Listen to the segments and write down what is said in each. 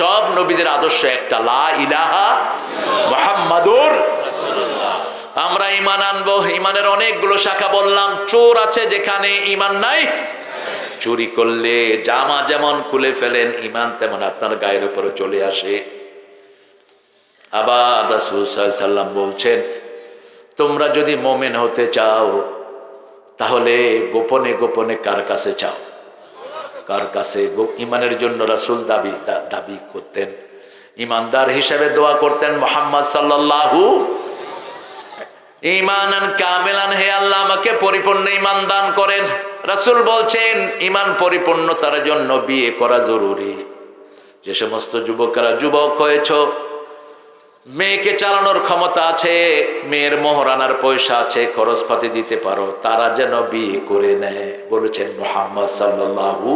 সব নবীদের আদর্শ একটা, লা ইলাহা মুহাম্মাদুর। আমরা ঈমান আনবো। ঈমানের অনেকগুলো শাখা বললাম। চোর আছে যেখানে, ঈমান নাই। চুরি করলে জামা যেমন খুলে ফেলেন, ঈমান তেমন আপনার গায়ের উপরে চলে আসে। আবার রাসূল সাল্লাল্লাহু আলাইহি ওয়াসাল্লাম বলছেন, তোমরা যদি মুমিন হতে চাও তাহলে গোপনে গোপনে কার কাছে চাও? কার কাছে? ঈমানের জন্য রাসূল দাবি করতেন, ঈমানদার হিসেবে দোয়া করতেন মুহাম্মদ সাল্লাল্লাহু ঈমানান কামিলান, হে আল্লাহ আমাকে পরিপূর্ণ ঈমান দান করেন। রাসূল বলছেন ঈমান পরিপূর্ণতার জন্য বিয়ে করা জরুরি। যে সমস্ত যুবকরা যুবক হয়েছো, মেয়েকে চালানোর ক্ষমতা আছে, মেয়ের মোহরানার পয়সা আছে, খরচপাতি দিতে পারো, তারা যেন বিয়ে করে নেয়। বলেছেন মুহাম্মদ সাল্লাল্লাহু।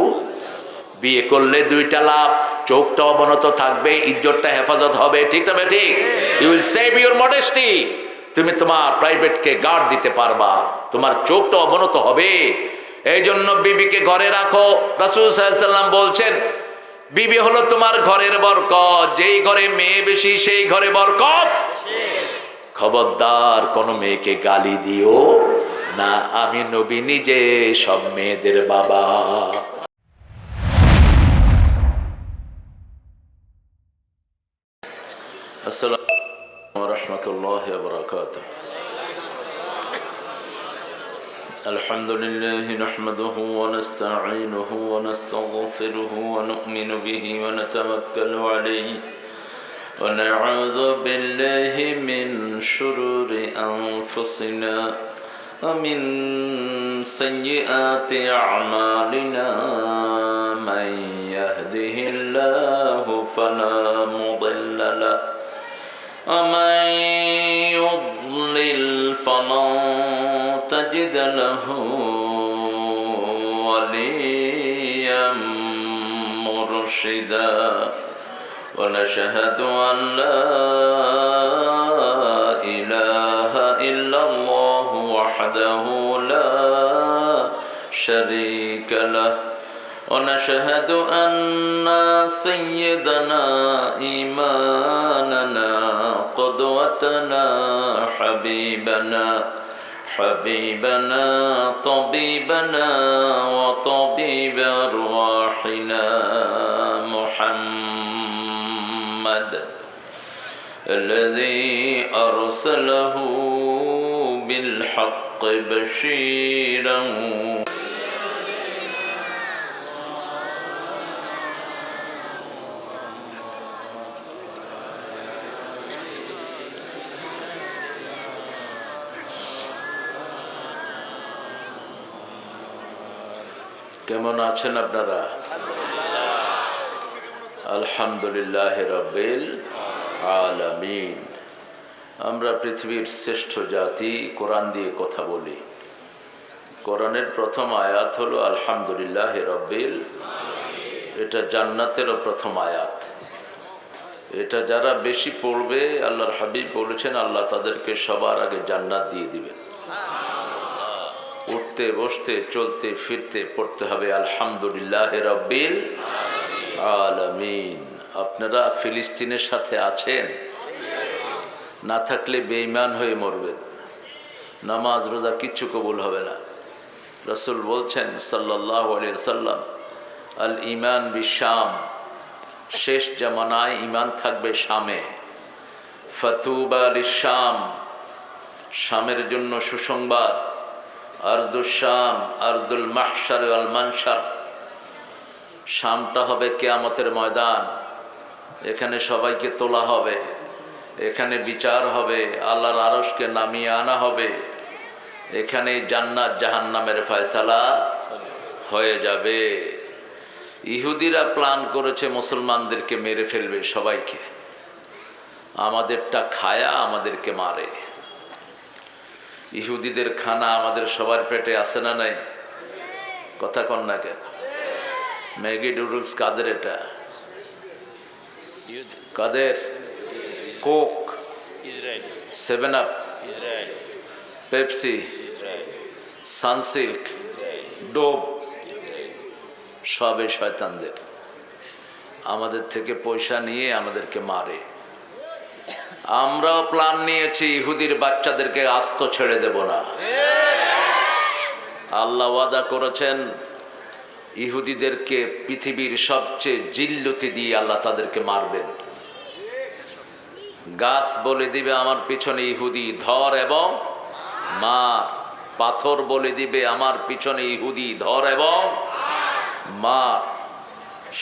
বিয়ে করলে দুইটা লাভ, চোখটা অবনত থাকবে, ইজ্জতটা হেফাজত হবে। ঠিক তবে ঠিক, you will save your modesty. তুমি তোমার প্রাইভেটকে গার্ড দিতে পারবা, তোমার চোখটা অবনত হবে। এই জন্য বিবিকে ঘরে রাখো। রাসূল সাল্লাল্লাহু আলাইহি ওয়াসাল্লাম বলছেন, বিবি হলো তোমার ঘরের বরকত। যেই ঘরে মেয়ে বেশি সেই ঘরে বরকত। খবরদার কোন মেয়েকে গালি দিও না। আমি নবী নিজে সব মেয়েদের বাবা। আসসালামু আলাইকুম ওয়া রাহমাতুল্লাহি ওয়া বারাকাতুহু। الحمد لله نحمده ونستعينه ونستغفره ونؤمن به ونتوكل عليه ونعوذ بالله من شرور أنفسنا ومن سيئات أعمالنا من يهده الله فلا مضل له ومن يضلل فلن تجد له وليا مرشدا ونشهد أن لا إله إلا الله وحده لا شريك له ونشهد أن سيدنا إمامنا قدوتنا حبيبنا طبيبنا وطبيب أرواحنا محمد الذي أرسله بالحق بشيرا কেমন আছেন আপনারা? আলহামদুলিল্লাহ রাব্বিল আলামিন। আমরা পৃথিবীর শ্রেষ্ঠ জাতি, কোরআন দিয়ে কথা বলি। কোরআনের প্রথম আয়াত হলো আলহামদুলিল্লাহ রাব্বিল। এটা জান্নাতেরও প্রথম আয়াত। এটা যারা বেশি পড়বে, আল্লাহর হাবিব বলেছেন আল্লাহ তাদেরকে সবার আগে জান্নাত দিয়ে দিবেন। উঠতে বসতে চলতে ফিরতে পড়তে হবে আলহামদুলিল্লাহ রাব্বিল আলামিন। আপনারা ফিলিস্তিনের সাথে আছেন? না থাকলে বেঈমান হয়ে মরবেন। নামাজ রোজা কিচ্ছু কবুল হবে না। রাসূল বলছেন সাল্লাল্লাহু আলাইহি ওয়াসাল্লাম, আল ঈমান বিশাম, শেষ জামানায় ঈমান থাকবে শামে। ফাতুবা লিশাম, শামের জন্য সুসংবাদ। আরদুল শাম আরদুল মাহশার ওয়াল মানশার, শামটা হবে কিয়ামতের ময়দান। এখানে সবাইকে তোলা হবে, এখানে বিচার হবে, আল্লাহর আরশকে নামিয়ে আনা হবে। এখানে জান্নাত জাহান্নামের ফয়সালা হয়ে যাবে। ইহুদিরা প্ল্যান করেছে মুসলমানদেরকে মেরে ফেলবে সবাইকে। আমাদেরটা খায়া আমাদেরকে মারে। ইহুদিদের খানা আমাদের সবার পেটে আসে না নাই? কথা কন না কেন? ম্যাগি নুডলস কাদের? এটা কাদের? Coke, Seven Up, Pepsi, Sunsilk, Dove, সবে শয়তানদের। আমাদের থেকে পয়সা নিয়ে আমাদেরকে মারে। আমরাও প্ল্যান নিয়েছি ইহুদির বাচ্চাদেরকে আস্ত ছেড়ে দেব না। আল্লাহ ওয়াদা করেছেন ইহুদিদেরকে পৃথিবীর সবচেয়ে জিল্লতি দিয়ে আল্লাহ তাদেরকে মারবেন। গাছ বলে দিবে আমার পিছনে ইহুদি, ধর এবং মার। পাথর বলে দিবে আমার পিছনে ইহুদি, ধর এবং মার।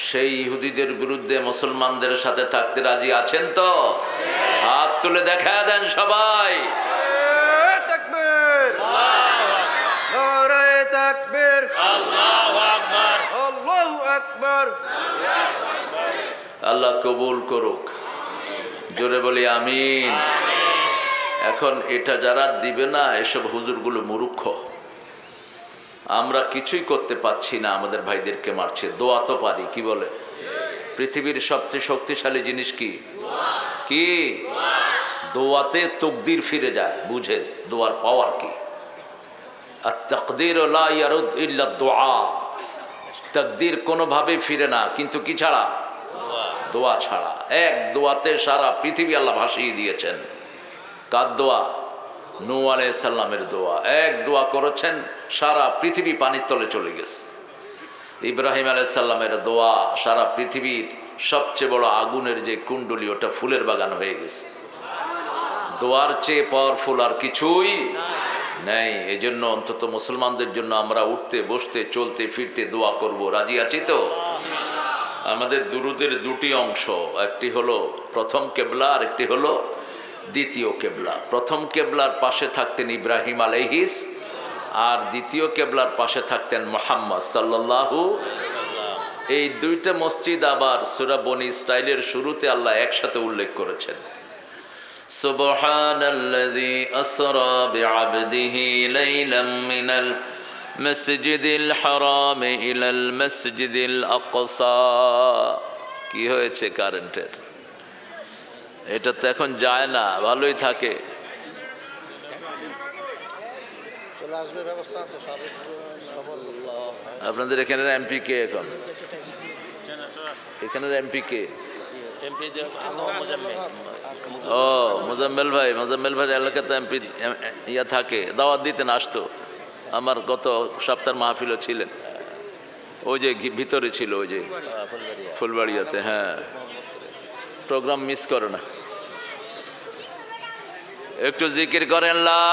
সেই ইহুদিদের বিরুদ্ধে মুসলমানদের সাথে থাকতে রাজি আছেন তো? হাত তুলে দেখা দেন সবাই। আল্লাহ কবুল করুক, জোরে বলি আমিন। এখন এটা যারা দিবে না, এসব হুজুরগুলো মূর্খ। আমরা কিছুই করতে পারছি না, আমাদের ভাইদেরকে মারছে। দোয়া তো পারি, কি বলে? পৃথিবীর সবচেয়ে শক্তিশালী জিনিস কি? কি? দোয়াতে তকদির ফিরে যায়। বুঝেন দোয়ার পাওয়ার কি? আর তাকদির লা ইয়ারুদ ইল্লা দোয়া। তাকদির কোনোভাবে ফিরে না, কিন্তু কি ছাড়া? দোয়া ছাড়া। এক দোয়াতে সারা পৃথিবী আল্লাহ ভাসিয়ে দিয়েছেন। কার দোয়া? নূহ আলাইহিস সালামের দোয়া। এক দোয়া করেছেন, সারা পৃথিবী পানির তলে চলে গেছে। ইব্রাহিম আলাইহিস সালামের দোয়া, সারা পৃথিবীর সবচেয়ে বড় আগুনের যে কুণ্ডলী, ওটা ফুলের বাগান হয়ে গেছে। দোয়ার চেয়ে পাওয়ারফুল আর কিছুই নেই। এই জন্য অন্তত মুসলমানদের জন্য আমরা উঠতে বসতে চলতে ফিরতে দোয়া করব। রাজি আছি তো? আমাদের দুরুদের দুটি অংশ, একটি হলো প্রথম কেবলা আর একটি হলো দ্বিতীয় কেবলা। প্রথম কেবলার পাশে থাকতেন ইব্রাহিম আলাইহিস, আর দ্বিতীয় কেবলার পাশে থাকতেন মুহাম্মদ সাল্লাল্লাহু। এই দুইটা মসজিদ আবার সূরা বনী ইসরাইলের শুরুতে আল্লাহ একসাথে উল্লেখ করেছেন। সুবহানাল্লাযী আসরা বিআবদিহি লাইলাম মিনাল মসজিদিল হারাম ইলাল মসজিদিল আকসা। কি হয়েছে কারেন্টের? এটা তো এখন যায় না, ভালোই থাকে। আপনাদের এখানের এমপি কে এখন? এখানের এমপি কে? ও মোজাম্মেল ভাই। মোজাম্মেল ভাই এলাকাতে এমপি ইয়া থাকে, দাওয়াত দিতেন, আসতো। আমার গত সপ্তাহের মাহফিলও ছিলেন, ওই যে ভিতরে ছিল, ওই যে ফুলবাড়িয়াতে। হ্যাঁ, প্রোগ্রাম মিস করে না। একটু জিকির করেন, লা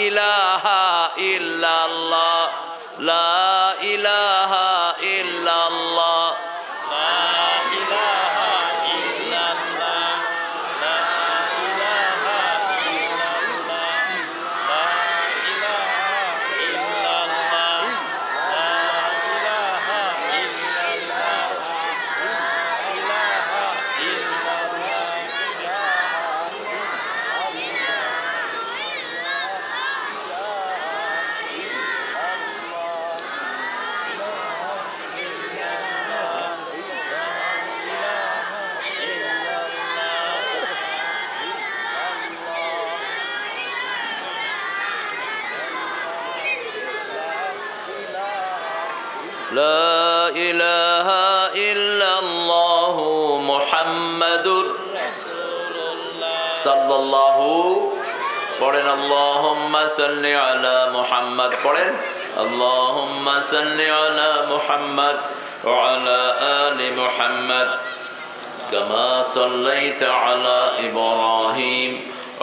ইলাহা ইল্লাল্লাহ, লা ইলাহা ইল্লাল্লাহ, লা ইলাহা ইল্লাল্লাহ, লা ইলাহা ইল্লাল্লাহ, লা ইলাহা ইল্লাল্লাহ, লা ইলাহা ইল্লাল্লাহ, লা ইলাহা ইল্লাল্লাহ। লা ইলাহা ইল্লাল্লাহু মুহাম্মাদুর রাসূলুল্লাহ সাল্লাল্লাহু। পড়েন আল্লাহুম্মা সাল্লি আলা মুহাম্মাদ। পড়েন আল্লাহুম্মা সাল্লি আলা মুহাম্মাদ ওয়া আলা আলি মুহাম্মাদ কামা সাল্লাইতা আলা ইব্রাহিম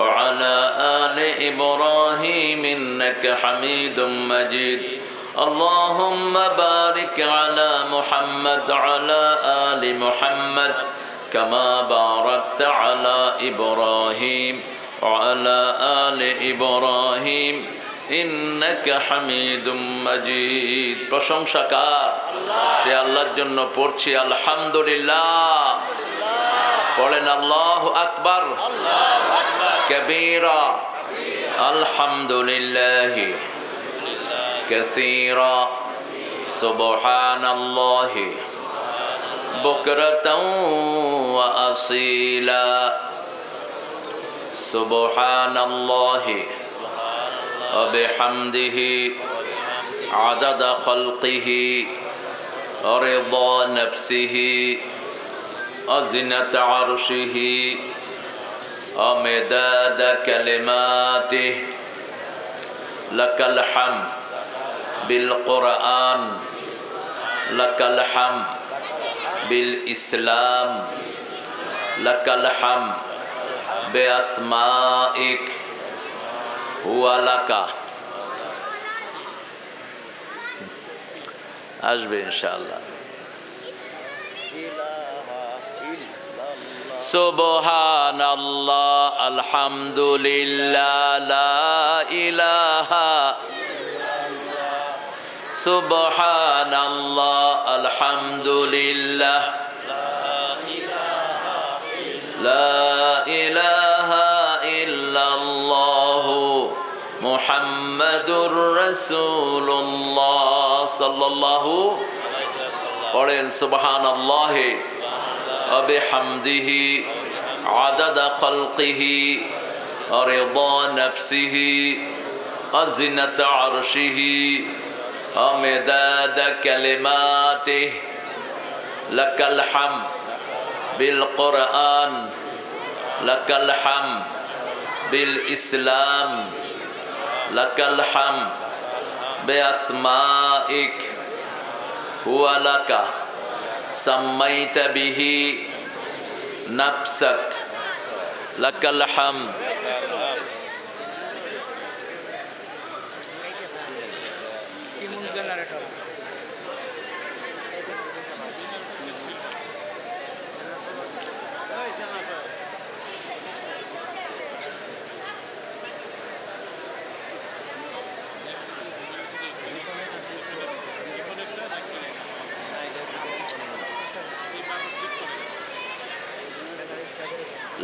ওয়া আলা আলি ইব্রাহিম ইন্নাকা হামিদুম মাজিদ। اللهم بارك على محمد وعلى آل محمد كما باركت على إبراهيم وعلى آل إبراهيم إنك حميد مجيد। প্রশংসা কার? সে আল্লাহর জন্য পড়ছি আলহামদুলিল্লাহ। পড়েন আল্লাহু আকবার কবীরা, আলহামদুলিল্লাহি كثيرا سبحان الله بكرة وأصيلا سبحان الله وبحمده عدد خلقه ورضا نفسه وزنة عرشه ومداد كلماته لك الحمد بالقرآن لك الحمد بالإسلام لك الحمد بأسمائك هو لك আসবে ইনশাআল্লাহ সুবহানাল্লাহ আলহামদুলিল্লাহ লা ইলাহা সুবহানাল্লাহ আলহামদুলিল্লাহ লা ইলাহা ইল্লাল্লাহ মুহাম্মাদুর রাসূলুল্লাহ সাল্লাল্লাহু পড়েন সুবহানাল্লাহি ওয়া বিহামদিহি আদাদা খালকিহি ওয়া রিদা নাফসিহি ওয়া জিনাতা আরশিহি ওয়া মিদাদা কালিমাতিহি লাকাল হামদ বিল কুরআন লাকাল হামদ বিল ইসলাম লাকাল হামদ বিআসমাইক হুয়া লাকা সাম্মাইতা বিহি নাফসাক লাকাল হামদ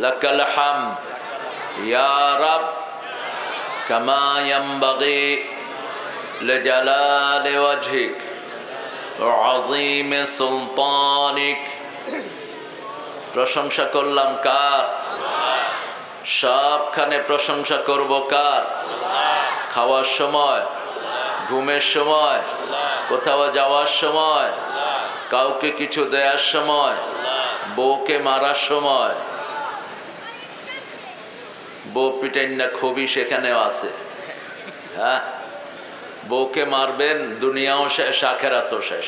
لك الحمد يا رب كما ينبغي لجلال وجهك وعظيم سلطانك প্রশংসা করলাম কার সবখানে প্রশংসা করব কার খাওয়ার সময় ঘুমের সময় কোথাও যাওয়ার সময় কাউকে কিছু দেওয়ার সময় বউকে মারার সময় বউ পিটাইন না খুবই সেখানেও আছে হ্যাঁ বউকে মারবেন দুনিয়াও শেষ আখেরাতও শেষ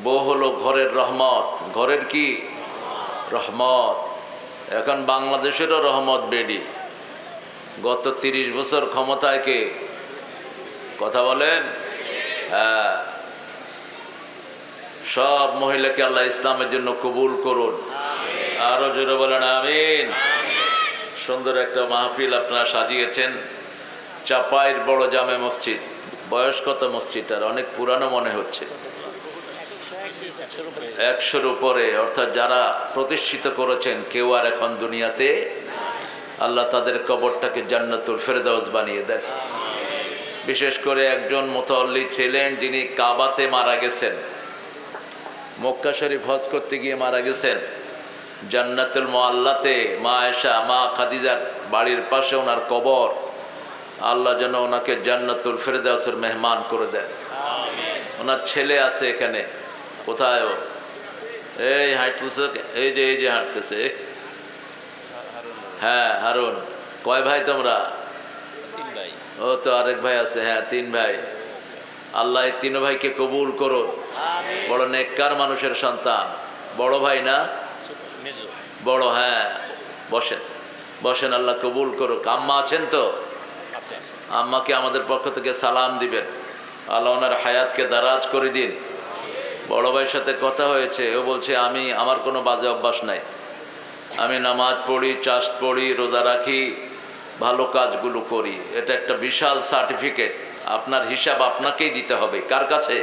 বউ হলো ঘরের রহমত ঘরের কি রহমত এখন বাংলাদেশেরও রহমত বেডি গত ৩০ বছর ক্ষমতায় কে কথা বলেন হ্যাঁ সব মহিলাকে আল্লাহ ইসলামের জন্য কবুল করুন আরো জোরে বলেন আমিন সুন্দর একটা মাহফিল আপনারা সাজিয়েছেন চাপাইয়ের বড় জামে মসজিদ বয়স কত মসজিদটার অনেক পুরানো মনে হচ্ছে 100-র উপরে অর্থাৎ যারা প্রতিষ্ঠিত করেছেন কেউ আর এখন দুনিয়াতে আল্লাহ তাদের কবরটাকে জান্নাতুল ফেরদাউস বানিয়ে দেন বিশেষ করে একজন মুতাল্লি ছিলেন যিনি কাবাতে মারা গেছেন মক্কা শরীফ হজ করতে গিয়ে মারা গেছেন জান্নাতুল মুআল্লাতে মা আয়েশা মা খাদিজার বাড়ির পাশে ওনার কবর আল্লাহ যেন ওনাকে জান্নাতুল ফেরদাউসের মেহমান করে দেন ওনার ছেলে আছে এখানে কোথায় ও এই হাঁটতেছে এই যে হাঁটতেছে হ্যাঁ হারুন কয় ভাই তোমরা ও তো আরেক ভাই আছে হ্যাঁ 3 ভাই আল্লাহ এই 3 ভাইকে কবুল করুন বড় নেককার মানুষের সন্তান বড় ভাই না বড় হ্যাঁ বসেন বসেন আল্লাহ কবুল করুক আম্মা আছেন তো আম্মাকে আমাদের পক্ষ থেকে সালাম দিবেন আল্লাহ ওনার হায়াতকে দারাজ করে দিন বড় ভাইয়ের সাথে কথা হয়েছে ও বলছে আমি আমার কোনো বাজে অভ্যাস নাই আমি নামাজ পড়ি চাষ পড়ি রোজা রাখি ভালো কাজগুলো করি এটা একটা বিশাল সার্টিফিকেট আপনার হিসাব আপনাকেই দিতে হবে কার কাছে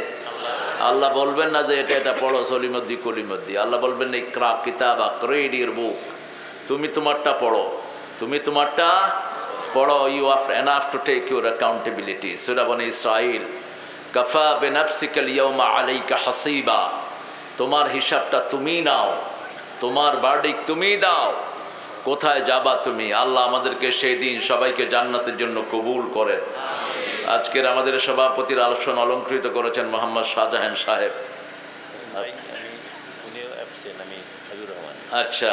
আল্লাহ বলবেন না যে এটা পড়ো সলিমদ্দি কলিমদ্দি আল্লাহ বলবেন ইকরা কিতাবা রিড ইউর বুক তুমি তোমারটা পড়ো তুমি তোমারটা পড়ো you are enough to take your accountability সূরা বনী ইসরাঈল কাফা বিনাফসিকাল ইয়াউমা আলাইকা হাসিবা তোমার হিসাবটা তুমি নাও তোমার ভার্ডিক্ট তুমি দাও কোথায় যাবা তুমি আল্লাহ আমাদেরকে সেই দিন সবাইকে জান্নাতের জন্য কবুল করেন আজকের আমাদের সভাপতির আসন অলঙ্কৃত করেছেন মোহাম্মদ শাহজাহান সাহেব আচ্ছা,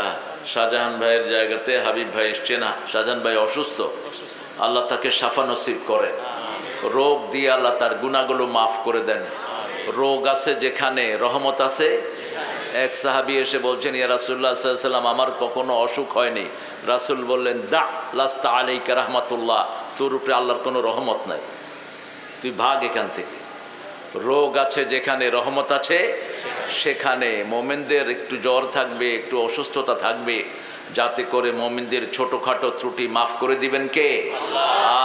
শাহজাহান ভাইয়ের জায়গাতে হাবিব ভাই এসছে না? শাহজাহান ভাই অসুস্থ, আল্লাহ তাকে শাফা নসিব করেন। রোগ দিয়ে আল্লাহ তার গুনাহগুলো মাফ করে দেন। রোগ আছে যেখানে রহমত আছে। এক সাহাবী এসে বলছেন, ইয়া রাসূলুল্লাহ সাল্লাল্লাহু আলাইহি ওয়াসাল্লাম, আমার কখনো অসুখ হয়নি। রাসূল বললেন, দা লাস্তা আলাইকা রাহমাতুল্লাহ, তোর উপরে আল্লাহর কোনো রহমত নাই, তুই ভাগ এখান থেকে। রোগ আছে যেখানে রহমত আছে সেখানে মোমেনদের একটু জ্বর থাকবে, একটু অসুস্থতা থাকবে, যাতে করে মোমিনদের ছোটোখাটো ত্রুটি মাফ করে দিবেন কে?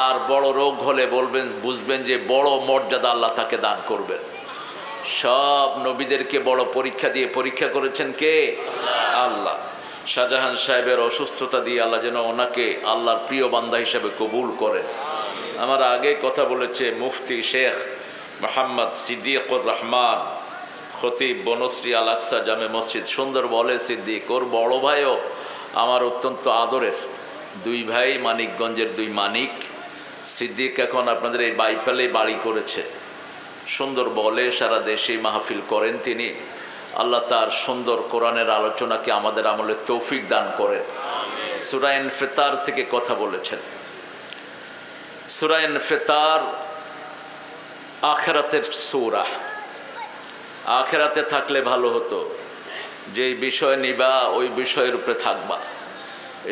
আর বড় রোগ হলে বলবেন, বুঝবেন যে বড় মর্যাদা আল্লাহ তাকে দান করবেন। সব নবীদেরকে বড় পরীক্ষা দিয়ে পরীক্ষা করেছেন কে? আল্লাহ। শাহজাহান সাহেবের অসুস্থতা দিয়ে আল্লাহ যেন ওনাকে আল্লাহর প্রিয় বান্দা হিসেবে কবুল করেন। আমার আগে কথা বলেছে মুফতি শেখ মোহাম্মদ সিদ্দিকুর রহমান, খতিব বনশ্রী আল আকসা জামে মসজিদ। সুন্দর বলে সিদ্দিক, ওর বড় ভাইও আমার অত্যন্ত আদরের। দুই ভাই মানিকগঞ্জের দুই মানিক। সিদ্দিক এখন আপনাদের এই বাইপালে বাড়ি করেছে। সুন্দর বলে, সারা দেশে মাহফিল করেন তিনি। আল্লাহ তার সুন্দর কোরআনের আলোচনাকে আমাদের আমলে তৌফিক দান করেন। সূরা ইনফিতার থেকে কথা বলেছেন। সূরা ইনফিতার আখিরাতের সূরা। আখিরাতে থাকলে ভালো হতো, যেই বিষয় নিবা ওই বিষয়ের উপরে থাকবা,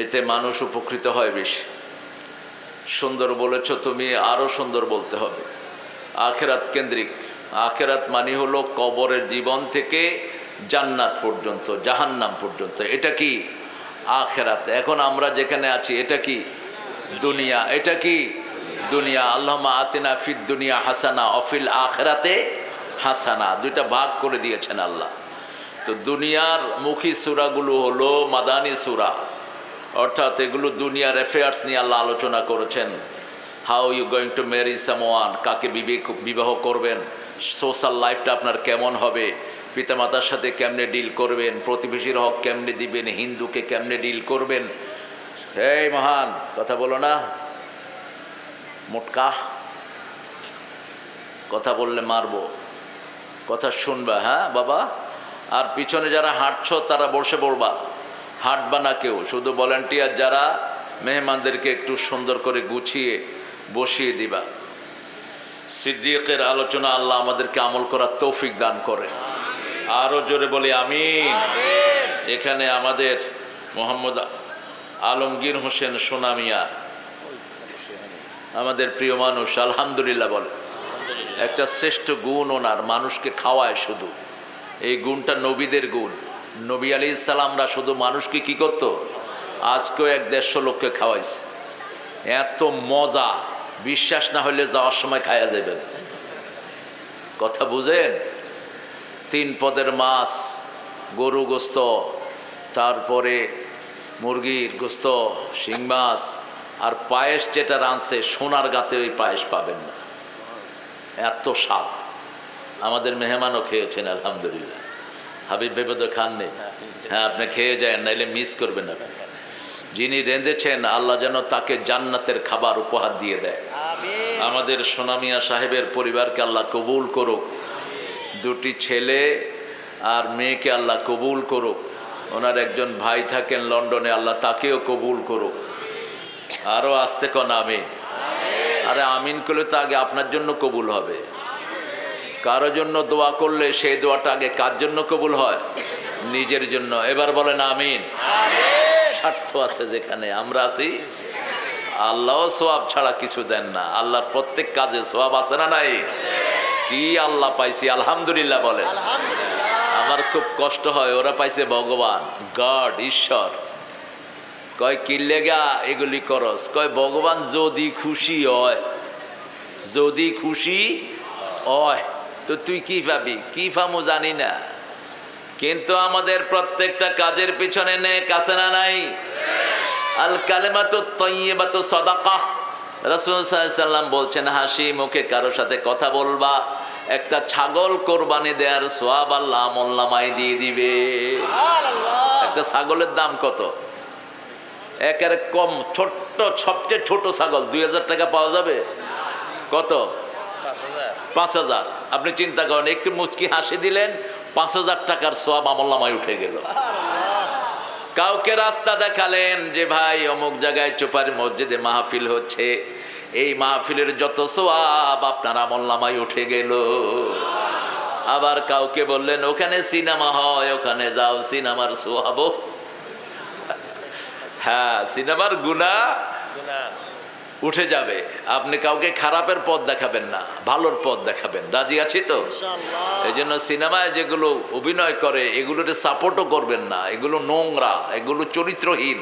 এতে মানুষ উপকৃত হয় বেশি। সুন্দর বলেছ তুমি, আরও সুন্দর বলতে হবে। আখিরাত কেন্দ্রিক। আখিরাত মানে হলো কবরের জীবন থেকে জান্নাত পর্যন্ত, জাহান্নাম পর্যন্ত। এটা কি আখিরাত। এখন আমরা যেখানে আছি এটা কি দুনিয়া। এটা কি দুনিয়া। আল্লাহুম্মা আতিনা ফিদ দুনিয়া হাসানা অফিল আখিরাতে হাসানা, দুইটা ভাগ করে দিয়েছেন আল্লাহ। তো দুনিয়ার মুখী সূরাগুলো হলো মাদানী সূরা, অর্থাৎ এগুলো দুনিয়ার অ্যাফেয়ার্স নিয়ে আল্লাহ আলোচনা করেছেন। How you going to marry someone, কাকে বিবাহ করবেন, সোশ্যাল লাইফটা আপনার কেমন হবে, পিতামাতার সাথে কেমনে ডিল করবেন, প্রতিবেশীর হক কেমনে দিবেন, হিন্দুকে কেমনে ডিল করবেন। এই মহান কথা বলো না, মোটকা কথা বললে মারবো, কথা শুনবা। হ্যাঁ বাবা। আর পিছনে যারা হাঁটছ তারা বসে পড়বা, হাঁটবা না কেউ। শুধু ভলান্টিয়ার যারা, মেহমানদেরকে একটু সুন্দর করে গুছিয়ে বসিয়ে দিবা। সিদ্দিকের আলোচনা আল্লাহ আমাদেরকে আমল করার তৌফিক দান করে। আরও জোরে বলি আমিন। এখানে আমাদের মোহাম্মদ আলমগীর হোসেন সোনামিয়া, আমাদের প্রিয় মানুষ, আলহামদুলিল্লাহ বলে। একটা শ্রেষ্ঠ গুণ ওনার, মানুষকে খাওয়ায় শুধু। এই গুণটা নবীদের গুণ। নবী আলাইহিস সালামরা শুধু মানুষকে কি করত, আজকেও 150 লোককে খাওয়াইছে। এত মজা, বিশ্বাস না হলে যাওয়ার সময় খায়া যাবেন। কথা বুঝেন। 3 পদের মাছ, গরু গোস্ত, তারপরে মুরগির গোস্ত, শিং মাছ, আর পায়েস যেটা রাঁধছে, সোনার গাতে ওই পায়েস পাবেন না, এত স্বাদ। আমাদের মেহমানও খেয়েছেন আলহামদুলিল্লাহ। হাবিব ভেবে তো খান নেই। হ্যাঁ, আপনি খেয়ে যায়, নাইলে মিস করবেন না। যিনি রেঁধেছেন আল্লাহ যেন তাকে জান্নাতের খাবার উপহার দিয়ে দেয়। আমাদের সোনামিয়া সাহেবের পরিবারকে আল্লাহ কবুল করুক। 2টি ছেলে আর মেয়েকে আল্লাহ কবুল করুক। ওনার একজন ভাই থাকেন লন্ডনে, আল্লাহ তাকেও কবুল করুক। আরও আসতে কন আমিন। আরে আমিন করলে তো আগে আপনার জন্য কবুল হবে। কারো জন্য দোয়া করলে সেই দোয়াটা আগে কার জন্য কবুল হয়? নিজের জন্য। এবার বলেন আমিন। স্বার্থ আছে যেখানে আমরা আছি, আল্লাহ সোয়াব ছাড়া কিছু দেন না। আল্লাহর প্রত্যেক কাজে সোয়াব আছে না নাই? কি আল্লাহ পাইছি আলহামদুলিল্লাহ বলেন। আমার খুব কষ্ট হয়, ওরা পাইছে ভগবান, গড, ঈশ্বর। কয় কি লেগা এগুলি করস? কয় ভগবান যদি খুশি হয়, যদি খুশি হয় তো তুই কি পাবি, কি পামু জানি না। কিন্তু আমাদের প্রত্যেকটা কাজের পিছনে নেক আছে না নাই? আল কালিমাতু তাইয়্যিবাতু সাদাকাহ। রাসূল সাল্লাল্লাহু আলাইহি সাল্লাম বলছেন, হাসি মুখে কারোর সাথে কথা বলবা, একটা ছাগল কোরবানি দেওয়ার সওয়াব আল্লাহ আমলনামায় দিয়ে দিবে। একটা ছাগলের দাম কত? একের কম ছোট্ট, সবচেয়ে ছোট ছাগল 2000 টাকা পাওয়া যাবে। কত? 5000। আপনি চিন্তা করেন, একটু মুচকি হাসি দিলেন, 5,000 টাকার সওয়াব আমলনামায় উঠে গেল। কাউকে রাস্তা দেখালেন যে ভাই অমুক জায়গায় চোপার মসজিদে মাহফিল হচ্ছে, এই মাহফিলের যত সওয়াব আপনার আমলনামায় উঠে গেল। আবার কাউকে বললেন ওখানে সিনেমা হয়, ওখানে যাও, সিনেমার সওয়াবও, হ্যাঁ সিনেমার গুনাহ উঠে যাবে। আপনি কাউকে খারাপের পথ দেখাবেন না, ভালোর পথ দেখাবেন। রাজি আছি তো? এই জন্য সিনেমায় যেগুলো অভিনয় করে এগুলোতে সাপোর্টও করবেন না। এগুলো নোংরা, এগুলো চরিত্রহীন,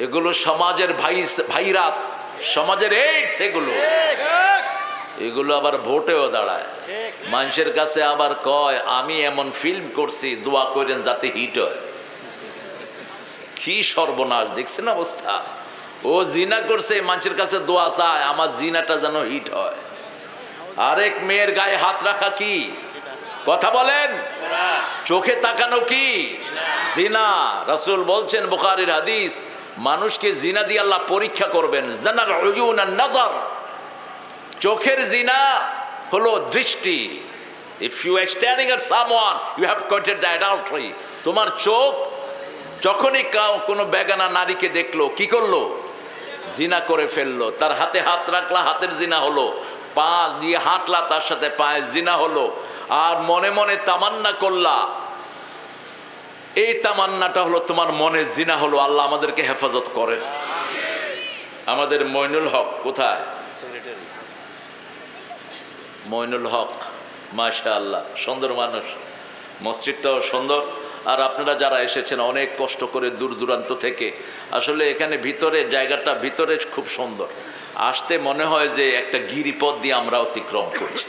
এগুলো সমাজের ভাইরাস, সমাজের এইডস। এগুলো আবার ভোটেও দাঁড়ায়। মানুষের কাছে আবার কয় আমি এমন ফিল্ম করছি, দোয়া করেন যাতে হিট হয়। কি সর্বনাশ দেখছেন অবস্থা। ও জিনা করছে, মানুষের কাছে দোয়া চায় আমার জিনাটা যেন হিট হয়। আরেক মেয়ের গায়ে হাত রাখা কি? কথা বলেন। চোখে তাকানো কি? জিনা। রাসূল বলছেন, বুখারীর হাদিস, মানুষকে জিনা দিয়ে আল্লাহ পরীক্ষা করবেন। জানার উয়ুনান নাযার, চোখের জিনা হলো দৃষ্টি। If you are standing at someone you have committed the adultery. তোমার চোখ যখনই কোনো বেগানা নারীকে দেখলো, কি করলো? জিনা করে ফেললো। তার হাতে হাত রাখলা, হাতের জিনা হলো। পা দিয়ে হাঁটলা, তার সাথে পায়ে জিনা হলো। আর মনে মনে তামান্না করলা, এই তামান্নাটা হলো তোমার মনে জিনা হলো। আল্লাহ আমাদেরকে হেফাজত করেন। আমাদের মইনুল হক কোথায়? মইনুল হক মাশাআল্লাহ, সুন্দর মানুষ, মসজিদটাও সুন্দর। আর আপনারা যারা এসেছেন অনেক কষ্ট করে দূর দূরান্ত থেকে, আসলে এখানে ভিতরে জায়গাটা ভিতরে খুব সুন্দর। আসতে মনে হয় যে একটা গিরিপথ দিয়ে আমরা অতিক্রম করছি।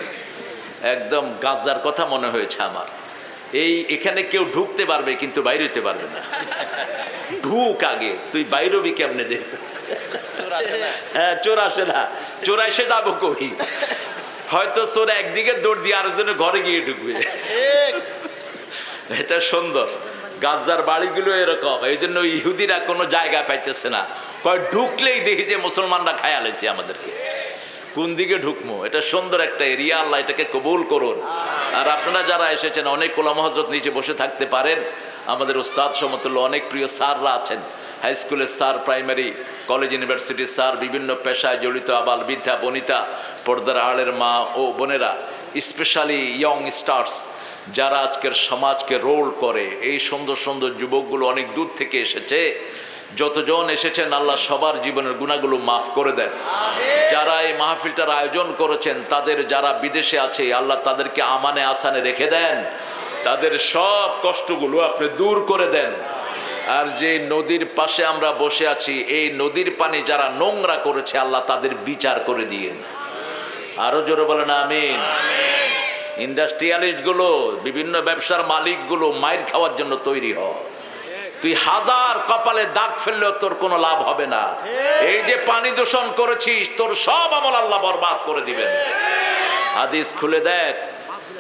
একদম গাজার কথা মনে হয়েছে আমার। এখানে কেউ ঢুকতে পারবে কিন্তু বাইরে হতে পারবে না। ঢুক আগে, তুই বাইরবি কেমনে দেখ। হ্যাঁ, চোর আসে না, চোর এসে যাবো কই? হয়তো চোর একদিকে দৌড় দিয়ে আরেকজনের ঘরে গিয়ে ঢুকবে। এটা সুন্দর। গাজার বাড়িগুলো এরকম। এই জন্য ইহুদিরা কোনো জায়গা পাইতেছে না, কয় ঢুকলেই দেখি যে মুসলমানরা খায়ালেছে আমাদেরকে, কোন দিকে ঢুকবো। এটা সুন্দর একটা এরিয়া, আল্লাহ এটাকে কবুল করুন। আর আপনারা যারা এসেছেন, অনেক ওলামা হযরত নিচে বসে থাকতে পারেন। আমাদের উস্তাদ সমতুল্য অনেক প্রিয় স্যাররা আছেন, হাই স্কুলের স্যার, প্রাইমারি, কলেজ, ইউনিভার্সিটির স্যার, বিভিন্ন পেশায় জড়িত আবাল বৃদ্ধা বনিতা, পর্দার আড়ের মা ও বোনেরা, স্পেশালি ইয়ং স্টার্স যারা আজকের সমাজকে রোল করে। এই সুন্দর সুন্দর যুবকগুলো অনেক দূর থেকে এসেছে। যতজন এসেছেন আল্লাহ সবার জীবনের গুনাহগুলো মাফ করে দেন। যারা এই মাহফিলটার আয়োজন করেছেন, তাদের যারা বিদেশে আছে আল্লাহ তাদেরকে আমানে আসানে রেখে দেন, তাদের সব কষ্টগুলো আপনি দূর করে দেন। আর যে নদীর পাশে আমরা বসে আছি, এই নদীর পানি যারা নোংরা করেছে আল্লাহ তাদের বিচার করে দিয়েন। আরো জোরে বলেন আমিন। ইন্ডাস্ট্রিয়ালিস্ট গুলো, বিভিন্ন ব্যবসার মালিকগুলো মাইর খাওয়ার জন্য তৈরি হ। তুই হাজার কপালে দাগ ফেললেও তোর কোনো লাভ হবে না। এই যে পানি দূষণ করেছিস, তোর সব আমল আল্লাহ বরবাদ করে দিবেন। হাদিস খুলে দেখ,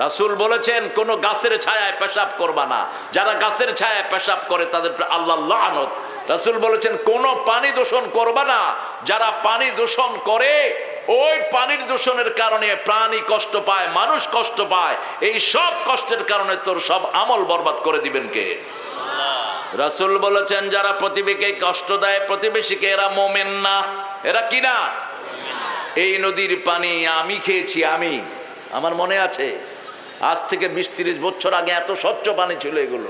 রাসূল বলেছেন কোন গাছের ছায়ায় পেশাব করবা না। যারা গাছের ছায়ায় পেশাব করে তাদের আল্লাহ লানত। রাসূল বলেছেন কোন পানি দূষণ করবা না। যারা পানি দূষণ করে, ওই পানির দূষণের কারণে প্রাণী কষ্ট পায়, মানুষ কষ্ট পায়। এই সব কষ্টের কারণে তোর সব আমল বরবাদ করে দিবেন কে? রাসূল বলেছেন যারা প্রতিবেশীকে কষ্ট দেয়, প্রতিবেশীকে, এরা মুমিন না। এরা কি না? এই নদীর পানি আমি খেয়েছি, আমার মনে আছে আজ থেকে 20-30 বছর আগে এত স্বচ্ছ পানি ছিল এগুলো,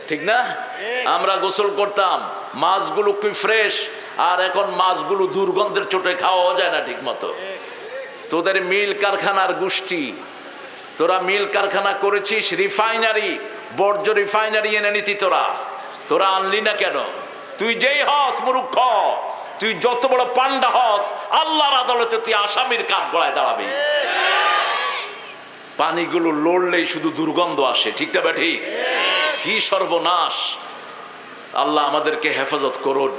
ঠিক না? আমরা গোসল করতাম, মাছগুলো কি ফ্রেশ। আর এখন মাছগুলো দুর্গন্ধের চোটে খাওয়া যায় না ঠিক মতো। তোদের মিল কারখানার গোষ্ঠী, তোরা মিল কারখানা করেছিস, রিফাইনারি, বর্জ্য রিফাইনারি এনে নিতি তোরা আনলি না কেন? তুই যেই হস মূর্খ, তুই যত বড় পান্ডা হস, আল্লাহর আদালতে তুই আসামির কাঠ গড়ায় দাঁড়াবি। পানিগুলো লড়লেই শুধু দুর্গন্ধ আসে, ঠিক না বেঠি? কি সর্বনাশ! আল্লাহ আমাদেরকে হেফাজত করুন।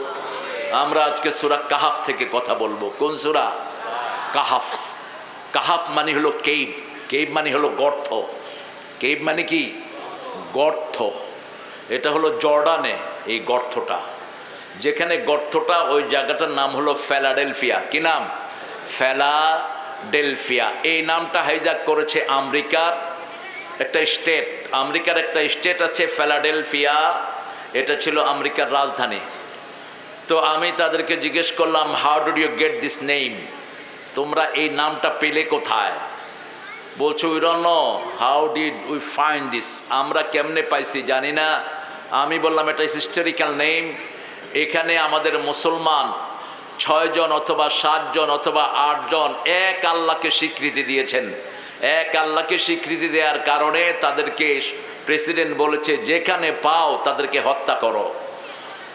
আমরা আজকে সূরা কাহাফ থেকে কথা বলবো। কোন সূরা? কাহাফ। কাহাফ মানে হলো কেইব। কেইব মানে হলো গর্ত। কেইব মানে কি? গর্ত। এটা হলো জর্ডানে এই গর্তটা। যেখানে গর্তটা, ওই জায়গাটার নাম হলো ফিলাডেলফিয়া। কি নাম? ফিলাডেলফিয়া। এই নামটা হাইজ্যাক করেছে আমেরিকার একটা স্টেট, আমেরিকার একটা স্টেট আছে ফিলাডেলফিয়া, এটা ছিল আমেরিকার রাজধানী। তো আমি তাদেরকে জিজ্ঞেস করলাম, how did you get this name, তোমরা এই নামটা পেলে কোথায়? বলছো we don't know how did we find this, আমরা কেমনে পাইছি জানি না। আমি বললাম এটা হিস্টোরিক্যাল নেম। এখানে আমাদের মুসলমান 6 জন অথবা 7 জন অথবা 8 জন এক আল্লাহকে স্বীকৃতি দিয়েছেন। এক আল্লাহকে স্বীকৃতি দেওয়ার কারণে তাদেরকে প্রেসিডেন্ট বলেছে যেখানে পাও তাদেরকে হত্যা করো।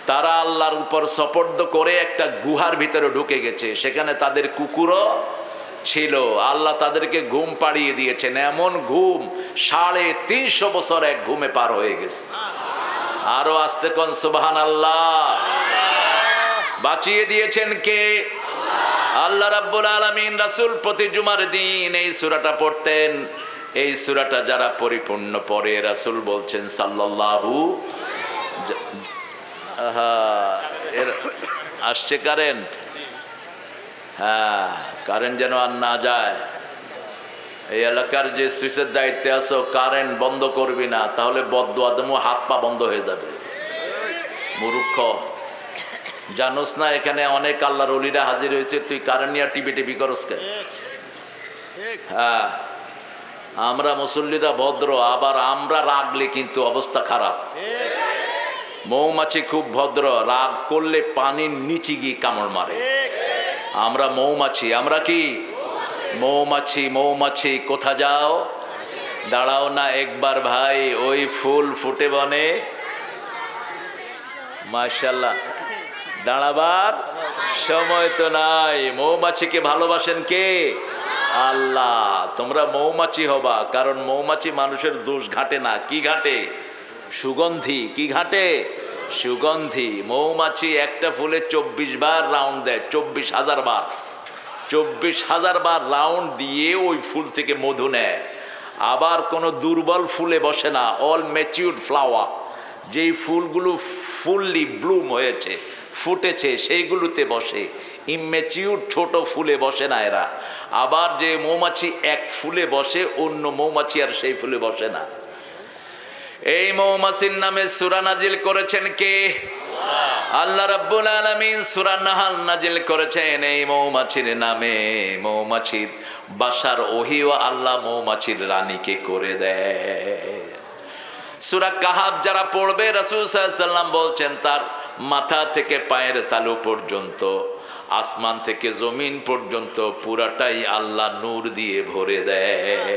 তারা আল্লাহর উপর সপর্দ করে একটা গুহার ভিতরে ঢুকে গেছে, সেখানে তাদের কুকুরও ছিল। আল্লাহ তাদেরকে ঘুম পাড়িয়ে দিয়েছেন, এমন ঘুম 350 বছর এক ঘুমে পার হয়ে গেছে। আরো আস্তে কোন সুবহানাল্লাহ। বাঁচিয়ে দিয়েছেন কে? আল্লাহ রাব্বুল আলামিন। রাসূল প্রতি জুমার দিন এই সূরাটা পড়তেন। এই সূরাটা যারা পরিপূর্ণ পড়ে, রাসূল বলছেন সাল্লাল্লাহু, এর আসছে কারেন্ট, হ্যাঁ কারেন্ট যেন আর না যায়। এই এলাকার যে সুইচের দায়িত্বে আছো, কারেন্ট বন্ধ করবি না, তাহলে বদদুয়া দেবো, হাত পা বন্ধ হয়ে যাবে। মূর্খ, জানোস না এখানে অনেক আল্লাহর ওলিরা হাজির হয়েছে, তুই কারেন্ট নিয়ে টিপি টিপি করস কে? হ্যাঁ, আমরা মুসল্লিরা ভদ্র, আবার আমরা রাগলে কিন্তু অবস্থা খারাপ। মৌমাছি খুব ভদ্র, রাগ করলে পানির নিচে গিয়ে কামড় মারে। আমরা মৌমাছি, আমরা কি মৌমাছি? মৌমাছি কোথা যাও, দাঁড়াও না একবার ভাই, ওই ফুল ফুটে বনে, মাশাআল্লাহ, দাঁড়াবার সময় তো নাই। মৌমাছিকে ভালোবাসেন কে? আল্লাহ। তোমরা মৌমাছি হবা, কারণ মৌমাছি মানুষের দোষ ঘাটে না। কি ঘাটে? সুগন্ধি। কি ঘাটে? সুগন্ধি। মৌমাছি একটা ফুলে 24 বার রাউন্ড দেয়, 24,000 বার, 24,000 বার রাউন্ড দিয়ে ওই ফুল থেকে মধু নেয়। আবার কোনো দুর্বল ফুলে বসে না, অল ম্যাচিউরড ফ্লাওয়ার, যেই ফুলগুলো ফুললি ব্লুম হয়েছে, ফুটেছে, সেইগুলোতে বসে। ইম্যাচিউর ছোট ফুলে বসে না এরা। আবার যে মৌমাছি এক ফুলে বসে, অন্য মৌমাছি আর সেই ফুলে বসে না। এই মৌমাছির নামে সূরা নাজিল করেছেন কে? আল্লাহ রাব্বুল আলামিন সূরা নাহাল নাজিল করেছেন এই মৌমাছির নামে। মৌমাছির বাসার ওহিও আল্লাহ মৌমাছির রানীকে করে দেয়। সূরা কাহাফ যারা পড়বে, রাসূল সাল্লাল্লাহু আলাইহি ওয়াসাল্লাম বলছেন তার মাথা থেকে পায়ের তালু পর্যন্ত, আসমান থেকে জমিন পর্যন্ত পুরাটাই আল্লাহ নূর দিয়ে ভরে দেয়।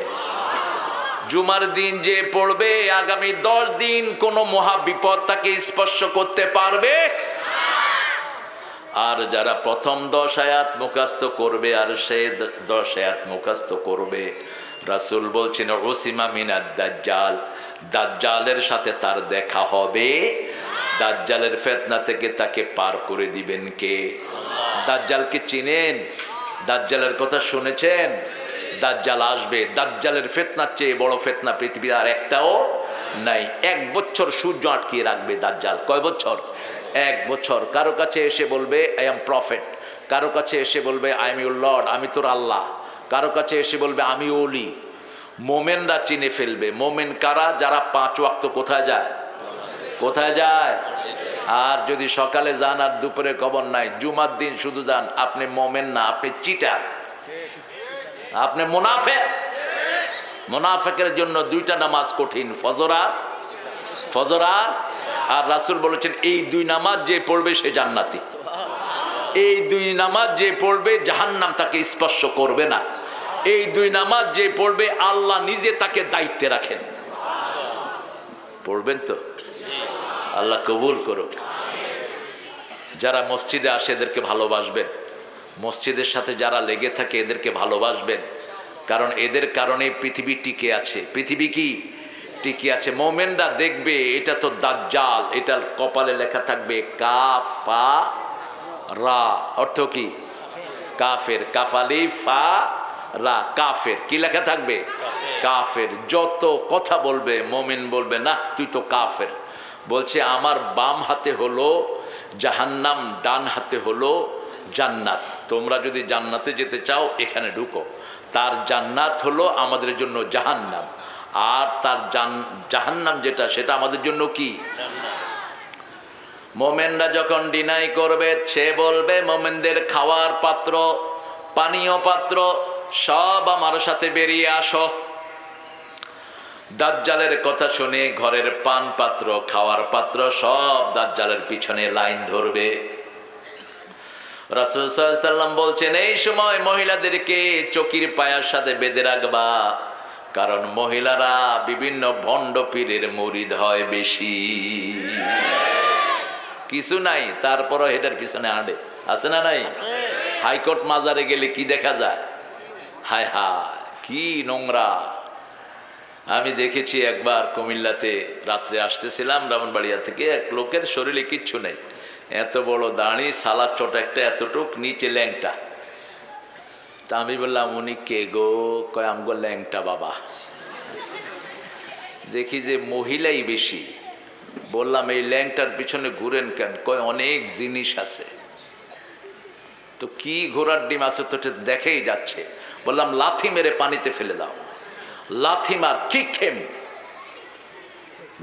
জুমার দিন যে পড়বে, আগামী 10 দিন কোনো মহাবিপদ তাকে স্পর্শ করতে পারবে। আর যারা প্রথম 10 আয়াত মুখস্থ করবে আর সে 10 আয়াত মুখস্থ করবে, রাসূল বলছেন উসিমা মিনাদ দাজ্জাল, দাজ্জালের সাথে তার দেখা হবে। দাজ্জালের ফিতনা থেকে তাকে পার করে দিবেন কে? দাজ্জালকে চিনেন? দাজ্জালের কথা শুনেছেন? দাজ্জাল আসবে। দাজ্জালের ফিতনার চেয়ে বড় ফিতনা পৃথিবীর আর একটাও নাই। 1 বছর সূর্য আটকিয়ে রাখবে দাজ্জাল। কয় বছর? 1 বছর। কারো কাছে এসে বলবে আই এম প্রফেট, কারো কাছে এসে বলবে আই এম ইউর লর্ড, আমি তোর আল্লাহ, কারো কাছে এসে বলবে আমি ওলি। মোমেনরা চিনে ফেলবে। মোমেন কারা? যারা 5 ওয়াক্ত কোথায় যায়? কোথায় যায়? আর যদি সকালে যান আর দুপুরে খবর নাই, জুমার দিন শুধু যান, আপনি মোমেন না, আপনি চিটার, আপনি মুনাফিক। মুনাফিকের জন্য 2টা নামাজ কঠিন, ফজর আর রাসূল বলেছেন এই 2 নামাজ যে পড়বে সে জান্নাতি। এই 2 নামাজ যে পড়বে জাহান্নাম তাকে স্পর্শ করবে না। এই 2 নামাজ যে পড়বে আল্লাহ নিজে তাকে দায়িত্বে রাখেন। পড়বেন তো? আল্লাহ কবুল করুক। যারা মসজিদে আসে এদেরকে ভালোবাসবেন। মসজিদের সাথে যারা লেগে থাকে এদেরকে ভালোবাসবেন, কারণ এদের কারণে পৃথিবী টিকে আছে। পৃথিবী কি টিকে আছে? মোমেনরা দেখবে এটা তো দাজ্জাল, এটার কপালে লেখা থাকবে কাফা রা, অর্থ কি? কাফের। কাফালি ফা রা, কাফের। কি লেখা থাকবে? কাফের। যত কথা বলবে মোমেন বলবে না তুই তো কাফের। বলছে আমার বাম হাতে হলো জাহান্নাম, ডান হাতে হলো জান্নাত। তোমরা যদি জান্নাতে যেতে চাও এখানে ঢুকো। তার জান্নাত হলো আমাদের জন্য জাহান্নাম, আর তার জাহান্নাম যেটা, সেটা আমাদের জন্য কি? মোমেনরা যখন ডিনাই করবে, সে বলবে মোমেনদের খাওয়ার পাত্র, পানীয় পাত্র সব আমার সাথে বেরিয়ে আসো। দাজ্জালের কথা শুনে ঘরের পান পাত্র, খাওয়ার পাত্র সব দাজ্জালের পিছনে লাইন ধরবে। রাসূল সাল্লাল্লাহু আলাইহি ওয়াসাল্লাম বলছেন, এই সময় মহিলাদেরকে চকির পায়ার সাথে বেঁধে রাখবা, কারণ মহিলারা বিভিন্ন ভণ্ড পীরের মুরিদ হয় বেশি। কিছু নাই, তারপরও হেটার পিছনে হাঁটে, আছে না নাই? হাইকোর্ট মাজারে গেলে কি দেখা যায়? হায় হায়, কি নোংরা! আমি দেখেছি একবার কুমিল্লাতে, রাত্রে আসতেছিলাম ব্রাহ্মণবাড়িয়া থেকে, এক লোকের শরীরে কিচ্ছু নেই, এত বড় দাড়ি, সালাদ ছোট একটা, এতটুক, নিচে ল্যাংটা। তা আমি বললাম, উনি কে গো? কয়, আমগো ল্যাংটা বাবা। দেখি যে মহিলাই বেশি। বললাম, এই ল্যাংটার পিছনে ঘুরেন কেন? কয়, অনেক জিনিস আছে। তো কি ঘোড়ার ডিম আছে তো দেখেই যাচ্ছে। বললাম, লাথি মেরে পানিতে ফেলে দাও। লাথি মার, কি খেম।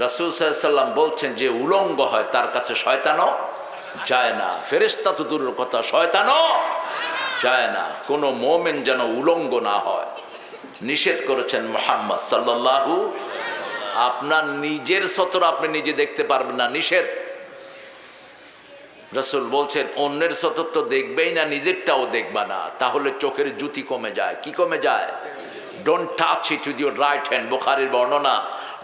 রাসূল সাল্লাল্লাহু আলাইহি ওয়াসাল্লাম বলছেন, যে উলঙ্গ হয় তার কাছে শয়তানও যায় না। ফেরেশতা তো দূরের কথা, শয়তানও যায় না। কোনো মুমিন যেন উলঙ্গ না হয়, নিষেধ করেছেন মুহাম্মদ সাল্লাল্লাহু। আপনার নিজের সতর আপনি নিজে দেখতে পারবেন না, নিষেধ। রাসূল বলছেন, অন্যের সতর তো দেখবেই না, নিজেরটাও দেখবা না, তাহলে চোখের জ্যোতি কমে যায়। কি কমে যায়? Don't touch it with your right hand. বুখারীর বর্ণনা,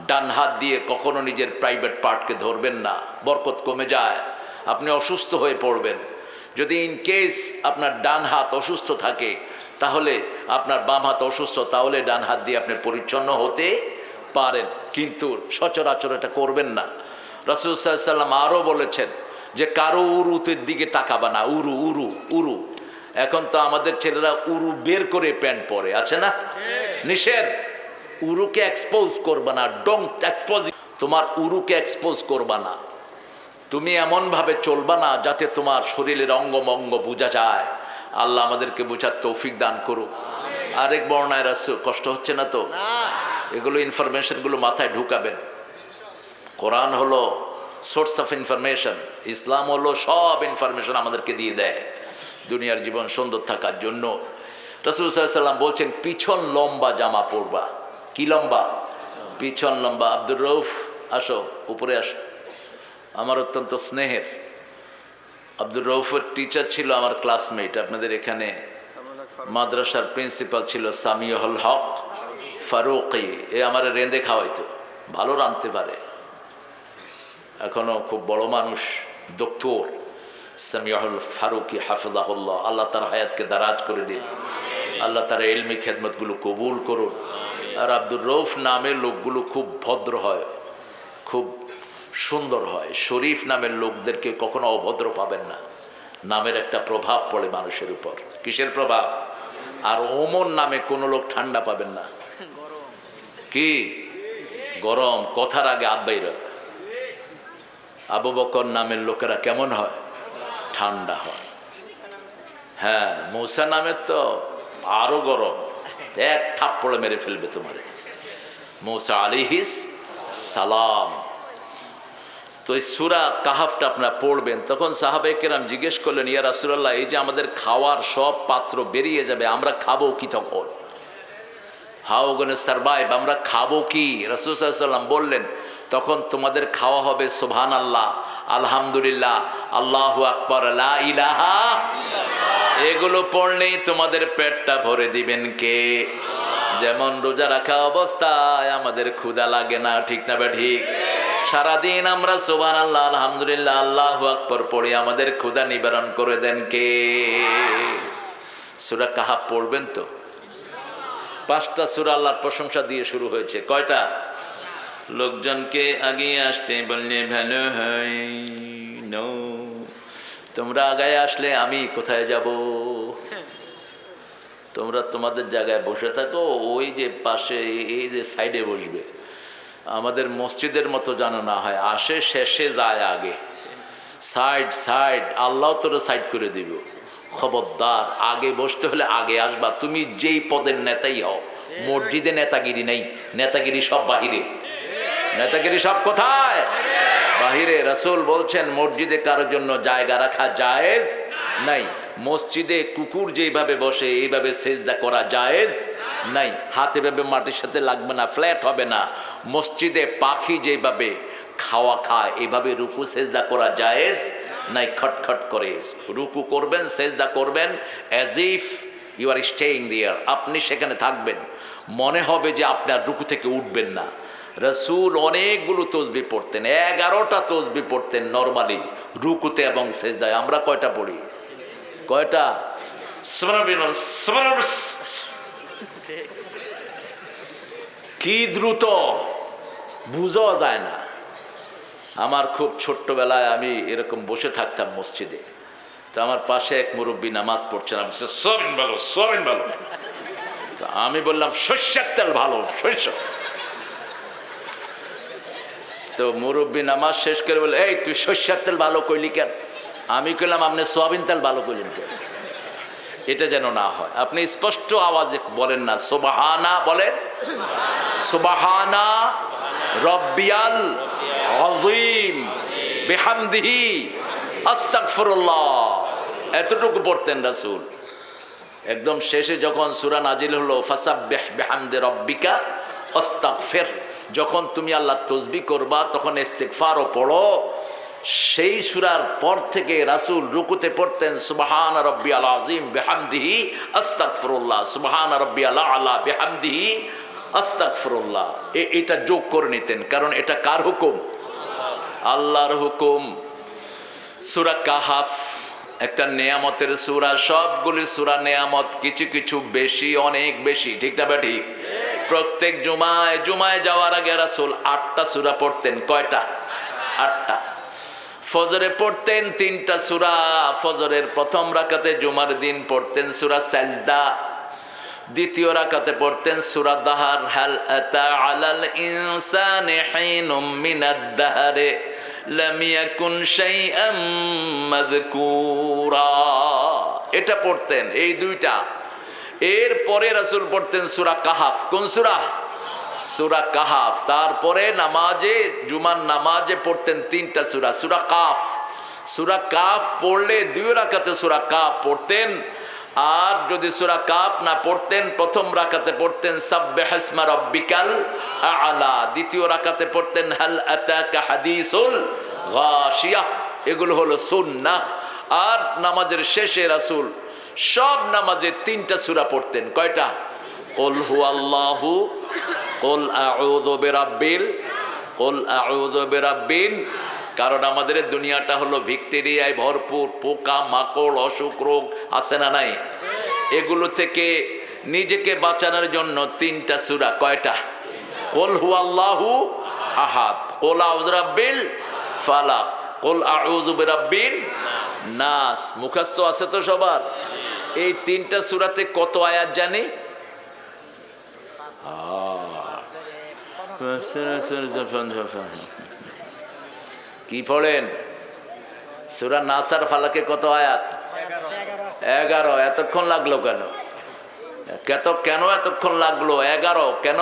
ডান হাত দিয়ে কখনো নিজের প্রাইভেট পার্টকে ধরবেন না, বরকত কমে যায়, আপনি অসুস্থ হয়ে পড়বেন। যদি ইন কেস আপনার ডান হাত অসুস্থ থাকে, তাহলে আপনার বাম হাত অসুস্থ, তাহলে ডান হাত দিয়ে আপনি পরিচ্ছন্ন হতে পারেন, কিন্তু সচরাচর এটা করবেন না। রাসূল সাল্লাল্লাহু আলাইহি ওয়াসাল্লাম আরও বলেছেন যে কারো উরুতের দিকে তাকাবা না। উরু উরু উরু, এখন তো আমাদের ছেলেরা উরু বের করে প্যান্ট পরে, আছে না? নিষেধ। উরুকে এক্সপোজ করবা না, ডোন্ট এক্সপোজ। তোমার উরুকে এক্সপোজ করবা না। তুমি এমনভাবে চলবা না যাতে তোমার শরীরের অঙ্গমঙ্গ বোঝা যায়। আল্লাহ আমাদেরকে বোঝার তৌফিক দান করুক। আরেক বর্ণায় রাসূল, কষ্ট হচ্ছে না তো? এগুলো ইনফরমেশনগুলো মাথায় ঢুকাবেন। কোরআন হলো সোর্স অফ ইনফরমেশন, ইসলাম হলো সব ইনফরমেশন আমাদেরকে দিয়ে দেয় দুনিয়ার জীবন সুন্দর থাকার জন্য। রাসূল সাল্লাল্লাহু আলাইহি ওয়াসাল্লাম বলছেন, পিছন লম্বা জামা পরবা। কি লম্বা? পিছন লম্বা। আব্দুর রউফ, আসো, উপরে আসো। আমার অত্যন্ত স্নেহের আব্দুর রউফের টিচার ছিল আমার ক্লাসমেট। আপনাদের এখানে মাদ্রাসার প্রিন্সিপাল ছিল সামিউল হক ফারুকি। এ আমার রেঁধে খাওয়াইতো, ভালো রাঁধতে পারে, এখনো খুব বড় মানুষ, ডক্টর সামিউল ফারুকি হাফিজাহুল্লাহ। আল্লাহ তার হায়াতকে দারাজ করে দিন, আল্লাহ তার ইলমি খেদমতগুলো কবুল করুন। আর আব্দুর রউফ নামের লোকগুলো খুব ভদ্র হয়, খুব সুন্দর হয়। শরীফ নামের লোকদেরকে কখনো অভদ্র পাবেন না। নামের একটা প্রভাব পড়ে মানুষের উপর। কিসের প্রভাব? আর ওমর নামে কোনো লোক ঠান্ডা পাবেন না। কি গরম, কথার আগে হাত বাইর। আবু বকর নামের লোকেরা কেমন হয়? ঠান্ডা হয়। হ্যাঁ, মূসা নামের তো আরো গরম, এক থাপ্পড়ে মেরে ফেলবে তোমারে। মূসা আলাইহিস সালাম। তো এই সূরা কাহাফটা আপনারা পড়বেন। তখন সাহাবায়ে কেরাম জিজ্ঞেস করলেন, ইয়া রাসূলুল্লাহ, এই যে আমাদের খাওয়ার সব পাত্র বেরিয়ে যাবে, আমরা খাবো কি তখন? হাউ গোনা সারভাইভ, আমরা খাবো কি? রাসূল সাল্লাল্লাহু আলাইহি ওয়াসাল্লাম বললেন, তখন তোমাদের খাওয়া হবে সুবহানাল্লাহ, আলহামদুলিল্লাহ, আল্লাহু আকবার, লা ইলাহা ইল্লাল্লাহ। এগুলো পড়লেই তোমাদের পেটটা ভরে দিবেন কে? যেমন রোজা রাখা অবস্থায় আমাদের ক্ষুধা লাগে না, ঠিক না বে ঠিক? সারাদিন আমরা সুবহানাল্লাহ, আলহামদুলিল্লাহ, আল্লাহু আকবার পড়ি, আমাদের ক্ষুধা নিবারণ করে দেন কে? সূরা কাহাফ পড়বেন তো? 5টা সূরা আল্লাহর প্রশংসা দিয়ে শুরু হয়েছে। কয়টা? লোকজনকে আগে আসতে বললে ভালো হয়, নো, তোমরা আগায় আসলে আমি কোথায় যাব? তোমরা তোমাদের জায়গায় বসে থাকো, ওই যে পাশে এই যে সাইডে বসবে। আমাদের মসজিদের মতো যেন না হয়, আসে শেষে যায় আগে। সাইড সাইড, আল্লাহ তোরা সাইড করে দিব। খবরদার, আগে বসতে হলে আগে আসবা, তুমি যেই পদের নেতাই হও, মসজিদে নেতাগিরি নেই, নেতাগিরি সব বাহিরে। নেতাগিরি সব কোথায়? বাহিরে। রাসূল বলছেন মসজিদে কারোর জন্য জায়গা রাখা জায়েজ নাই। মসজিদে কুকুর যেভাবে বসে এইভাবে সেজদা করা জায়েজ নাই। হাত এভাবে মাটির সাথে লাগবে না, ফ্ল্যাট হবে না। মসজিদে পাখি যেভাবে খাওয়া খায় এইভাবে রুকু সেজদা করা জায়েজ নাই। খটখট করে রুকু করবেন, সেজদা করবেন as if you are staying there, আপনি সেখানে থাকবেন, মনে হবে যে আপনার রুকু থেকে উঠবেন না। রাসূল অনেকগুলো তসবি পড়তেন, 11টা তসবি পড়তেন নরমালি রুকুতে এবং সেজদায়। আমরা কয়টা পড়ি? কয়টা? কি দ্রুত, বুঝাও যায় না। আমার খুব ছোট্টবেলায় আমি এরকম বসে থাকতাম মসজিদে, তো আমার পাশে এক মুরব্বী নামাজ পড়ছেন, আমি সোয়াবিন ভালো, সোয়াবিন ভালো। তো আমি বললাম সর্ষের তেল ভালো, সর্ষে। তো মুরব্বী নামাজ শেষ করে বলে, এই তুই সর্ষের তেল ভালো কইলি কেন? আমি কইলাম আপনি সোয়াবিন তেল ভালো কইলেন কেন? এটা যেন না হয়। আপনি স্পষ্ট আওয়াজে বলেন না সুবহানা, বলেন সুবহানা রব্বিয়াল আযীম বিহামদিহি আস্তাগফিরুল্লাহ, এতটুকু পড়তেন রাসূল। একদম শেষে যখন সূরা নাজিল হলো ফাসাব্বিহ বিহামদি রব্বিকা আস্তাগফির, যখন তুমি আল্লাহ তসবিহ করবা তখন ইস্তিগফারও পড়ো। সেই সূরার পর থেকে রাসূল রুকুতে পড়তেন সুবহান রাব্বিয়াল আযীম বিহামদিহি আস্তাগফিরুল্লাহ, সুবহান রাব্বিয়াল আলা বিহামদিহি আস্তাগফিরুল্লাহ। এটা যোগ করে নিতেন, কারণ এটা কার হুকুম? আল্লাহর হুকুম। সূরা কাহাফ একটা নেয়ামতের সূরা, সবগুলি সূরা নেয়ামত, কিছু কিছু বেশি, অনেক বেশি, ঠিক না ঠিক? প্রত্যেক জুমায় যাওয়ার আগে রাসূল 8টা সূরা পড়তেন। কয়টা? 8টা। ফজরে পড়তেন 3টা সূরা। ফজরের প্রথম রাকাতে জুমার দিন পড়তেন সূরা সাজদা, দ্বিতীয় রাকাতে পড়তেন সূরা দাহার, হাল আতা আলাল ইনসানি হিনুম মিনাদ দাহরি লাম ইয়াকুন শাইআম মাযকুরা, এটা পড়তেন, এই 2টা। এরপরে রাসূল পড়তেন সূরা কাহাফ। কোন সূরা? সূরা কাহাফ। তারপরে নামাজে, জুমার নামাজে পড়তেন 3টা সূরা, সূরা কাফ। সূরা কাফ পড়লে 2 রাকাতে সূরা কাফ পড়তেন। আর যদি সূরা কাফ না পড়তেন, প্রথম রাকাতে পড়তেন সাব্বিহিসমা রাব্বিকাল আ'লা, দ্বিতীয় রাকাতে পড়তেন হাল আতাকা হাদিসুল গাশিয়া। এগুলো হলো সুন্নাহ। আর নামাজের শেষে রাসূল সব নামাজে 3টা সূরা পড়তেন। কয়টা? কুল হুয়াল্লাহু, কুল আউযু বিরাব্বিল, কুল আউযু বিরাব্বিন। কারণ আমাদের দুনিয়াটা হলো ভিক্টেরিয়ায় ভরপুর, পোকা মাকড়, অসুখ, রোগ আছে না নাই? এগুলো থেকে নিজেকে বাঁচানোর জন্য 3টা সূরা। কয়টা? কুল হুয়াল্লাহু আহাদ, কুল আউযু বিরাব্বিল ফালাক, কুল আউযু বিরাব্বিন নাস। মুখস্থ আছে তো সবার? এই 3টা সূরাতে কত আয়াত জানি? কি পড়েন? সূরা নাস আর ফালাকে কত আয়াত? 11। এতক্ষণ লাগলো কেন? কেন এতক্ষণ লাগলো? 11 কেন?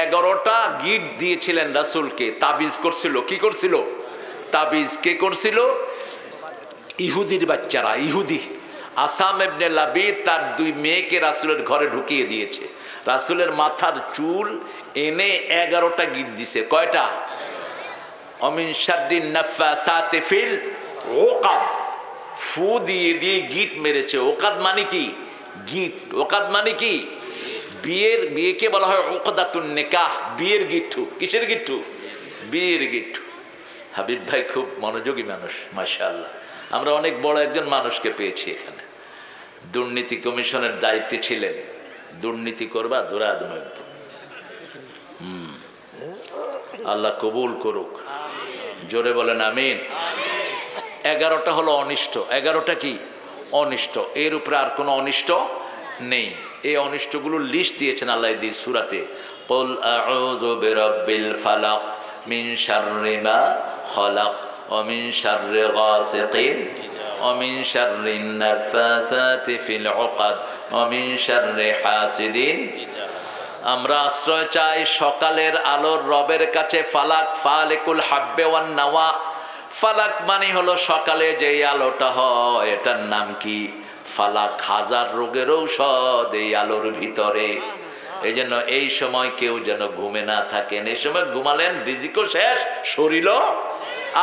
11টা গিট দিয়েছিলেন রাসূলকে, তাবিজ করছিল। কি করছিল? তাবিজ। কে করছিল? ইহুদির বাচ্চারা। ইহুদি আসাম ইবনে লাবিদ তার 2 মেয়েকে রাসূলের ঘরে ঢুকিয়ে দিয়েছে। রাসূলের মাথার চুল এনে 11টা গিট দিছে। কয়টা? অমিন শাদ্দিন নাফাসাতি ফিল উকাদ, ফু দিয়ে দিয়ে গিট মেরেছে। ওকাদ মানে কি? গিট। ওকাদ মানে কি? বিয়েকে বলা হয় উকদাতুন নিকাহ, বিয়ের গিট্টু। কিসের গিট্টু? বিয়ের গিট্টু। হাবিব ভাই খুব মনোযোগী মানুষ, মাশাআল্লাহ। আমরা অনেক বড় একজন মানুষকে পেয়েছি এখানে। দুর্নীতি কমিশনের দায়িত্বে ছিলেন। দুর্নীতি করবা দুরাদ নয়। আল্লাহ কবুল করুক, জোরে বলেন আমিন। 11টা হলো অনিষ্ট। 11টা কি? অনিষ্ট। এর উপরে আর কোনো অনিষ্ট নেই। এই অনিষ্টগুলোর লিস্ট দিয়েছেন আল্লাহ এই সূরাতে। কুল আউযু বিরাব্বিল ফালাক মিন শাররি মা খালাক ওয়া মিন শাররি গাসিকিন ওয়া মিন শাররিন নাফাসাতি ফিল উকাদ ওয়া মিন শাররি হাসিদিন আমরা আশ্রয় চাই সকালের আলোর রবের কাছে। ফালাক ফালিকুল হাব্বে ওয়ান নাওয়া, ফালাক মানে হলো সকালে যেই আলোটা হয় এটার নাম কি? ফালাক। হাজার রোগের ঔষধ এই আলোর ভিতরে। এই জন্য এই সময় কেউ যেন ঘুমে না থাকেন। এই সময় ঘুমালেন রিজিকও শেষ, শরীরও।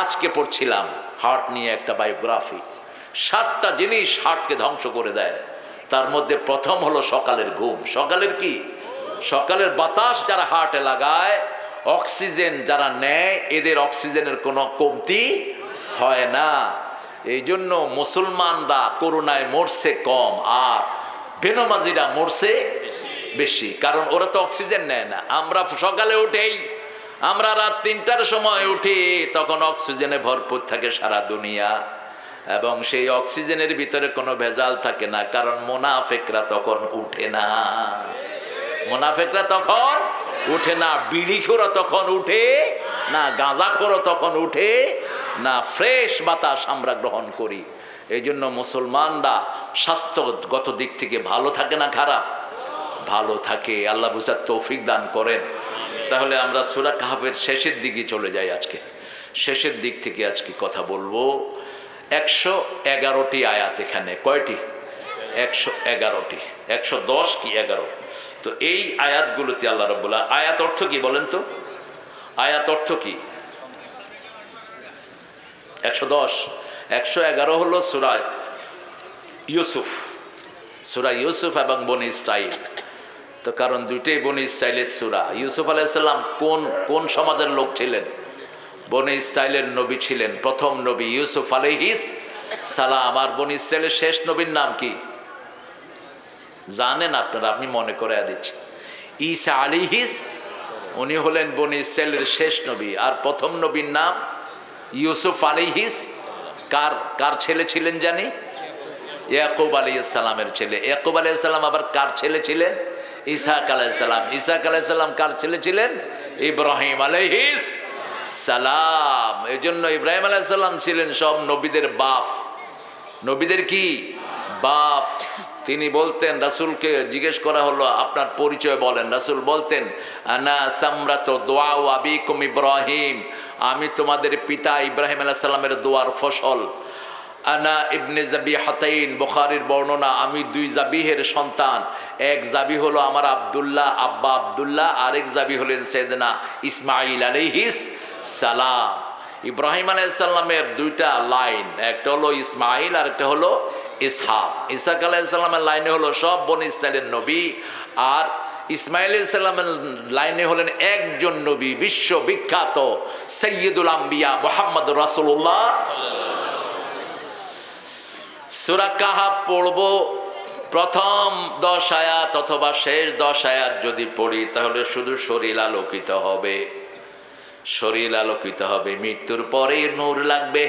আজকে পড়ছিলাম হার্ট নিয়ে একটা বায়োগ্রাফি। 7টা জিনিস হার্টকে ধ্বংস করে দেয়, তার মধ্যে প্রথম হলো সকালের ঘুম। সকালের কি? সকালের বাতাস যারা হার্টে লাগায়, অক্সিজেন যারা নেয়, এদের অক্সিজেনের কোনো কমতি হয় না। এই জন্য মুসলমানরা করোনায় মরছে কম, আর বেনমাজিরা মরছে বেশি, কারণ ওরা তো অক্সিজেন নেয় না। আমরা সকালে উঠেই, আমরা রাত 3টার সময় উঠি, তখন অক্সিজেনে ভরপুর থাকে সারা দুনিয়া, এবং সেই অক্সিজেনের ভিতরে কোনো ভেজাল থাকে না, কারণ মুনাফিকরা তখন উঠে না। মুনাফিকরা তখন উঠে না, বিড়িখোরও তখন উঠে না, গাঁজাখোরও তখন উঠে না। ফ্রেশ বাতাস আমরা গ্রহণ করি। এই জন্য মুসলমানরা স্বাস্থ্যগত দিক থেকে ভালো থাকে না খারাপ? ভালো থাকে। আল্লাহ বুঝার তৌফিক দান করেন। তাহলে আমরা সূরা কাহফের শেষের দিকে চলে যাই। আজকে শেষের দিক থেকে আজকে কথা বলবো। 111টি আয়াত এখানে। কয়টি? 111টি। 110 কি 11? তো এই আয়াতগুলোতে আল্লাহ রাব্বুল আলামিন, আয়াত অর্থ কি বলেন তো? আয়াত অর্থ কি? 110 111 হলো সূরা ইউসুফ। সূরা ইউসুফ এবং বনি ইসরাইল। তো কারণ দুইটাই বনি ইসরাইলের সূরা। ইউসুফ আলাইহিস সালাম কোন সমাজের লোক ছিলেন? বনি ইসরাইলের নবী ছিলেন, প্রথম নবী ইউসুফ আলাইহিস সালাম। আর বনি ইসরাইলের শেষ নবীর নাম কি জানেন আপনারা? আপনি মনে করে দিচ্ছি। ঈসা আলাইহিস, উনি হলেন বনি ইসরাইলের শেষ নবী। আর প্রথম নবীর নাম ইউসুফ আলাইহিস। কার ছেলে ছিলেন জানি? ইয়াকুব আলাইহিস সালামের ছেলে। ইয়াকুব আলাইহিস সালাম আবার কার ছেলে ছিলেন? ইসহাক আলাইহিস সালাম। ইসহাক আলাইহিস সালাম কার ছেলে ছিলেন? ইব্রাহিম আলাইহিস সালাম। এই জন্য ইব্রাহিম আলাইহিস সালাম ছিলেন সব নবীদের বাপ। নবীদের কি বাপ। তিনি বলতেন, রাসূলকে জিজ্ঞেস করা হলো আপনার পরিচয় বলেন। রাসূল বলতেন, আনা সামরাতু দুআউ আবিকুম ইব্রাহিম, আমি তোমাদের পিতা ইব্রাহিম আলাইহিস সালামের দোয়ার ফসল। আনা ইবনে জাবিহাতাইন, বুখারীর বর্ণনা, আমি 2 জাবিহের সন্তান। এক জাবি হলো আমার আব্দুল্লাহ, আব্বা আব্দুল্লাহ, আরেক জাবি হলেন সাইয়েদনা ইসমাঈল আলাইহিস সালাম। ইব্রাহিম আলাইহিস সালামের 2টা লাইন, একটা হলো ইসমাঈল আর একটা হলো ইসহাক। ইসহাক আলাইহিস সালামের লাইনে হলো সব বনি ইসরাইলের নবী, আর ইসমাঈল আলাইহিস সালামের লাইনে হলেন একজন নবী, বিশ্ববিখ্যাত সাইয়্যিদুল আম্বিয়া মুহাম্মদুর রাসূলুল্লাহ। সূরা কাহফ পড়ব। প্রথম 10 আয়াত অথবা শেষ 10 আয়াত যদি পড়ি তাহলে শুধু শরীর আলোকিত হবে। শরীর আলোকিত হবে। মৃত্যুর পরে নূর লাগবে।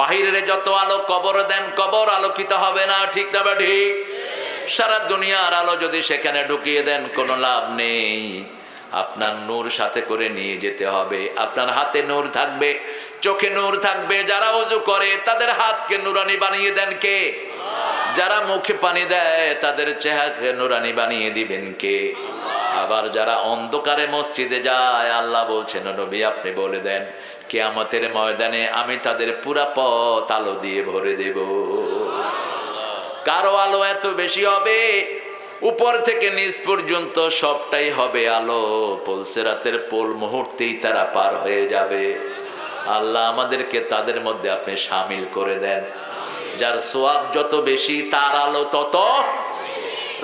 বাহিরের যত আলো কবর দেন, কবর আলোকিত হবে না। ঠিক না বা ঠিক? সারা দুনিয়ার আলো যদি সেখানে ঢুকিয়ে দেন কোনো লাভ নেই। আপনার নূর সাথে করে নিয়ে যেতে হবে। আপনার হাতে নূর থাকবে, চোখে নূর থাকবে। যারা ওযু করে তাদের হাতকে নুরানি বানিয়ে দেন কে? যারা মুখে পানি দেয় তাদের চেহারাকে নুরানি বানিয়ে দিবেন কে? আবার যারা অন্ধকারে মসজিদে যায়, আল্লাহ বলছেন নবী আপনি বলে দেন কিয়ামতের ময়দানে আমি তাদের পুরা পথ আলো দিয়ে ভরে দেব। কারো আলো এত বেশি হবে, উপর থেকে নিচ পর্যন্ত সবটাই হবে আলো। পুলসিরাতের পুল মুহূর্তেই তারা পার হয়ে যাবে। আল্লাহ আমাদেরকে তাদের মধ্যে আপনি শামিল করে দেন। যার সওয়াব যত বেশি তার আলো তত।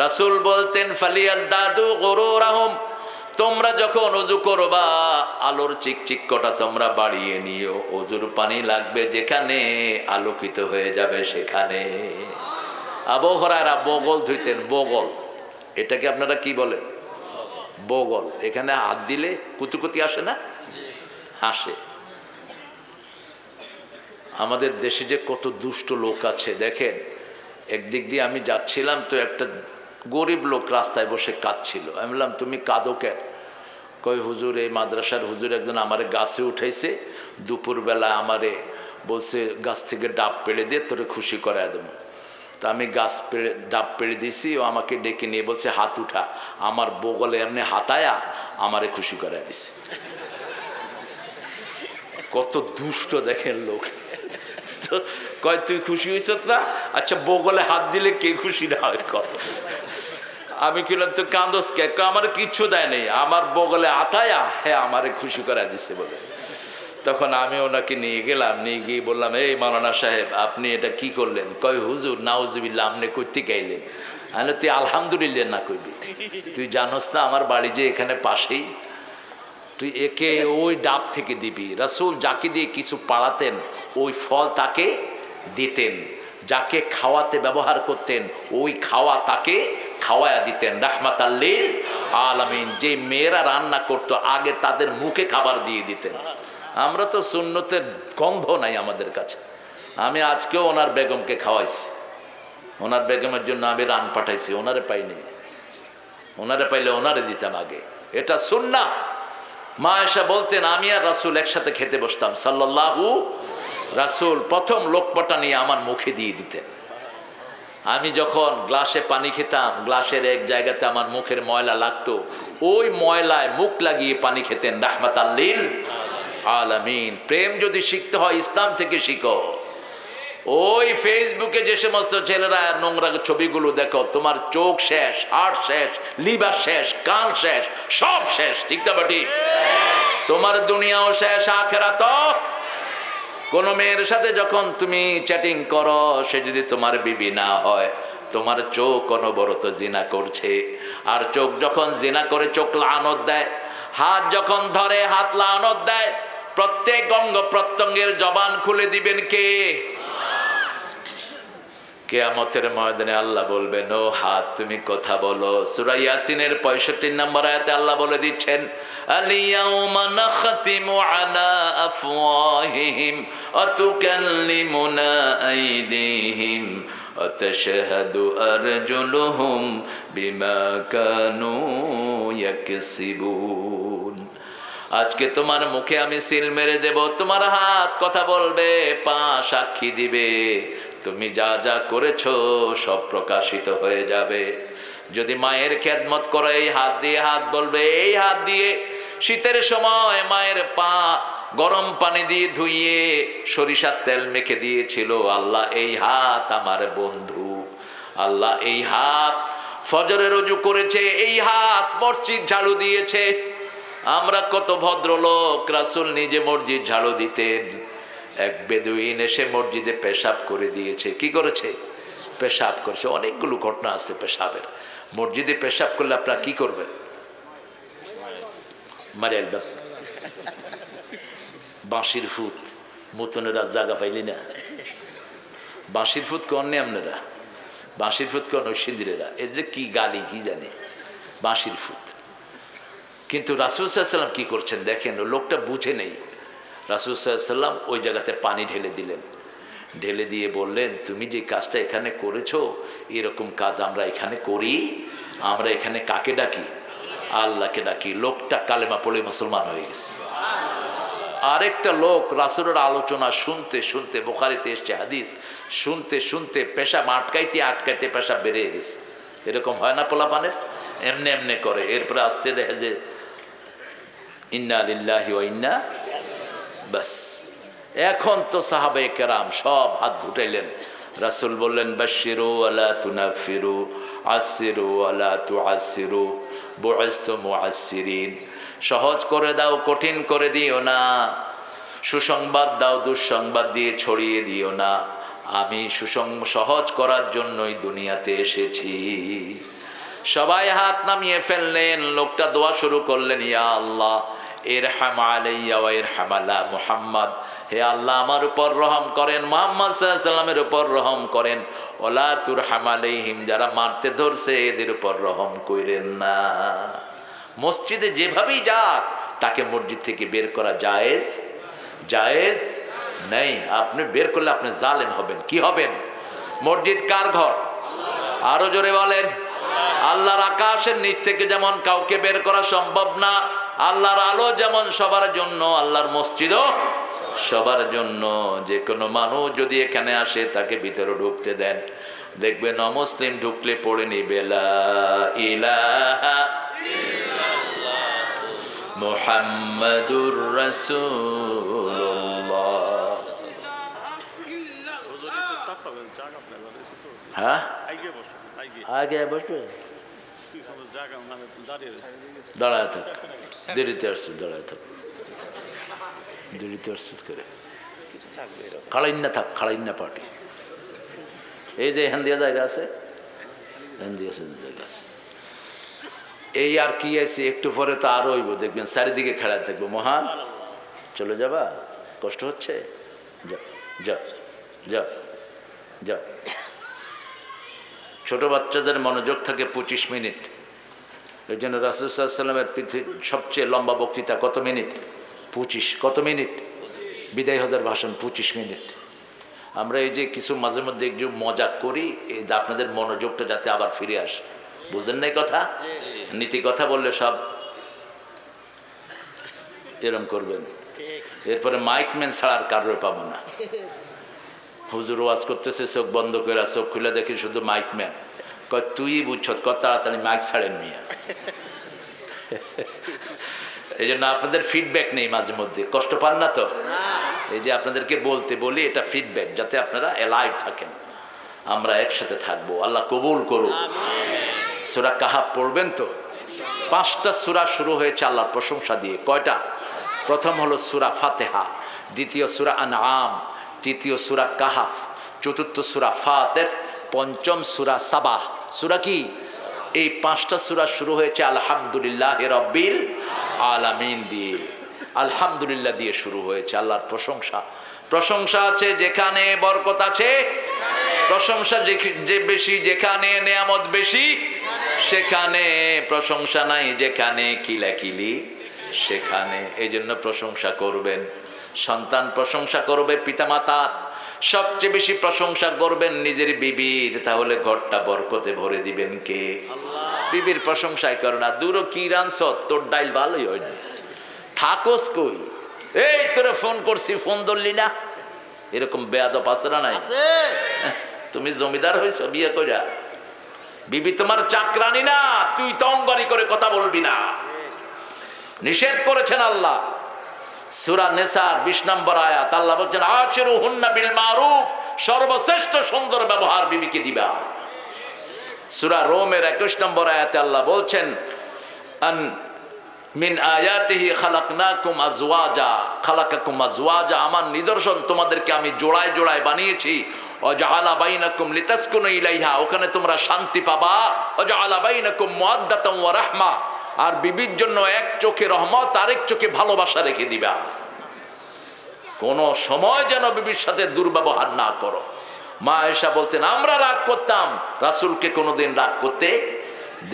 রাসূল বলতেন ফালিয়াজদাদু গুরুরাহুম, তোমরা যখন ওযু করবা আলোর চিকচিকটা তোমরা বাড়িয়ে নিও। ওযুর পানি লাগবে যেখানে, আলোকিত হয়ে যাবে সেখানে। আবু হুরায়রা বগল ধুইতেন। বগল, এটাকে আপনারা কি বলেন? বগল। এখানে হাত দিলে কুতুকুতি আসে না? হাসে। আমাদের দেশে যে কত দুষ্ট লোক আছে দেখেন। একদিক দিয়ে আমি যাচ্ছিলাম, তো একটা গরিব লোক রাস্তায় বসে কাঁদছিল। আমি বললাম তুমি কাঁদো কেন? কই হুজুর, এই মাদ্রাসার হুজুর একজন আমারে গাছে উঠাইছে, দুপুরবেলা আমারে বলছে গাছ থেকে ডাব পেড়ে দিয়ে তোরে খুশি করায় দেবো। তো আমি গাছ পেড়ে ডাব পেড়ে দিছি, ও আমাকে ডেকে নিয়ে বলছে হাত উঠা, আমার বগলে এমনি হাতায়া আমারে খুশি করে দিছে। কত দুষ্ট দেখেন লোক। তো কয় তুই খুশি হয়েছ না? আচ্ছা বগলে হাত দিলে কে খুশি না হয় কর। আমি কিলাম তুই কান্দোস কে? আমার কিচ্ছু দেয় নেই, আমার বগলে আতায়া হ্যাঁ আমারে খুশি করে দিছে বলে। তখন আমি ওনাকে নিয়ে গেলাম, নিয়ে গিয়ে বললাম এই মাওলানা সাহেব আপনি এটা কি করলেন? কয় হুজুর নাউজুবিল্লাহ আপনি কইতে গাইলেন। আমি তুই আলহামদুলিল্লাহ না কইবি, তুই জানোস না আমার বাড়ি যে এখানে পাশেই, তুই একে ওই ডাব থেকে দিবি। রাসূল যাকে দিয়ে কিছু পাড়াতেন ওই ফল তাকে দিতেন, যাকে খাওয়াতে ব্যবহার করতেন ওই খাওয়া তাকে খাওয়ায়া দিতেন। রাহমাতাল লিল আলামিন। যে মেয়েরা রান্না করতো আগে তাদের মুখে খাবার দিয়ে দিতেন। আমরা তো সুন্নতের গন্ধ নাই আমাদের কাছে। আমি আজকেও ওনার বেগমকে খাওয়াইছি, ওনার বেগমের জন্য আমি রান পাঠাইছি, ওনারে পাইনি, ওনারে পাইলে ওনারে দিতাম আগে। এটা সুন্নাহ। মা আয়েশা বলতেন আমি আর রাসূল একসাথে খেতে বসতাম সাল্লাল্লাহু, রাসূল প্রথম লোকমাটা নিয়ে আমার মুখে দিয়ে দিতেন। আমি যখন গ্লাসে পানি খেতাম, গ্লাসের এক জায়গাতে আমার মুখের ময়লা লাগতো, ওই ময়লায় মুখ লাগিয়ে পানি খেতেন। রাহমাতাল লিল আলামিন। প্রেম যদি শিখতে হয় ইসলাম থেকে শিখো। ওই ফেসবুকে যে সমস্ত ছেলেরা নোংরা ছবিগুলো দেখো, তোমার চোখ শেষ, হার্ট শেষ, লিভার শেষ, কান শেষ, সব শেষ। ঠিক না বাটি? তোমার দুনিয়াও শেষ, আখিরাতও। কোন মেয়ের সাথে যখন তুমি চ্যাটিং করো, সে যদি তোমার বিবি না হয়, তোমার চোখ অনবরত জিনা করছে। আর চোখ যখন জিনা করে চোখ লানত দেয়, হাত যখন ধরে হাত লানত দেয়। প্রত্যেক অঙ্গ প্রত্যঙ্গের জবান খুলে দিবেন কে? কিয়ামতের ময়দানে আল্লাহ বলবেন ও হাত তুমি কথা বলো। সূরা ইয়াসিনের 65 নম্বর আয়াতে আল্লাহ বলে দিচ্ছেন আল-ইয়াউমা নাখতিমু আলা আফওয়াহিহিম ওয়া তুকাল্লিমুনা আইদিহিম ওয়া তাশহাদু আরজুলুহুম বিমা কানু ইয়াকসিবুন। আজকে তোমার মুখে আমি সিল মেরে দেব, তোমার হাত কথা বলবে, পা সাক্ষী দিবে। তুমি যা যা করেছো সব প্রকাশিত হয়ে যাবে। যদি মায়ের খেদমত করো এই হাত দিয়ে, হাত বলবে এই হাত দিয়ে শীতের সময় মায়ের পা গরম পানি দিয়ে ধুইয়ে সরিষার তেল মেখে দিয়েছিল। আল্লাহ এই হাত আমার বন্ধু, আল্লাহ এই হাত ফজরের ওযু করেছে, এই হাত মসজিদ ঝাড়ু দিয়েছে। আমরা কত ভদ্রলোক, রাসূল নিজে মসজিদ ঝাড়ু দিতেন। এক বেদুইন এসে মসজিদে পেশাব করে দিয়েছে। কি করেছে? পেশাব করেছে। অনেকগুলো ঘটনা আছে পেশাবের। মসজিদে পেশাব করলে আপনারা কি করবেন? মারি একদম বাঁশির ফুত, মুতনেরা জায়গা পাইলি না। বাঁশির ফুত কননি আপনারা, বাঁশির ফুত কন ওই সিন্দিরেরা। এর যে কি গালি কি জানে, বাঁশির ফুত। কিন্তু রাসূল সাল্লাল্লাহু আলাইহি ওয়াসাল্লাম কি করছেন দেখেন, ও লোকটা বুঝে নেই। রাসূল সাল্লাল্লাহু আলাইহি ওয়াসাল্লাম ওই জায়গাতে পানি ঢেলে দিলেন, ঢেলে দিয়ে বললেন তুমি যে কাজটা এখানে করেছো এরকম কাজ আমরা এখানে করি। আমরা এখানে কাকে ডাকি? আল্লাহকে ডাকি। লোকটা কালেমা পড়ে মুসলমান হয়ে গেছে। আরেকটা লোক রাসূলের আলোচনা শুনতে শুনতে, বুখারীতে এসেছে হাদিস, শুনতে শুনতে পেশাব আটকাইতে আটকাইতে পেশাব বেড়ে গেছে। এরকম হয় না পোলাপানের? এমনি এমনি করে। এরপরে আসতে দেখে যে ইন্না লিল্লাহি ওয়া ইন্না, বাস। এখন তো সাহাবায়ে কেরাম সব হাত ঘুটাইলেন। রাসূল বললেন বাশশিরু ওয়ালা তুনাফিরু, আশশিরু ওয়ালা তুআশশিরু, বুইসতু মুআশশিরিন। সহজ করে দাও, কঠিন করে দিও না। সুসংবাদ দাও, দুঃসংবাদ দিয়ে ছড়িয়ে দিও না। আমি সহজ করার জন্যই দুনিয়াতে এসেছি। সবাই হাত নামিয়ে ফেললেন। লোকটা দোয়া শুরু করলেন, ইয়া আল্লাহ ইরহাম আলাইয়া ওয়া ইরহাম আলা মুহাম্মদ। হে আল্লাহ আমার উপর রহম করেন, মুহাম্মদ সাল্লাল্লাহু আলাইহি সাল্লামের উপর রহম করেন। ওয়ালা তুরহাম আলাইহিম, যারা মারতে ধরছে এদের উপর রহম কইরেন না। মসজিদে যেভাবেই যাক তাকে মসজিদ থেকে বের করা জায়েজ? জায়েজ নেই। আপনি বের করলে আপনি জালেম হবেন। কি হবেন? মসজিদ কার ঘর? আরো জোরে বলেন। আল্লাহর আকাশের নিচ থেকে যেমন কাউকে বের করা সম্ভব না, আল্লাহর আলো যেমন সবার জন্য, আল্লাহর মসজিদও সবার জন্য। যে কোনো মানুষ যদি এখানে আসে তাকে ভিতরে ঢুকতে দেন। দেখবেন অমুসলিম ঢুকলে পড়ে নিবে লা ইলাহা মুহাম্মাদুর রাসূলুল্লাহ। হ্যাঁ, আগে বসবে, দাঁড়ায় থাক, দেরিতে আসছে, দাঁড়ায় থাক, দেরিতে আসছে করে খাড়াইন না থাক, খাড়াইন না পার্টি। এই যে এখান দিয়ে জায়গা আছে, এখান দিয়ে জায়গা আছে, এই আর কি আছে, একটু পরে তো আরো হইব, দেখবেন চারিদিকে খেলা থাকবো। মহান চলে যাবা, কষ্ট হচ্ছে, যা যা যা যা। ছোট বাচ্চাদের মনোযোগ থাকে 25 মিনিট। এই জন্য রাসূল সাল্লাল্লাহু আলাইহি ওয়াসাল্লামের পৃথিবীর সবচেয়ে লম্বা বক্তৃতা কত মিনিট? 25। কত মিনিট? বিদায় হজের ভাষণ 25 মিনিট। আমরা এই যে কিছু মাঝে মধ্যে একটু মজা করি, এই যে আপনাদের মনোযোগটা যাতে আবার ফিরে আসে। বুঝলেন না কথা? নীতি কথা বললে সব এরম করবেন, এরপরে মাইকম্যান ছাড়া আর কারোর পাবো না। হুজুর ওয়াজ করতেছে, চোখ বন্ধ করে, চোখ খুলে দেখি শুধু মাইকম্যান। কয় তুই বুঝছ, কত তাড়াতাড়ি মাইক ছাড়েন মিয়া। এই জন্য আপনাদের ফিডব্যাক নেই, মাঝে মধ্যে কষ্ট পান না তো? এই যে আপনাদেরকে বলতে বলি, এটা ফিডব্যাক, যাতে আপনারা অ্যালাইভ থাকেন। আমরা একসাথে থাকবো, আল্লাহ কবুল করুক। সূরা কাহাফ পড়বেন তো? 5টা সূরা শুরু হয়েছে আল্লাহর প্রশংসা দিয়ে। কয়টা? প্রথম হলো সূরা ফাতিহা, দ্বিতীয় সূরা আনআম, তৃতীয় সূরা কাহাফ, চতুর্থ সূরা ফাতির, পঞ্চম সূরা সাবাহ। সূরা কি? এই 5টা সূরা শুরু হয়েছে আলহামদুলিল্লাহি রাব্বিল আলামিন দিয়ে। আলহামদুলিল্লাহ দিয়ে শুরু হয়েছে, আল্লাহর প্রশংসা। প্রশংসা আছে যেখানে বরকত আছে, প্রশংসা যে বেশি যেখানে নেয়ামত বেশি, সেখানে প্রশংসা নাই যেখানে কিলাকিলি সেখানে। এই জন্য প্রশংসা করবেন। সন্তান প্রশংসা করবে পিতামাতার, সবচেয়ে বেশি প্রশংসা করবেন নিজের বিবির, তাহলে ঘরটা বরকতে ভরে দিবেন কে? বিবির প্রশংসাই করো না। দূর কি রানছ, তোর ডাইল ভালোই হয়নি, থাকোস কই? এই তোরে ফোন করছি, ফোন ধরলি না। এরকম বেয়াদব আছে না নাই? তুমি জমিদার হয়েছ বিয়ে কইরা, বিবি তোমার চাকরানি না, তুই তঙ্গারি করে কথা বলবি না। নিষেধ করেছেন আল্লাহ। সূরা নিসার 20 নম্বর আয়াত, আল্লাহ বলছেন আশিরুহুন্না বিল মারুফ, সর্বশ্রেষ্ঠ সুন্দর ব্যবহার বিবিকে দিবা। সূরা রোমের 21 নম্বর আয়াতে আল্লাহ বলছেন আন মিন আয়াতিহি খালাকনাকুম আজওয়াজা, খালাকাকুম আজওয়াজা, আমার নিদর্শন তোমাদেরকে আমি জোড়ায় জোড়ায় বানিয়েছি। ওয়াজআলা বাইনাকুম লিতাসকুনু ইলাইহা, ওখানে তোমরা শান্তি পাবা। ওয়াজআলা বাইনাকুম মুআদ্দাতান ওয়া রাহমা, আর বিবির জন্য এক চোখে রহমত, আরেক চোখে ভালোবাসা রেখে দিবা। কোন সময় যেন বিবির সাথে দুর্ব্যবহার না করো। মা আয়েশা বলতেন আমরা রাগ করতাম, রাসূলকে কোনোদিন রাগ করতে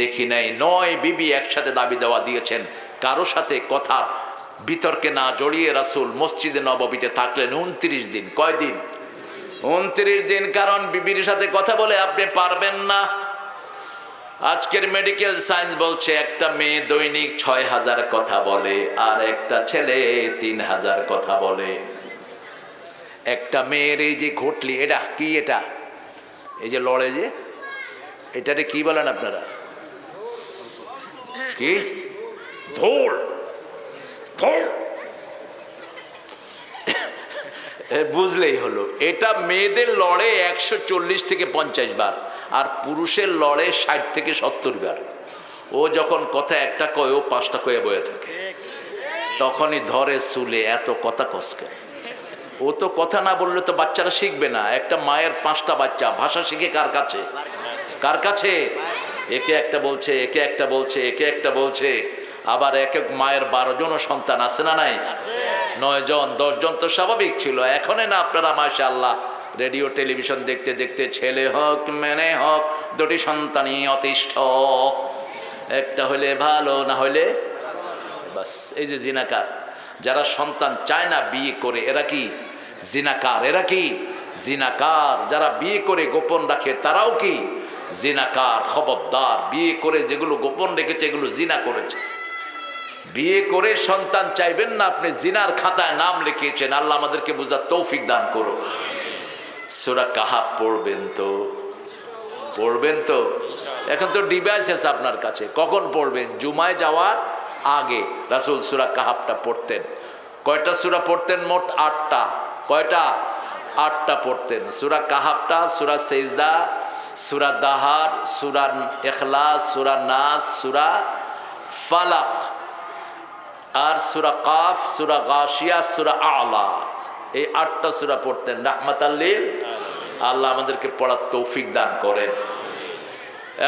দেখি নাই। 9 বিবি একসাথে দাবি দেওয়া দিয়েছেন, কারো সাথে কথার বিতর্কে না জড়িয়ে রাসূল মসজিদে নববীতে থাকলেন 29 দিন। কয় দিন? 29 দিন। কারণ বিবির সাথে কথা বলে আপনি পারবেন না। আজকের মেডিকেল সায়েন্স বলছে একটা মেয়ে দৈনিক 6000 কথা বলে, আর একটা ছেলে 3000 কথা বলে। একটা মেয়ের এই যে ঘটলি, এটা কি? এটা এই যে লড়ে যে, এটারে কি বলেন আপনারা? কি? ধোল। ধোল বুঝলেই হলো। এটা মেয়েদের লড়ে 140 থেকে 50 বার, আর পুরুষের লড়ে 60 থেকে 70 বার। ও যখন কথা একটা কয়, ও 5টা কয়ে বয়ে থাকে, তখনই ধরে চুলে, এত কথা কসকে। ও তো কথা না বললে তো বাচ্চারা শিখবে না। একটা মায়ের 5টা বাচ্চা, ভাষা শিখে কার কাছে? কার কাছে? একে একটা বলছে, একে একটা বলছে, একে একটা বলছে। আবার এক এক মায়ের 12 জনও সন্তান আছে না নাই? 9 জন 10 জন তো স্বাভাবিক ছিল। এখনই না আপনারা মাশাআল্লাহ রেডিও টেলিভিশন দেখতে দেখতে ছেলে হোক মেয়ে হোক 2টি সন্তানই অতিষ্ঠ। একটা হলে ভালো, না হলে বাস। এই যে জিনাকার, যারা সন্তান চায় না বিয়ে করে, এরা কি জিনাকার? এরা কি জিনাকার? যারা বিয়ে করে গোপন রাখে, তারাও কি জিনাকার? খবরদার, বিয়ে করে যেগুলো গোপন রেখেছে এগুলো জিনা করেছে। বিয়ে করে সন্তান চাইবেন না, আপনি জিনার খাতায় নাম লিখিয়েছেন। আল্লাহ আমাদেরকে বুঝার তৌফিক দান করো। সূরা কাহাফ পড়বেন তো? পড়বেন তো? এখন তো ডিভাইস আছে আপনার কাছে, কখন পড়বেন? জুমায় যাওয়ার আগে রাসূল সূরা কাহাফটা পড়তেন। কয়টা সূরা পড়তেন? মোট 8টা। কয়টা? 8টা পড়তেন। সূরা কাহাফটা, সূরা সেজদা, সূরা দাহার, সূরা ইখলাস, সূরা নাস, সূরা ফালাক, আর সূরা কাফ, সূরা গাশিয়া, সূরা আলা, এই 8টা সূরা পড়তেন রাহমাতাল লিল। আল্লাহ আমাদেরকে পড়ার তৌফিক দান করেন।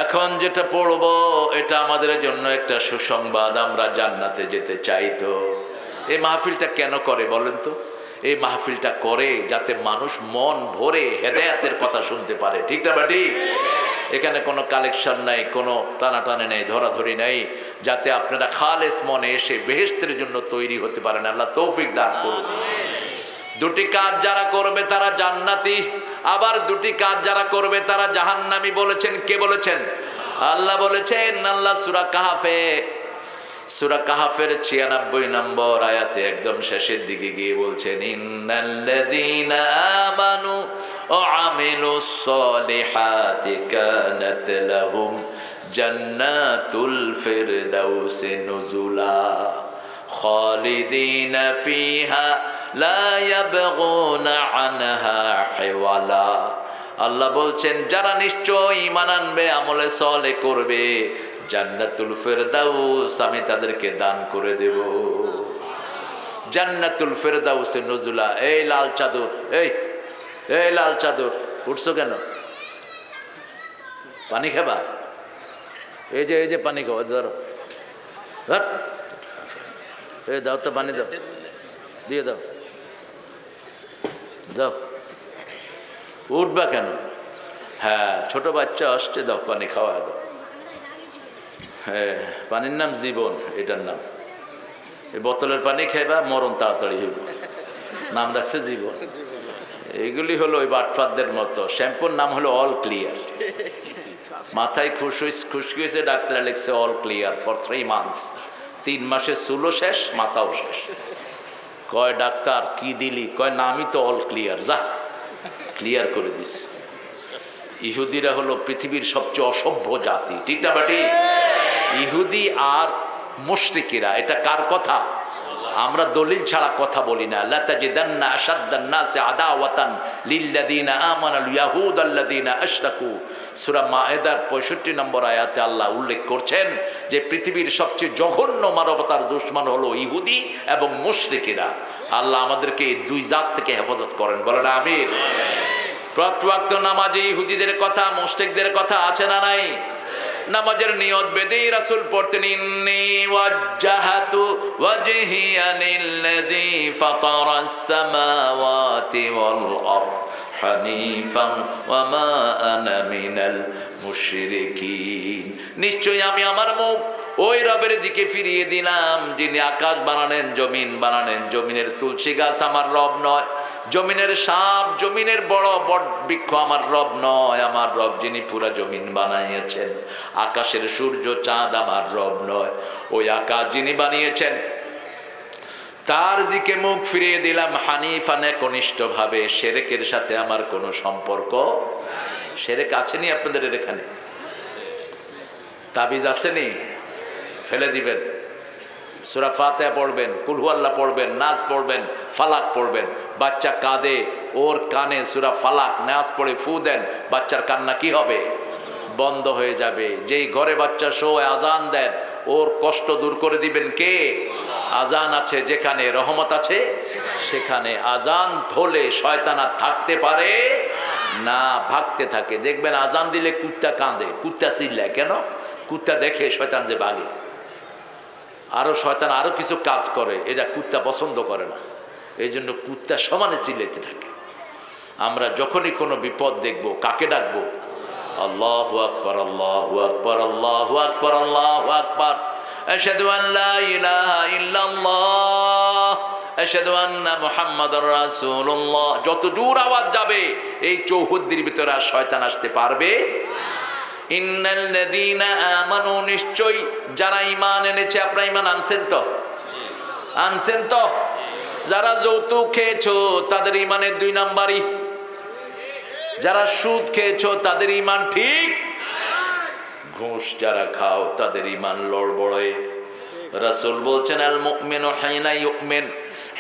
এখন যেটা পড়বো এটা আমাদের জন্য একটা সুসংবাদ, আমরা জান্নাতে যেতে চাই। তো এই মাহফিলটা কেন করে বলেন তো? এই মাহফিলটা করে যাতে মানুষ মন ভরে হেদায়েতের কথা শুনতে পারে। ঠিক না বাটি? এখানে কোনো কালেকশন নাই, কোনো টানাটানি নেই, ধরাধরি নেই, যাতে আপনারা খালেস মনে এসে বেহেশতের জন্য তৈরি হতে পারেন। আল্লাহ তৌফিক দান করুন। দুটি কাজ যারা করবে তারা জান্নাতি, আবার দুটি কাজ যারা করবে তারা জাহান্নামী বলেছেন। কে বলেছেন? আল্লাহ বলেছেন। আল্লাহ সূরা কাহাফে, সূরা কাহাফের 96 নম্বর আয়াতে একদম শেষের দিকে গিয়ে বলছেন, ইন্নাল্লাযীনা আমানু ওয়া আমিলুস সলিহাতি কানাত লাহুম জান্নাতুল ফিরদাউসি নুজুলা খালিদিনা ফিহা লা ইয়াবগুনা আনহা হিওয়ালা। আল্লাহ বলছেন যারা নিশ্চয় ঈমান আনবে, আমলে সালেহ করবে, জান্নাতুল ফিরদাউস আমি তাদেরকে দান করে দেব। জান্নাতুল ফিরদাউসে নুজুলা। এই লাল চাদর, এই লাল চাদর, উঠছো কেন? পানি খাবা? এই যে পানি খাওয়া, ধরো, ধর, এই দাও তো পানি, দাও, দিয়ে দাও, দাও। উঠবা কেন? হ্যাঁ, ছোট বাচ্চা আসছে, দাও পানি খাওয়া দাও। হ্যাঁ, পানির নাম জীবন, এটার নাম। এই বোতলের পানি খাইবা, মরণ তাড়াতাড়ি হইব, নাম রাখছে জীবন। এইগুলি হলো ওই বাটফারদের মতো। শ্যাম্পুর নাম হলো অল ক্লিয়ার। মাথায় খুশকি হয়েছে, ডাক্তার লিখছে অল ক্লিয়ার ফর 3 মান্থস। 3 মাসে চুলও শেষ, মাথাও শেষ। কয় ডাক্তার কি দিলি? কয় নামই তো অল ক্লিয়ার, যা ক্লিয়ার করে দিছে। ইহুদিরা হলো পৃথিবীর সবচেয়ে অসভ্য জাতি। ঠিক না বাটি? ইহুদি আর মুশরিকিরা, এটা কার কথা? আমরা দলিল ছাড়া কথা বলি না। লাতাজিদান্না আশাদ্দান নাসি আদাওয়াতান লিল্লাযিনা আমানুল ইয়াহুদ আল্লাযিনা আশরাকু। সূরা মায়েদার 65 নম্বর আয়াতে আল্লাহ উল্লেখ করছেন যে পৃথিবীর সবচেয়ে জঘন্য মানবতার দুশমন হলো ইহুদি এবং মুশরিকিরা। আল্লাহ আমাদেরকে এই দুই জাত থেকে হেফাজত করেন, বলেন আমিন। প্রত্যেক নামাজে ইহুদিদের কথা, মুশরিকদের কথা আছে না নাই? নামাজের নিয়ত বেঁধেই রাসূল পড়তেন, ইন্নী ওয়াজ্জাহাতু ওয়াজহিয়া লিল্লাযী ফাতারাস সামাওয়াতি ওয়াল আরদ হানিফান ওয়া মা আনা মিনাল মুশরিকিন। নিশ্চয়ই আমি আমার মুখ ওই রবের দিকে ফিরিয়ে দিলাম যিনি আকাশ বানালেন, জমিন বানালেন। জমিনের তুলসী গাছ আমার রব নয়, জমিনের সাপ, জমিনের বড় বট বৃক্ষ আমার রব নয়। আমার রব যিনি পুরা জমিন বানিয়েছেন। আকাশের সূর্য চাঁদ আমার রব নয়। ওই আকাশ যিনি বানিয়েছেন তার দিকে মুখ ফিরিয়ে দিলাম হানিফান, একনিষ্ঠভাবে। শিরকের সাথে আমার কোনো সম্পর্ক। শিরক আসেনি আপনাদের এখানে? তাবিজ আসেনি? ফেলে দিবেন। সূরা ফাতিহা পড়বেন, কুল হুয়াল্লাহ পড়বেন, নাস পড়বেন, ফালাক পড়বেন। বাচ্চা কাঁদে, ওর কানে সূরা ফালাক নাস পড়ে ফু দেন, বাচ্চার কান্না কি হবে? বন্ধ হয়ে যাবে। যেই ঘরে বাচ্চা শোয় আজান দেন, ওর কষ্ট দূর করে দিবেন কে? আজান আছে যেখানে রহমত আছে সেখানে। আজান ধরলে শয়তান আর থাকতে পারে না, ভাগতে থাকে। দেখবেন আজান দিলে কুত্তা কাঁদে, কুত্তা চিল্লায় কেন? কুত্তা দেখে শয়তান যে ভাগে। আরো শয়তান আরো কিছু কাজ করে, এটা কুত্তা পছন্দ করে না, এই জন্য কুত্তা সমানে চিল্লাইতে থাকে। আমরা যখনই কোনো বিপদ দেখব কাকে ডাকবো? আল্লাহু আকবার, আল্লাহু আকবার, আল্লাহু আকবার, আল্লাহু আকবার। আশহাদু আন লা ইলাহা ইল্লাল্লাহ, আশহাদু আন্না মুহাম্মাদুর রাসূলুল্লাহ। যত দূর আওয়াজ যাবে এই চৌহদ্দির ভিতরে আর শয়তান আসতে পারবে। ইন্নাল্লাযীনা আমানু, নিশ্চয়ই যারা ঈমান এনেছে। আপনারা ঈমান আনছেন তো? আনছেন তো? যারা যৌতুক খেয়েছো তাদের ঈমানের 2 নাম্বারই। যারা সুদ খেয়েছো তাদের ঈমান ঠিক, ঘুষ যারা খাও তাদের ঈমান লড়বড়ে। রাসূল বলছেন আল মুমিনু হাইনা ইউমিন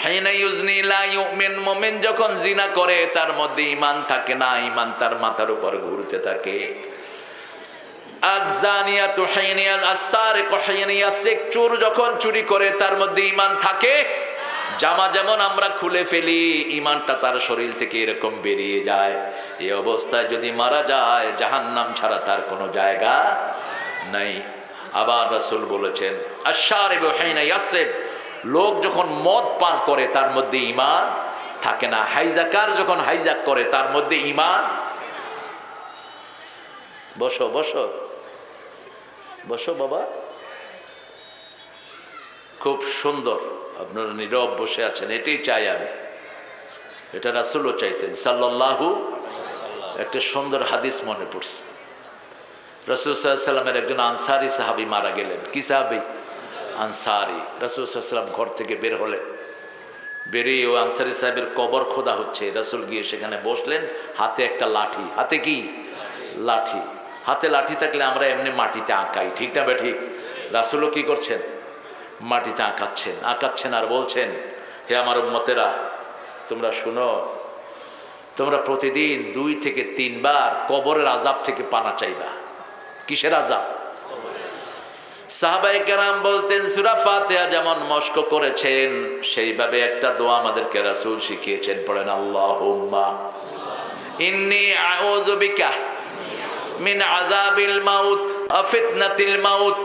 হাইনা ইউজনি লা ইউমিন। মুমিন যখন জিনা করে তার মধ্যে ঈমান থাকে না, ঈমান তার মাথার উপর ঘুরতে থাকে। আয-যানিয়াতু হাইনা আস-সারিকু হাইনা ইয়াসরিক, চোর যখন চুরি করে তার মধ্যে ঈমান থাকে। জামা যেমন আমরা খুলে ফেলি, ঈমানটা তার শরীর থেকে এরকম বেরিয়ে যায়। এই অবস্থায় যদি মারা যায় জাহান্নাম ছাড়া তার কোনো জায়গা নাই। আবার রাসূল বলেছেন আশ-শারিবু হাইনা ইয়াসরিব, লোক যখন মদ পান করে তার মধ্যে ঈমান থাকে না। হাইজাকার যখন হাইজাক করে তার মধ্যে ঈমান। বসো বসো বসো বাবা, খুব সুন্দর আপনারা নীরব বসে আছেন, এটাই চাই আমি। এটা রাসূলও চাইতেন সাল্লাল্লাহু। একটা সুন্দর হাদিস মনে পড়ছে, রাসূল সাল্লাল্লাহু আলাইহি সাল্লামের একজন আনসারী সাহাবী মারা গেলেন। কি সাহাবী? আনসারী। রাসূল সাল্লাল্লাহু আলাইহি সাল্লাম ঘর থেকে বের হলেন, বেরিয়ে ও আনসারী সাহেবের কবর খোদা হচ্ছে। রাসূল গিয়ে সেখানে বসলেন, হাতে একটা লাঠি। হাতে কি? লাঠি। হাতে লাঠি থাকলে আমরা এমনি মাটিতে আঁকাই, ঠিক না বে ঠিক? রাসূলও কি করছেন? মাটিতে আঁকাচ্ছেন আর বলছেন, হে আমার উম্মতেরা, তোমরা শুনো, তোমরা প্রতিদিন 2 থেকে 3 বার কবরের আযাব থেকে পানা চাইবা। কিসের আযাব? সাহাবায়ে কেরাম বলতেন সূরা ফাতিহা যেমন মস্ক করেছেন সেইভাবে একটা দোয়া আমাদেরকে রাসূল শিখিয়েছেন। পড়েন আল্লাহুম্মা ইন্নী আউযু বিকা মিন আযাবিল মাউত ওয়া ফিতনাতিল মাউত,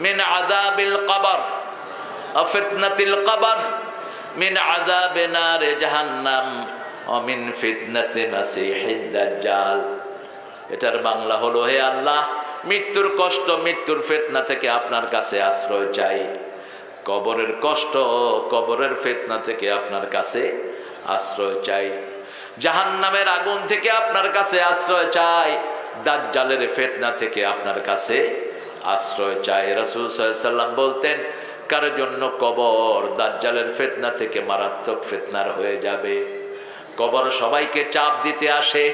মিন আযাবিল কবর ওয়া ফিতনাতিল কবর, মিন আযাবি নারে জাহান্নাম ওয়া মিন ফিতনাতি মাসিহিদ দাজ্জাল। এটার বাংলা হলো, হে আল্লাহ, মৃত্যুর কষ্ট, মৃত্যুর ফিতনা থেকে আপনার কাছে আশ্রয় চাই। কবরের কষ্ট, কবরের ফিতনা থেকে আপনার কাছে আশ্রয় চাই। জাহান্নামের আগুন থেকে আপনার কাছে আশ্রয় চাই। দাজ্জালের ফিতনা থেকে আপনার কাছে আশ্রয় চাই। রাসূল সাল্লাল্লাহু আলাইহি সাল্লাম বলতেন, কার জন্য কবর দাজ্জালের ফিতনা থেকে মারাত্মক ফিতনার হয়ে যাবে। কবর সবাইকে চাপ দিতে আসে,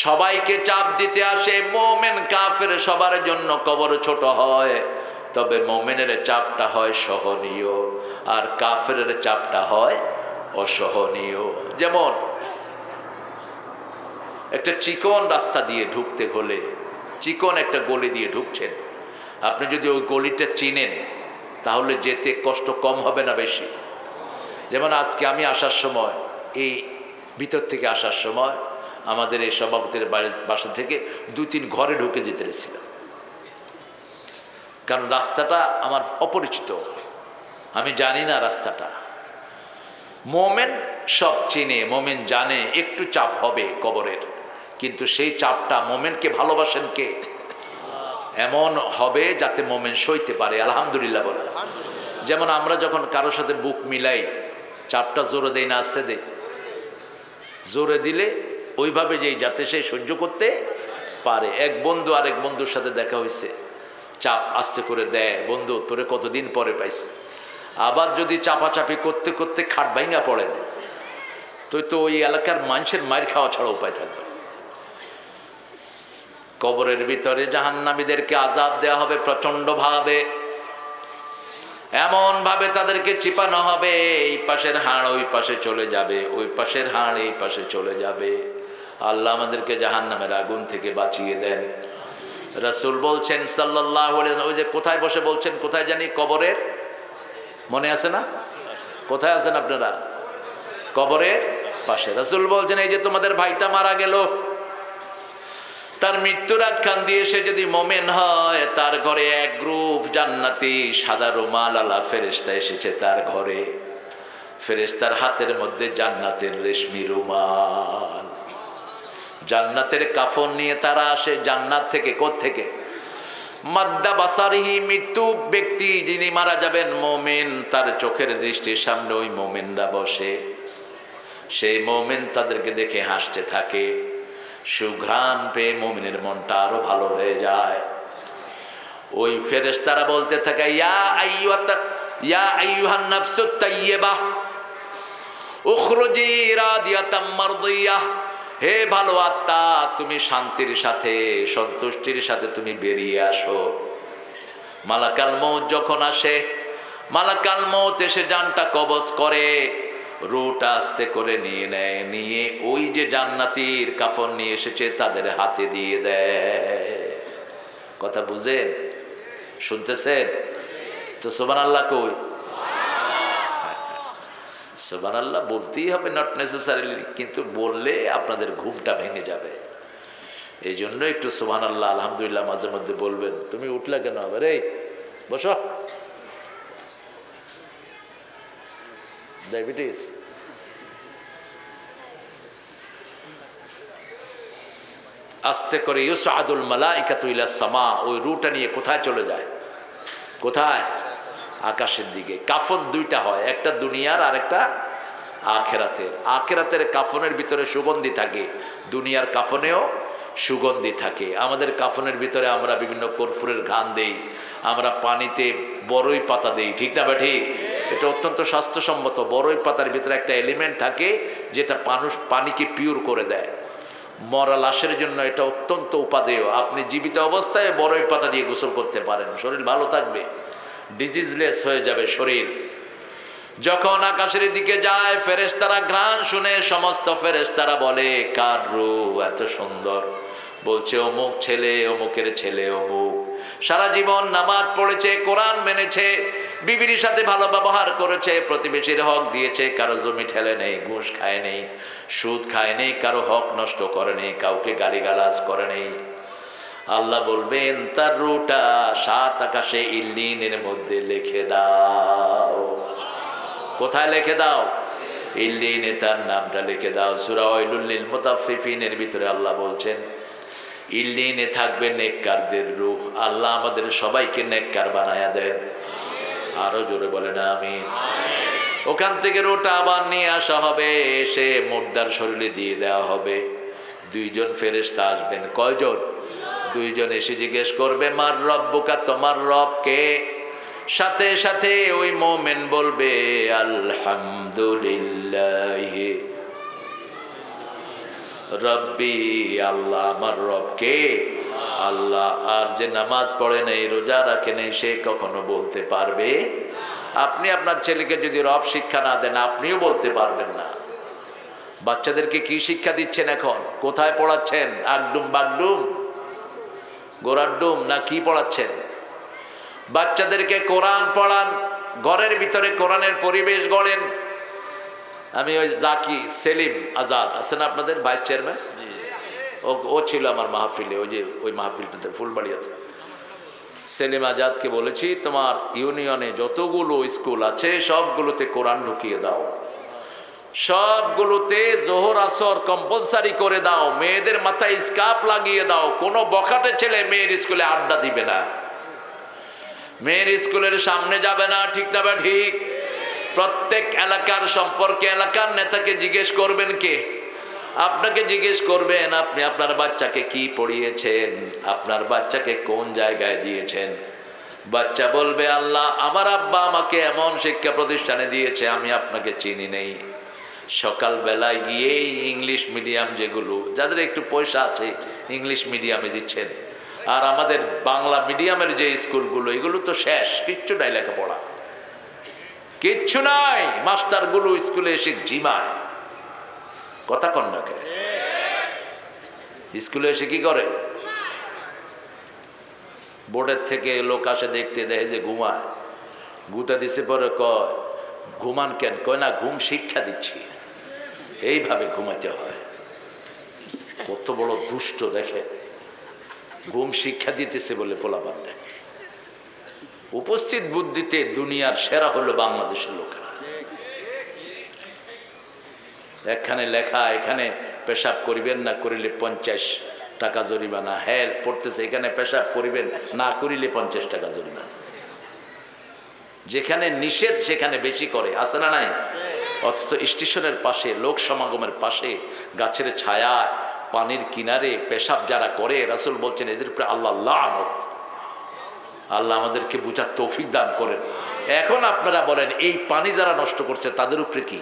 সবাইকে চাপ দিতে আসে। মুমিন কাফের সবার জন্য কবর ছোট হয়, তবে মুমিনের চাপটা হয় সহনীয় আর কাফেরের চাপটা হয় অসহনীয়। যেমন একটা চিকন রাস্তা দিয়ে ঢুকতে হলে, চিকন একটা গলি দিয়ে ঢুকছেন, আপনি যদি ওই গলিটা চিনেন তাহলে যেতে কষ্ট কম হবে না বেশি? যেমন আজকে আমি আসার সময়, এই ভিতর থেকে আসার সময় আমাদের এই সভাপতির বাসা থেকে 2-3 ঘরে ঢুকে যেতে পেরেছিলাম, কারণ রাস্তাটা আমার অপরিচিত, আমি জানি না রাস্তাটা। মোমেন সব চিনে, মোমেন জানে একটু চাপ হবে কবরের, কিন্তু সেই চাপটা মোমেনকে ভালোবাসেন কে? এমন হবে যাতে মোমেন সইতে পারে। আলহামদুলিল্লাহ বলে। যেমন আমরা যখন কারোর সাথে বুক মিলাই, চাপটা জোরে দেই না আস্তে দেই? জোরে দিলে ওইভাবে যেই যাতে সে সহ্য করতে পারে। এক বন্ধু আরেক বন্ধুর সাথে দেখা হয়েছে, চাপ আস্তে করে দেয়, বন্ধু তোরে কতদিন পরে পাইছি। আবার যদি চাপাচাপি করতে করতে খাট ভাঙা পড়েন, তো ওই এলাকার মানুষের মায়ের খাওয়া ছাড়া উপায় থাকবে। কবরের ভিতরে জাহান্নামীদেরকে আযাব দেওয়া হবে প্রচন্ড ভাবে, এমন ভাবে তাদেরকে চিপানো হবে, এই পাশের হাড় ওই পাশে চলে যাবে, ওই পাশের হাড় এই পাশে চলে যাবে। আল্লাহ আমাদেরকে জাহান্নামের আগুন থেকে বাঁচিয়ে দেন। রাসূল বলছেন সাল্লাল্লাহু আলাইহি ওয়াসাল্লাম, ওই যে কোথায় বসে বলছেন, কোথায় জানি, কবরের, মনে আছে না? কোথায় আছেন আপনারা? কবরের পাশে। রাসূল বলছেন, এই যে তোমাদের ভাইটা মারা গেল, তার মৃত্যুর আখ্যান দিয়ে সে যদি মোমেন হয়, তার ঘরে এক গ্রুপ জান্নাতি সাদা রুমাল আলা ফেরেশতা এসেছে তার ঘরে। ফেরেশতার হাতের মধ্যে জান্নাতের রেশমি রুমাল, জান্নাতের কাফন নিয়ে তারা আসে জান্নাত থেকে। কোত্থেকে? মাদ্দা বাসারিহি, মৃত্যু ব্যক্তি যিনি মারা যাবেন মোমেন, তার চোখের দৃষ্টির সামনে ওই মোমেনরা বসে। সেই মোমেন তাদেরকে দেখে হাসতে থাকে। সুঘ্রাণ পেয়ে মুমিনের মনটা আরো ভালো হয়ে যায়। ওই ফেরেশতারা বলতে থাকে, ইয়া আইয়ুহান নাফসুত তাইয়্যিবাহ উখরুজি রাদিয়াতাম মারদিয়াহ, হে ভালো আত্মা, তুমি শান্তির সাথে সন্তুষ্টির সাথে তুমি বেরিয়ে আসো। মালাকাল মউত যখন আসে, মালাকাল মউত এসে জানটা কবজ করে, রুটা আস্তে করে নিয়ে নেয়, নিয়ে ওই যে জান্নাতীর কাফন নিয়ে এসেছে তাদের হাতে দিয়ে দেয়। কথা বুঝেন? শুনতেছেন তো? সুবহানাল্লাহ কই? সুবহানাল্লাহ বলতেই হবে, নট নেসেসারিলি, কিন্তু বললে আপনাদের ঘুমটা ভেঙে যাবে। এই জন্য একটু সুবহানাল্লাহ আলহামদুলিল্লাহ মাঝে মধ্যে বলবেন। তুমি উঠলে কেন আবার? এই বসো, ডায়াবেটিস। আস্তে করে ইউসআদুল মালাইকাতু ইলাস সামা, ওই রুটা নিয়ে কোথায় চলে যায়? কোথায়? আকাশের দিকে। কাফন দুইটা হয়, একটা দুনিয়ার আর একটা আখেরাতের। আখেরাতের কাফনের ভিতরে সুগন্ধি থাকে, দুনিয়ার কাফনেও সুগন্ধি থাকে। আমাদের কাফনের ভিতরে আমরা বিভিন্ন কর্পূরের ঘ্রাণ দেই, আমরা পানিতে বড়ই পাতা দেই, ঠিক না বা ঠিক? এটা অত্যন্ত স্বাস্থ্যসম্মত। বড়ই পাতার ভিতরে একটা এলিমেন্ট থাকে যেটা পানিকে পিওর করে দেয়। মরা লাশের জন্য এটা অত্যন্ত উপাদেয়। আপনি জীবিত অবস্থায় বড়ই পাতা দিয়ে গোসল করতে পারেন, শরীর ভালো থাকবে, ডিজিজলেস হয়ে যাবে শরীর। যখন আকাশের দিকে যায়, ফেরেশতারা ঘ্রাণ শুনে সমস্ত ফেরেশতারা বলে, কার রূহ এত সুন্দর? বলছে অমুক ছেলে, অমুকের ছেলে অমুক, সারা জীবন নামাজ পড়েছে, কোরআন মেনেছে, বিবির সাথে ভালো ব্যবহার করেছে, প্রতিবেশীর হক দিয়েছে, কারো জমি ঠেলে নেই, ঘুষ খায় নেই, সুদ খায় নেই, কারো হক নষ্ট করে নেই, কাউকে গালিগালাজ করে নেই। আল্লাহ বলবেন, তার রূহটা 7 আকাশে ইল্লিনের মধ্যে লিখে দাও। কোথায় লিখে দাও? ইল্লিনে তার নামটা লিখে দাও। সূরা ওয়াইলুল লিল মুতাফফিফিনের ভিতরে আল্লাহ বলছেন, ইল্লিনে থাকবে নেককারদের রূহ। আল্লাহ আমাদের সবাইকে নেককার বানায়া দেন। আরো জোরে বলেন আমিন। ওখান থেকে রূহটা আবার নিয়ে আসা হবে, এসে মুর্দার শরীরে দিয়ে দেওয়া হবে। 2 জন ফেরেশতা আসবেন। কয়জন? 2 জন এসে জিজ্ঞেস করবে, মার রব্বুকা, তোমার রব কে? সাথে সাথে ওই মুমিন বলবে, আলহামদুলিল্লাহ রব্বি, আল্লাহ আমার রব কে? আল্লাহ। আর যে নামাজ পড়ে নেই, রোজা রাখে নেই, সে কখনো বলতে পারবে? আপনি আপনার ছেলেকে যদি রব শিক্ষা না দেন, আপনিও বলতে পারবেন না। বাচ্চাদেরকে কি শিক্ষা দিচ্ছেন এখন? কোথায় পড়াচ্ছেন? আগডুম বাগডুম গোড়ার ডুম না কি পড়াচ্ছেন? বাচ্চাদেরকে কোরআন পড়ান, ঘরের ভিতরে কোরআনের পরিবেশ গড়েন। আমি ওই জাকি সেলিম আজাদ আছেন আপনাদের ভাইস চেয়ারম্যান, ও ছিল আমার মাহফিলে, ওই মাহফিলটাতে ফুলবাড়িয়াতে। সেলিম আজাদকে বলেছি, তোমার ইউনিয়নে যতগুলো স্কুল আছে সবগুলোতে কোরআন ঢুকিয়ে দাও, সবগুলোতে জোহর আসর কম্পালসারি করে দাও, মেয়েদের মাথায় স্কার্ফ লাগিয়ে দাও। কোনো বখাটে ছেলে মেয়ের স্কুলে আড্ডা দিবে না, মেয়ের স্কুলের সামনে যাবে না, ঠিক না বা ঠিক? প্রত্যেক এলাকার সম্পর্কে এলাকার নেতাকে জিজ্ঞেস করবেন কে? আপনাকে জিজ্ঞেস করবেন, আপনি আপনার বাচ্চাকে কি পড়িয়েছেন, আপনার বাচ্চাকে কোন জায়গায় দিয়েছেন। বাচ্চা বলবে, আল্লাহ আমার আব্বা আমাকে এমন শিক্ষা প্রতিষ্ঠানে দিয়েছে, আমি আপনাকে চিনি নেই। সকালবেলায় গিয়েই ইংলিশ মিডিয়াম, যেগুলো যাদের একটু পয়সা আছে ইংলিশ মিডিয়ামে দিচ্ছেন, আর আমাদের বাংলা মিডিয়ামের যে স্কুলগুলো, এগুলো তো শেষ, কিচ্ছু নাই লেখাপড়া, কিচ্ছু নাই। মাস্টারগুলো স্কুলে এসে জিমায়, কথা কন না কে? স্কুলে এসে কি করে? বোর্ডের থেকে লোক আসে দেখতে, দেখে যে ঘুমায়, গুতা দিছে, পরে কয় ঘুমান কেন? কয় না, ঘুম শিক্ষা দিচ্ছি, এইভাবে ঘুমাতে হয়। কত বড় দুষ্ট দেখে, ঘুম শিক্ষা দিতেছে বলে পোলাপান নেই। উপস্থিত বুদ্ধিতে দুনিয়ার সেরা হলো বাংলাদেশের লোকেরা। এখানে লেখা, এখানে পেশাব করিবেন না করিলে 50 টাকা জরিমানা। হ্যাঁ পড়তেছে, এখানে পেশাব করিবেন না করিলে 50 টাকা জরিমানা। যেখানে নিষেধ সেখানে বেশি করে, আছে না নাই? অথচ স্টেশনের পাশে, লোক সমাগমের পাশে, গাছের ছায়ায় পানির কিনারে পেশাব যারা করে, রাসূল বলছেন এদের উপরে আল্লাহ লানত। আল্লাহ আমাদেরকে বুঝার তৌফিক দান করেন। এখন আপনারা বলেন, এই পানি যারা নষ্ট করছে তাদের উপরে কি?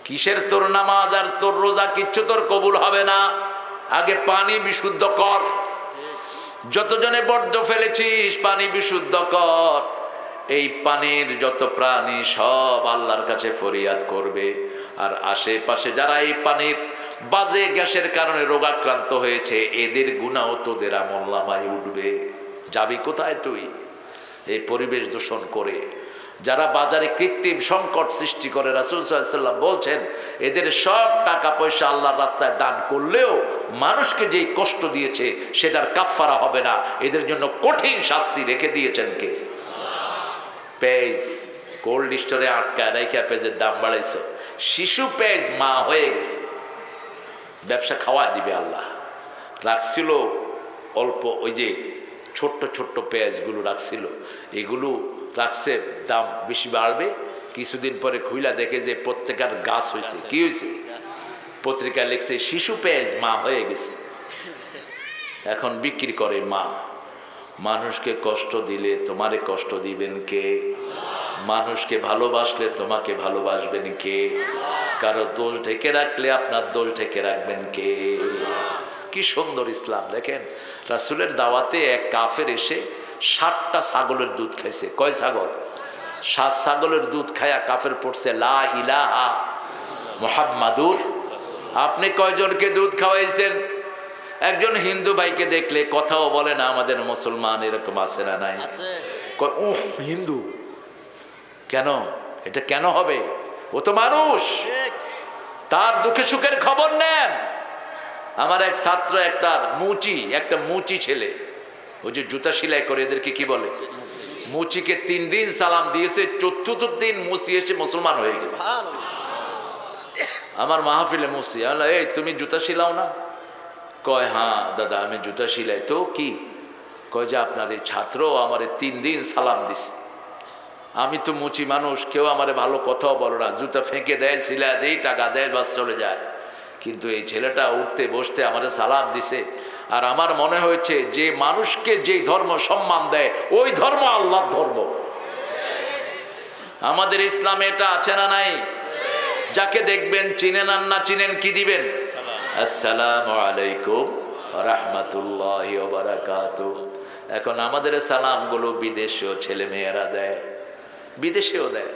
কিসের তোর নামাজ আর তোর রোজা, কিচ্ছু তোর কবুল হবে না। আগে পানি বিশুদ্ধ কর। যতজনে বর্জ্য ফেলেছিস পানি বিশুদ্ধ কর। এই পানির যত প্রাণী সব আল্লাহর কাছে ফরিয়াদ করবে। আর আশেপাশে যারা এই পানির বাজে গ্যাসের কারণে রোগাক্রান্ত হয়েছে, এদের গুনাহ তোদের আমলনামায় উঠবে। যাবি কোথায় তুই এই পরিবেশ দূষণ করে? যারা বাজারে কৃত্রিম সংকট সৃষ্টি করে, রাসূল সাল্লাল্লাহু আলাইহি ওয়াসাল্লাম বলছেন এদের সব টাকা পয়সা আল্লাহর রাস্তায় দান করলেও মানুষকে যেই কষ্ট দিয়েছে সেটার কাফফারা হবে না। এদের জন্য কঠিন শাস্তি রেখে দিয়েছেন কে? পেঁয়াজ কোল্ড স্টোরে আটকায় রেখে পেঁয়াজের দাম বাড়াইছ। শিশু পেঁয়াজ মা হয়ে গেছে, ব্যবসা খাওয়া দিবে আল্লাহ। রাখছিল অল্প, ওই যে ছোট্ট ছোট্ট পেঁয়াজগুলো রাখছিল, এগুলো রাখছে, দাম বেশি বাড়বে। কিছুদিন পরে খুইলা দেখে যে প্রত্যেকের গাছ হয়েছে। কি হয়েছে? পত্রিকায় লিখছে শিশু পেঁয়াজ মা হয়ে গেছে, এখন বিক্রি করে মা। মানুষকে কষ্ট দিলে তোমারে কষ্ট দিবেন কে? মানুষকে ভালোবাসলে তোমাকে ভালোবাসবেন কে? কারো দোষ ঢেকে রাখলে আপনার দোষ ঢেকে রাখবেন কে? কি সুন্দর ইসলাম দেখেন। রাসূলের দাওয়াতে এক কাফের এসে 60টা ছাগলের দুধ খাইছে। কয় ছাগল? 7 ছাগলের দুধ খায়া কাফের পড়ছে লা ইলাহা মুহাম্মাদুর। আপনি কয়জনকে দুধ খাওয়াইছেন? একজন হিন্দু ভাইকে দেখলে কথাও বলে না, আমাদের মুসলমান এরকম আছে না নাই? উহ, হিন্দু কেন? এটা কেন হবে? ও তো মানুষ, তার দুঃখে সুখের খবর নেন। আমার এক ছাত্র একটা মুচি ছেলে, ওই যে জুতা সেলাই করে, এদেরকে কি বলে? মুচিকে 3 দিন সালাম দিয়েছে, 4th দিন মুচি এসে মুসলমান হয়ে গেছে। আমার মাহফিলে মুচি, এই তুমি জুতা শিলাও না? কয় হ্যাঁ দাদা আমি জুতা শিলাই। তো কি? কয় যে আপনার এই ছাত্র আমারে 3 দিন সালাম দিছে। আমি তো মুচি মানুষ, কেউ আমারে ভালো কথাও বলো না, জুতা ফেঁকে দেয়, সিলা দেয়, টাকা দেয়, বাস চলে যায়। কিন্তু এই ছেলেটা উঠতে বসতে আমারে সালাম দিছে। আর আমার মনে হয়েছে যে মানুষকে যে ধর্ম সম্মান দেয় ওই ধর্ম আল্লাহর ধর্ম। আমাদের ইসলামে এটা আছে না নাই? যাকে দেখবেন চিনেন আর না চিনেন কি দিবেন? আসসালামু আলাইকুম ওয়া রাহমাতুল্লাহি ওয়া বারাকাতুহু। এখন আমাদের সালামগুলো বিদেশেও ছেলে মেয়েরা দেয়, বিদেশেও দেয়।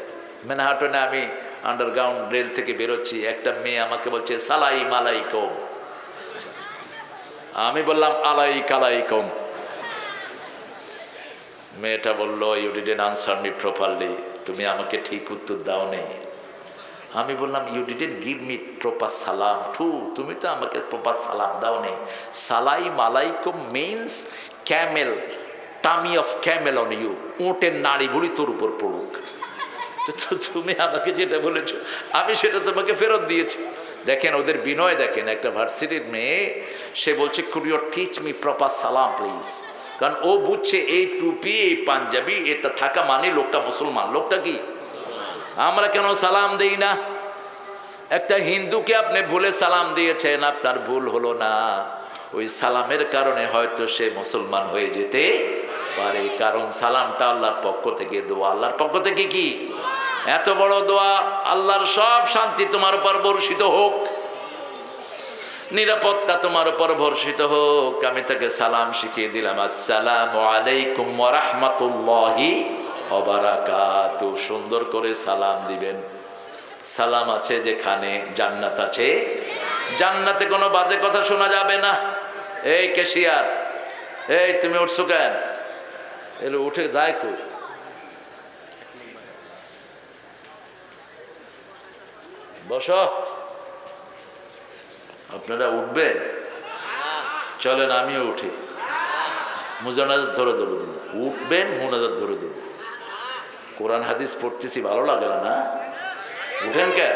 ম্যানহাটনে আমি আন্ডারগ্রাউন্ড রেল থেকে বেরোচ্ছি, একটা মেয়ে আমাকে বলছে সালাইম আলাইকুম। আমি বললাম আলাইকুম। মেয়েটা বলল you didn't answer me properly, তুমি আমাকে ঠিক উত্তর দাও নেই। আমি বললাম you didn't give me proper সালাম টু, তুমি তো আমাকে প্রপার সালাম দাও নেই। সালাইম আলাইকুম means camel, tummy of camel on you, উটের নাড়ি ভুড়ি তোর উপর পড়ুক। তো তুমি আমাকে যেটা বলেছো আমি সেটা তোমাকে ফেরত দিয়েছি। দেখেন ওদের বিনয় দেখেন। একটা ভার্সিটির মেয়ে, সে বলছে could you teach me proper সালাম প্লিজ। কারণ ও বুঝছে এই টুপি এই পাঞ্জাবি এটা থাকা মানে লোকটা মুসলমান। লোকটা কি? আমরা কেন সালাম দেই না? একটা হিন্দুকে আপনি ভুলে সালাম দিয়েছেন, আপনার ভুল হলো না, ওই সালামের কারণে হয়তো সে মুসলমান হয়ে যেতে পারে। কারণ সালামটা আল্লাহর পক্ষ থেকে দোয়া। আল্লাহর পক্ষ থেকে কি? এত বড় দোয়া। আল্লাহর সব শান্তি তোমার উপর বর্ষিত হোক, নিরাপত্তা তোমার উপর বর্ষিত হোক। আমি তাকে সালাম শিখিয়ে দিলাম, আসসালামু আলাইকুম ওয়া রাহমাতুল্লাহি ওয়া বারাকাতুহু। সুন্দর করে সালাম দিবেন। সালাম আছে যেখানে জান্নাত আছে। জান্নাতে কোনো বাজে কথা শোনা যাবে না। এই ক্যাশিয়ার, এই তুমি উঠছো কেন? এলো উঠে যায় কই? বসো। আপনারা উঠবেন? চলেন আমিও উঠি। মুজানাজাত ধরে দেবো। উঠবেন, মুনাজাত ধরে দেবো। কোরআন হাদিস পড়তেছি, ভালো লাগে না? উঠেন কেন?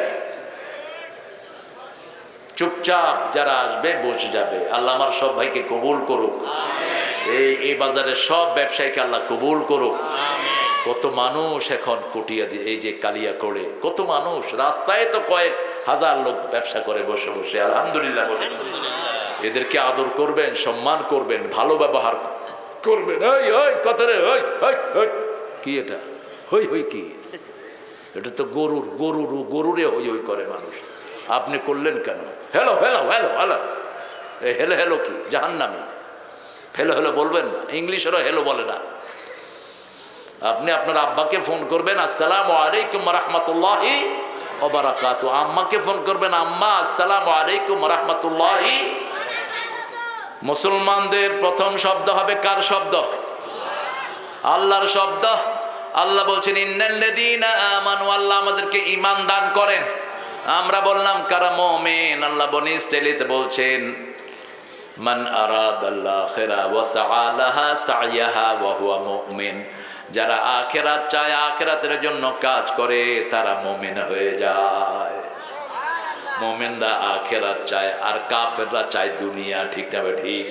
চুপচাপ যারা আসবে বসে যাবে। আল্লাহ আমার সব ভাইকে কবুল করুক। এই বাজারে সব ব্যবসায়ীকে আল্লাহ কবুল করুক। কত মানুষ এখন কটিয়া দিয়ে, এই যে কালিয়া করে, কত মানুষ রাস্তায় তো কয়েক হাজার লোক ব্যবসা করে বসে বসে, আলহামদুলিল্লাহ বলেন। এদেরকে আদর করবেন, সম্মান করবেন, ভালো ব্যবহার করবেন। ওই ওই কত রে, ওই ওই ওই কি এটা, হই হই কি, এটা তো গরুরে হই হই করে মানুষ, আপনি করলেন কেন? Hello hello hello hello, hello hello কি জাহান্নামী, হেলো হেলো বলবেন না, ইংলিশেরও হেলো বলে না। আপনি আপনার আব্বাকে ফোন করবেন আসসালামু আলাইকুম রাহমাতুল্লাহি ওয়া বারাকাতুহু, আম্মাকে ফোন করবেন আম্মা আসসালামু আলাইকুম রাহমাতুল্লাহি। মুসলমানদের প্রথম শব্দ হবে কার শব্দ? আল্লাহর শব্দ। আল্লাহ বলছেন ইন্নাল্লাযীনা আমানু, আল্লাহ আমাদেরকে ঈমান দান করেন। আমরা বললাম কারা মুমিন? আল্লাহ বনি ইসরাঈলিতে বলছেন মান আরাদাল আখিরা ওয়া সাআ লাহা সা'য়াহা ওয়া হুয়া মুমিন, যারা আখিরাত চায়, আখিরাতের জন্য কাজ করে, তারা মুমিন হয়ে যায়। মুমিনরা আখিরাত চায় আর কাফেররা চায় দুনিয়া, ঠিক না ঠিক?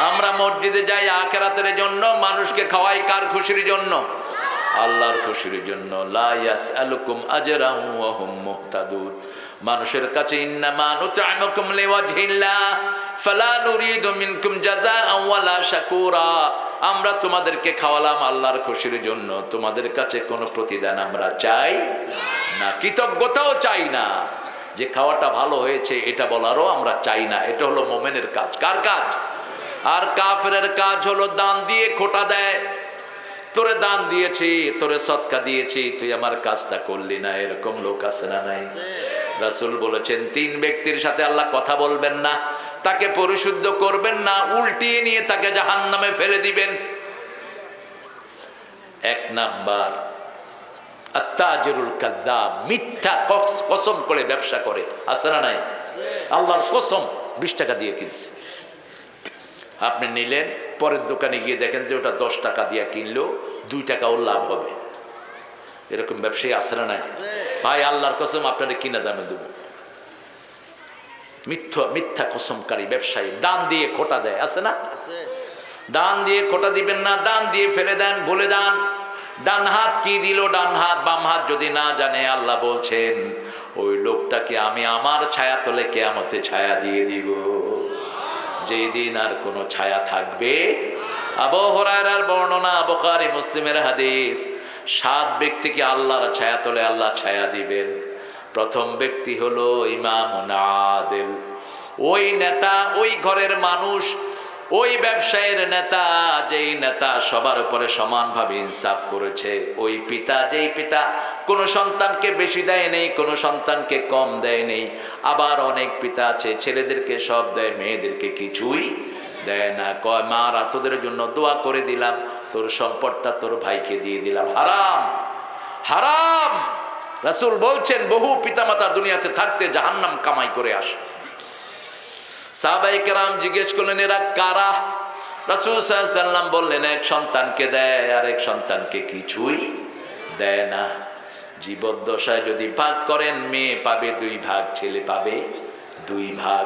আমরা মসজিদে যাই আখিরাতের জন্য, মানুষকে খাওয়াই কার খুশির জন্য? আল্লাহর খুশির জন্য। লা ইয়াসআলুকুম আজরান ওয়া হুম মুহতাদুন, মানুষের কাছে ইন্নামা নুতআমুকুম লিওয়াজহিল্লাহ ফালা নুরিদু মিনকুম জাযাআন ওয়ালা শাকুরা, আমরা তোমাদেরকে খাওয়ালাম আল্লাহর খুশির জন্য, তোমাদের কাছে কোনো প্রতিদান আমরা চাই না, কৃতজ্ঞতাও চাই না, যে খাওয়াটা ভালো হয়েছে এটা বলারও আমরা চাই না। এটা হলো মুমিনের কাজ। কার কাজ? আর কাফেরের কাজ হলো দান দিয়ে খোটা দেয়, তোরে দান দিয়েছি, তোরে সদকা দিয়েছি, তুই আমার কাজটা করলি না, এরকম লোক আছে না নাই? রাসূল বলেছেন 3 ব্যক্তির সাথে আল্লাহ কথা বলবেন না, তাকে পরিশুদ্ধ করবেন না, উল্টিয়ে নিয়ে তাকে জাহান্নামে ফেলে দিবেন। 1 নাম্বার আত্তাজিরুল কাযযাব, মিথ্যা কসম করে ব্যবসা করে, আছে না নাই? আল্লাহর কসম 20 টাকা দিয়ে কিনছে, আপনি নিলেন, পরের দোকানে গিয়ে দেখেন যে ওটা 10 টাকা দিয়ে কিনলেও 2 টাকাও লাভ হবে, এরকম ব্যবসায়ী আছে না নাই? ভাই আল্লাহর কসম আপনারা কিনা দামে দেবো। মিথ্যা কসমকারী ব্যবসায়ী, দান দিয়ে খোটা দেয়, আছে না? দান দিয়ে খোটা দিবেন না, দান দিয়ে ফেলে দেন, ভুলে যান। ডান হাত কি দিল, ডান হাত বাম হাত যদি না জানে, আল্লাহ বলছেন ওই লোকটাকে আমি আমার ছায়া তলে কিয়ামতে ছায়া দিয়ে দিব, যেই দিন আর কোনো ছায়া থাকবে। আবু হুরায়রার বর্ণনা, বুখারী মুসলিমের হাদিস, 7 ব্যক্তিকে আল্লাহর ছায়া তলে আল্লাহ ছায়া দিবেন। প্রথম ব্যক্তি হলো ইমামুন আদিল, ওই নেতা, ওই ঘরের মানুষ, ওই ব্যবসায়ের নেতা, যেই নেতা সবার উপরে সমানভাবে ইনসাফ করেছে। ওই পিতা, যেই পিতা কোনো সন্তানকে বেশি দেয় নেই, কোনো সন্তানকে কম দেয় নেই। আবার অনেক পিতা আছে ছেলেদেরকে সব দেয়, মেয়েদেরকে কিছুই দেয় না, কয় মা তোদের জন্য দোয়া করে দিলাম, তোর সম্পদটা তোর ভাইকে দিয়ে দিলাম। হারাম, হারাম। রাসূল বলছেন বহু পিতামাতা দুনিয়াতে থাকতে জাহান্নাম কামাই করে আসে। সাহাবায়ে কেরাম জিজ্ঞেস করলেন এরা কারা? রাসূল সাল্লাল্লাহু আলাইহি ওয়াসাল্লাম বললেন এক সন্তানকে দেয় আর এক সন্তানকে কিছুই দেয় না। জীবদ্দশায় যদি ভাগ করেন, মেয়ে পাবে 2 ভাগ, ছেলে পাবে 2 ভাগ।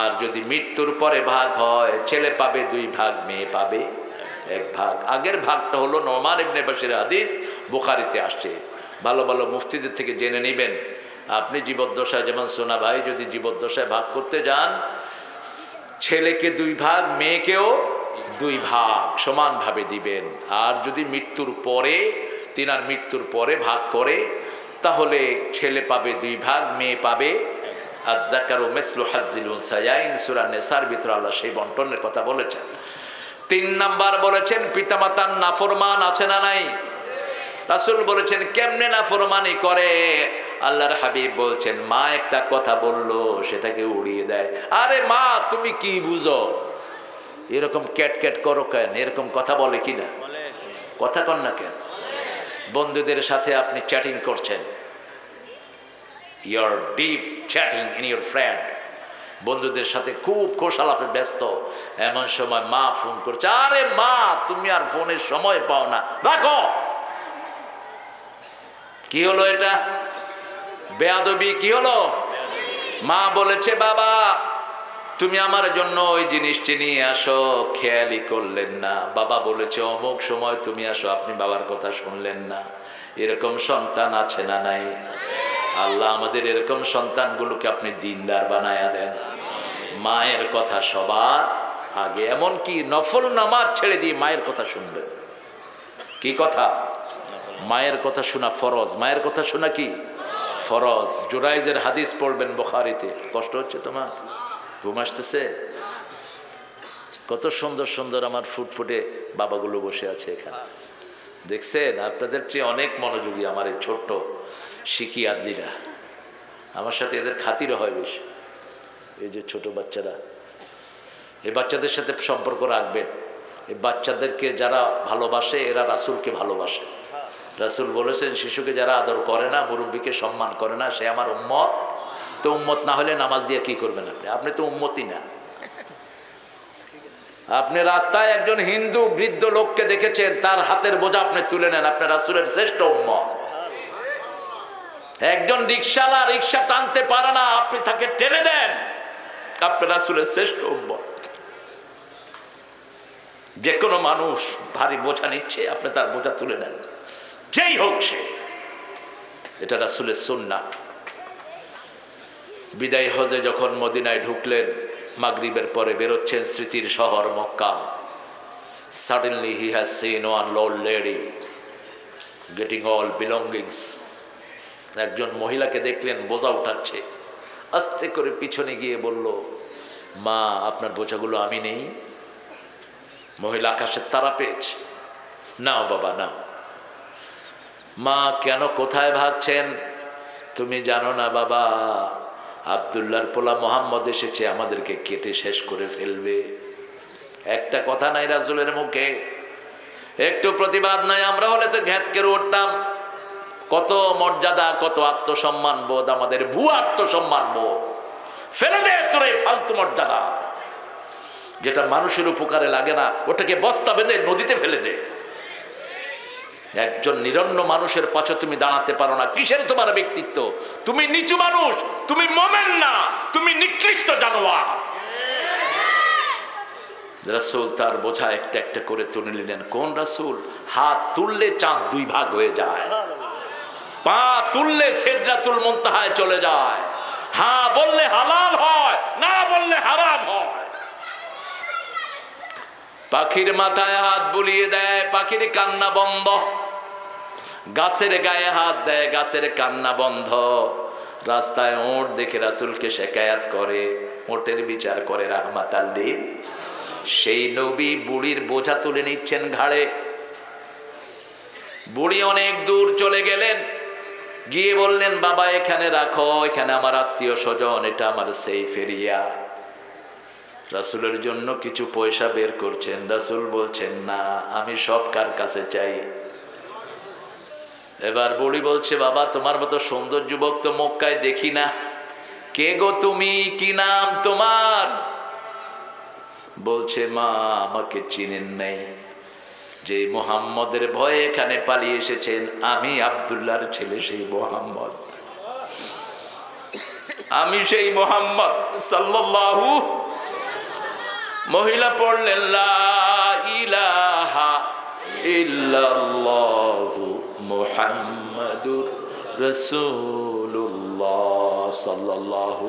আর যদি মৃত্যুর পরে ভাগ হয়, ছেলে পাবে 2 ভাগ, মেয়ে পাবে 1 ভাগ। আগের ভাগটা হলো নোমান ইবনে বাশির হাদিস, বুখারীতে আসছে। ভালো ভালো মুফতিদের থেকে জেনে নেবেন। আপনি জীবদ্দশায়, যেমন সোনা ভাই যদি জীবদ্দশায় ভাগ করতে যান, ছেলেকে 2 ভাগ, মেয়েকেও 2 ভাগ সমানভাবে দিবেন। আর যদি মৃত্যুর পরে, তিনার মৃত্যুর পরে ভাগ করে, তাহলে ছেলে পাবে 2 ভাগ, মেয়ে পাবে আয-যাকারু মিসলু হাজ্জিল উনসায়াইন। সূরা নিসার ভিতরে আল্লাহ সেই বন্টনের কথা বলেছেন। 3 নাম্বার বলেছেন পিতামাতার নাফরমান আছে না নাই? রাসূল বলেছেন কেমনে নাফরমানি করে? আল্লাহর হাবিব বলছেন মা একটা কথা বললো সেটাকে উড়িয়ে দেয়। আরে মা তুমি কি বুঝো, এরকম ক্যাট ক্যাট করো কেন? এরকম কথা বলে কিনা? কথা কন না কেন? বন্ধুদের সাথে আপনি চ্যাটিং করছেন, your deep chatting in your friend, বন্ধুদের সাথে খুব খোশালাপে ব্যস্ত, এমন সময় মা ফোন করছে। আরে মা তুমি আর ফোনের সময় পাও না, রাখো। কি হলো এটা? বেয়াদবি। কি হলো? মা বলেছে বাবা তুমি আমার জন্য ওই জিনিসটি নিয়ে আসো, খেয়ালই করলেন না। বাবা বলেছে অমুক সময় তুমি আসো, আপনি বাবার কথা শুনলেন না। এরকম সন্তান আছে না নাই? আল্লাহ আমাদের এরকম সন্তানগুলোকে আপনি দিনদার বানায়া দেন। মায়ের কথা সবার আগে, এমনকি নফল নামাজ ছেড়ে দিয়ে মায়ের কথা শুনবেন। কি কথা? মায়ের কথা শোনা ফরজ। মায়ের কথা শোনা কি ফরজ। জুরাইজের হাদিস পড়বেন বুখারীতে। কষ্ট হচ্ছে তোমার? ঘুম আসতেছে? কত সুন্দর সুন্দর আমার ফুটফুটে বাবাগুলো বসে আছে এখানে, দেখছেন? আপনাদের চেয়ে অনেক মনোযোগী আমার এই ছোট্ট শিকি আদলিরা। আমার সাথে এদের খাতিরও হয় বেশি। এই যে ছোট বাচ্চারা, এই বাচ্চাদের সাথে সম্পর্ক রাখবেন। এই বাচ্চাদেরকে যারা ভালোবাসে এরা রাসূলকে ভালোবাসে। রাসূল বলেছেন, শিশুকে যারা আদর করে না, মুরব্বীকে সম্মান করে না, সে আমার উম্মত। তো উম্মত না হলে নামাজ দিয়ে কি করবেন আপনি? আপনি তো উম্মতই না। আপনি রাস্তায় একজন হিন্দু বৃদ্ধ লোককে দেখেছেন, তার হাতের বোঝা আপনি তুলে নেন, আপনি রাসূলের শ্রেষ্ঠ উম্মত। একজন রিকশাওয়ালা রিকশা টানতে পারে না, আপনি তাকে টেনে দেন, আপনি রাসূলের শ্রেষ্ঠ উম্মত। যে কোনো মানুষ ভারী বোঝা নিচ্ছে, আপনি তার বোঝা তুলে নেন, যেই হোক সে। এটা রাসূলের সুন্নাহ। বিদায় হজে যখন মদিনায় ঢুকলেন, মাগরিবের পরে বেরোচ্ছেন স্মৃতির শহর Mecca. Suddenly he has seen one old lady getting all belongings. একজন মহিলাকে দেখলেন বোঝা উঠাচ্ছে। আস্তে করে পিছনে গিয়ে বলল, মা আপনার বোঝাগুলো আমি নেই। মহিলা আকাশের তারা পেয়েছে, নাও বাবা নাও। মা কেন, কোথায় ভাগছেন? তুমি জানো না বাবা, আব্দুল্লাহর পোলা মোহাম্মদ এসেছে, আমাদেরকে কেটে শেষ করে ফেলবে। একটা কথা নাই রাসূলের মুখে, একটু প্রতিবাদ নাই। আমরা হলে তো ঘ্যাত করে উঠতাম। কত মর্যাদা, কত আত্মসম্মান বোধ আমাদের, ভুয়া আত্মসম্মান বোধ। ফেলে দে তোর এই ফালতু মর্যাদা, যেটা মানুষের উপকারে লাগে না, ওটাকে বস্তা বেঁধে নদীতে ফেলে দে। একজন নিরন্ন মানুষের পাশে তুমি দাঁড়াতে পারো না, কিসের তোমার ব্যক্তিত্ব? তুমি নিচু মানুষ, তুমি মোমেন না, তুমি নিকৃষ্ট জানোয়ার। রাসূল তার বোঝা একটা একটা করে তুলে নিলেন। কোন রাসূল? হাত তুললে চাঁদ দুই ভাগ হয়ে যায়, পা তুললে সিদরাতুল মুনতাহায় চলে যায়, হ্যাঁ বললে হালাল হয়, না বললে হারাম হয়। পাখির মাথায় হাত বুলিয়ে দেয়, পাখির কান্না বন্ধ। গাছের গায়ে হাত দেয়, গাছের কান্না বন্ধ। রাস্তায় ওঁট দেখে রাসূলকে শেকায়াত করে, ওঁটের বিচার করে রাহমাতাল লিল। সেই নবী বুড়ির বোঝা তুলে নিচ্ছেন ঘাড়ে। বুড়ি অনেক দূর চলে গেলেন, গিয়ে বললেন, বাবা এখানে রাখো, এখানে আমার আত্মীয় স্বজন, এটা আমার সেই ফেরিয়া। রাসূলের জন্য কিছু পয়সা বের করছেন। রাসূল বলছেন, না, আমি সব কার কাছে চাই। এবার বুড়ি বলছে, বাবা তোমার মতো সুন্দর যুবক তো মক্কায় দেখি না। কে গো তুমি, কি নাম তোমার? বলছে, মা আমাকে চিনেন নাই, যে মুহাম্মদের ভয়ে এখানে পালিয়ে এসেছেন, আমি আব্দুল্লাহর ছেলে, সেই মুহাম্মদ। আমি সেই মুহাম্মদ সাল্লাল্লাহু। মহিলা পড়লেন, লা ইলাহা ইল্লাল্লাহু মুহাম্মাদুর রাসূলুল্লাহ সাল্লাল্লাহু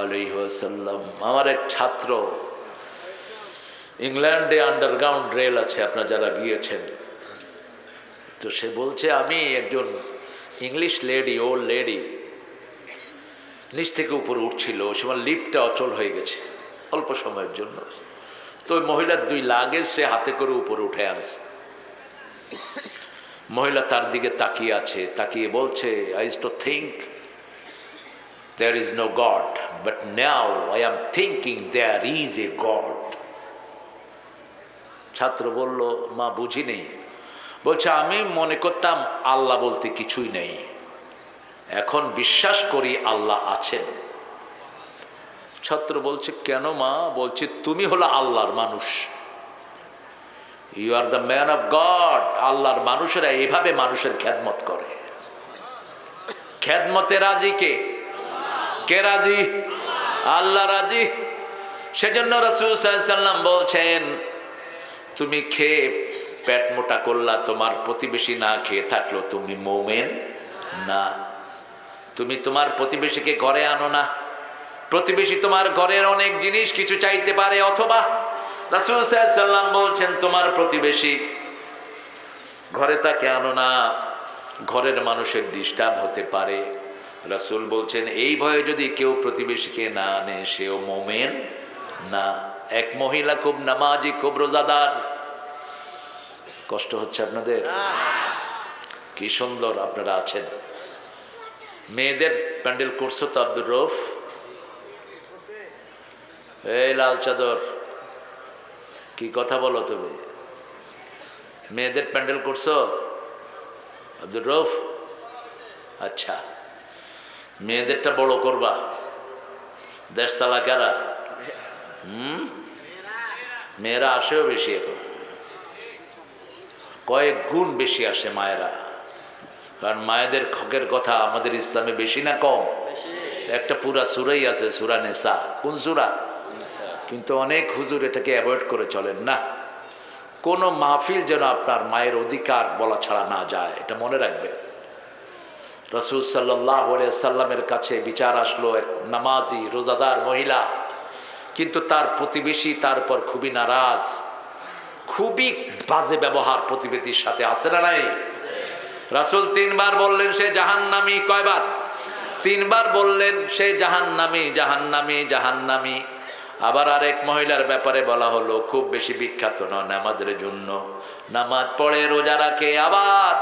আলাইহি ওয়াসাল্লাম। আমার এক ছাত্র, ইংল্যান্ডে আন্ডারগ্রাউন্ড রেল আছে, আপনারা যারা গিয়েছেন, তো সে বলছে, আমি একজন ইংলিশ লেডি, ওল্ড লেডি, নিচ থেকে উপরে উঠছিল, সময় লিফটটা অচল হয়ে গেছে অল্প সময়ের জন্য। তো ওই মহিলার 2 লাগেজ সে হাতে করে উপরে উঠে আনছে। মহিলা তার দিকে তাকিয়ে আছে, তাকিয়ে বলছে, I used to think there is no God, but now I am thinking there is a God. ছাত্র বলল, মা বুঝি নেই। বলছে, আমি মনে করতাম আল্লাহ বলতে কিছুই নেই, এখন বিশ্বাস করি আল্লাহ আছেন। ছাত্র বলছে, কেন মা? বলছে, তুমি হলো আল্লাহর মানুষ, you are the man of God. আল্লাহর মানুষেরা এইভাবে মানুষের খেদমত করে। খেদমতে রাজি কে? কে রাজি? আল্লাহ রাজি। সেজন্য রাসূল সাল্লাল্লাহু আলাইহি ওয়াসাল্লাম বলছেন, তুমি খেয়ে পেট মোটা করলা, তোমার প্রতিবেশী না খেয়ে থাকলো, তুমি মুমিন না। তুমি তোমার প্রতিবেশীকে ঘরে আনো না। প্রতিবেশী তোমার ঘরের অনেক জিনিস কিছু চাইতে পারে, অথবা রাসূল সাল্লাল্লাহু আলাইহি ওয়াসাল্লাম বলছেন তোমার প্রতিবেশী ঘরে তাকে আনো না, ঘরের মানুষের ডিস্টার্ব হতে পারে। রাসূল বলছেন এই ভয়ে যদি কেউ প্রতিবেশীকে না আনে সেও মুমিন না। এক মহিলা খুব নামাজি, খুব রোজাদার। কষ্ট হচ্ছে আপনাদের? কি সুন্দর আপনারা আছেন। মেয়েদের প্যান্ডেল করছো তো আব্দুর রউফ? এই লাল চাদর, কি কথা বলো তুমি? মেয়েদের প্যান্ডেল করছো আব্দুর রউফ? আচ্ছা, মেয়েদেরটা বড় করবা। দেশ চালা কারা? মেয়েরা আসেও বেশি, এখন কয়েক গুণ বেশি আসে মায়েরা। কারণ মায়েদের হকের কথা আমাদের ইসলামে বেশি না কম? একটা পুরা সূরাই আছে, সূরা নিসা। কোন সূরা? কিন্তু অনেক হুজুর এটাকে অ্যাভয়েড করে চলেন না। কোনো মাহফিল যেন আপনার মায়ের অধিকার বলা ছাড়া না যায়, এটা মনে রাখবেন। রাসূল সাল্লাল্লাহু আলাইহি ওয়াসাল্লামের কাছে বিচার আসলো এক নামাজি রোজাদার মহিলা, কিন্তু তার প্রতিবেশী তার উপর খুবই নারাজ, খুবই বাজে ব্যবহার প্রতিবেশীর সাথে, আছে না নাই? রাসূল 3 বার বললেন সে জাহান্নামী। কয়বার? 3 বার বললেন সে জাহান্নামী, জাহান্নামী, জাহান্নামী। আবার আরেক মহিলার ব্যাপারে বলা হলো খুব বেশি বিখ্যাত নয় নামাজের জন্য, নামাজ পড়ে, রোজা রাখে, আবার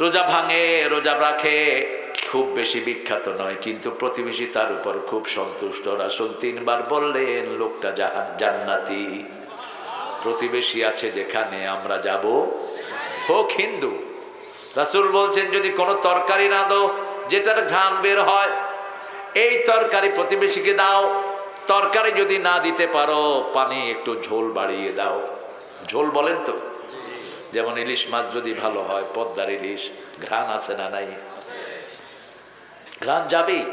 রোজা ভাঙে, রোজা রাখে, খুব বেশি বিখ্যাত নয়, কিন্তু প্রতিবেশী তার উপর খুব সন্তুষ্ট। রাসূল 3 বার বললেন লোকটা জান্নাতি। প্রতিবেশী আছে যেখানে আমরা যাব, হোক হিন্দু। রাসূল বলছেন যদি কোনো তরকারি না দাও যেটার ঘ্রাণ বের হয়, এই তরকারি প্রতিবেশীকে দাও। তরকারি যদি না দিতে পারো পানি একটু ঝোল বাড়িয়ে দাও। ঝোল বলেন তো? যেমন ইলিশ মাছ যদি ভালো হয়, পদ্মার ইলিশ, ঘ্রাণ আছে না নাই? ঘ্রাণ যাবেই।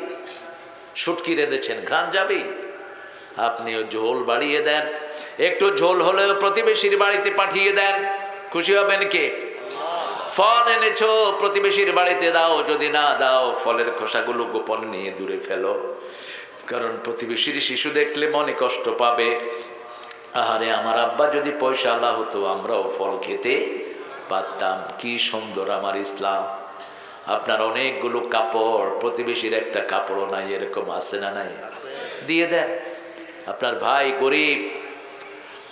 শুটকি রেঁধেছেন, ঘ্রাণ যাবেই। আপনিও ঝোল বাড়িয়ে দেন, একটু ঝোল হলেও প্রতিবেশীর বাড়িতে পাঠিয়ে দেন, খুশি হবেন কে? ফল এনেছো প্রতিবেশীর বাড়িতে দাও, যদি না দাও ফলের খোসাগুলো গোপন নিয়ে দূরে ফেলো। কারণ প্রতিবেশীর শিশু দেখলে মনে কষ্ট পাবে, আহারে আমার আব্বা যদি পয়সাওয়ালা হতো আমরাও ফল খেতে পারতাম। কি সুন্দর আমার ইসলাম। আপনার অনেকগুলো কাপড়, প্রতিবেশীর একটা কাপড়ও নাই, এরকম আছে না নাই? দিয়ে দেন। আপনার ভাই গরিব,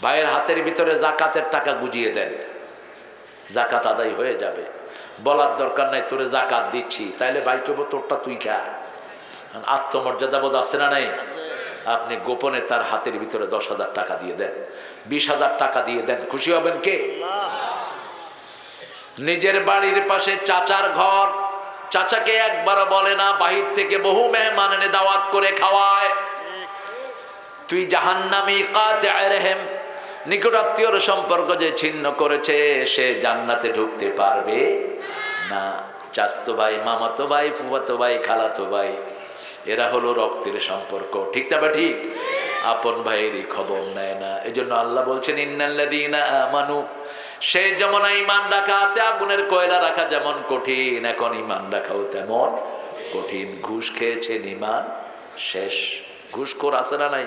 ভাইয়ের হাতের ভিতরে জাকাতের টাকা গুজিয়ে দেন, জাকাত আদায় হয়ে যাবে। বলার দরকার নাই তোরে জাকাত দিচ্ছি, তাইলে ভাই কেবল তোরটা তুই খা। আত্মমর্যাদা বোধ আছে না নাই? আপনি গোপনে তার হাতের ভিতরে 10,000 টাকা দিয়ে দেন, 20,000 টাকা দিয়ে দেন, খুশি হবেন কে? নিজের বাড়ির পাশে চাচার ঘর, চাচাকে একবারও বলে না, বাহির থেকে বহু মেহমান এনে দাওয়াত করে খাওয়ায়। তুই জাহান্নামী কাতিআ রহিম, নিকটাত্মীয়র সম্পর্ক যে ছিন্ন করেছে সে জান্নাতে ঢুকতে পারবে না। চাচতো ভাই, মামাতো ভাই, ফুফাতো ভাই, খালাতো ভাই, এরা হলো রক্তের সম্পর্ক, ঠিক না? বা ঠিক? আপন ভাইয়েরই খবর নেয় না। এই জন্য আল্লাহ বলছেন ইন্নাল্লাযীনা আমানু, সে যেমন ঈমান রাখাতে আগুনের কয়লা রাখা যেমন কঠিন, এখন ঈমান রাখাও তেমন কঠিন। ঘুষ খেয়েছেন ঈমান শেষ। ঘুষখোর আছে না নাই?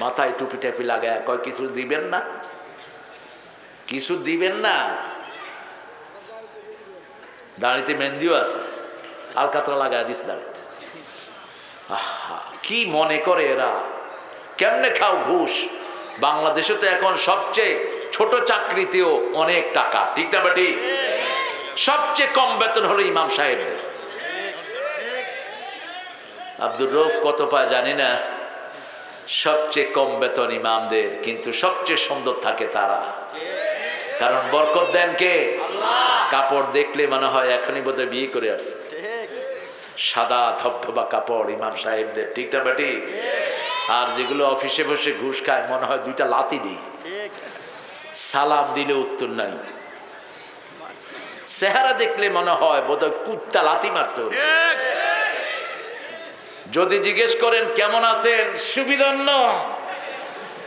মাথায় টুপি টাপি লাগায় কয় কিছু দিবেন না, কিছু দিবেন না। দাড়িতে মেহেন্দিও আছে, আলকাতরা লাগায় দিস দাড়িতে। আহা, কি মনে করে এরা? কেমনে খাও ঘুষ? বাংলাদেশে তো এখন সবচেয়ে ছোট চাকরিতেও অনেক টাকা, ঠিক না বেটি? সবচেয়ে কম বেতন হলো ইমাম সাহেবদের। আব্দুর রউফ কত পায় জানি না, সবচেয়ে কম বেতন ইমামদের, কিন্তু সবচেয়ে সুন্দর থাকে তারা। কারণ বরকত দেন কে? কাপড় দেখলে মনে হয় এখনই বোধহয় বিয়ে করে আসছে। সাদা ধবধবা কাপড় ইমাম সাহেবদের, ঠিক না বেটি? আর যেগুলো অফিসে বসে ঘুষ খায় মনে হয় 2টা লাথি দিই, সালাম দিলে উত্তর নাই। চেহারা দেখলে মনে হয় বোধহয় কুত্তা লাথি মারছে। যদি জিজ্ঞেস করেন কেমন আছেন, সুবিধান্ন,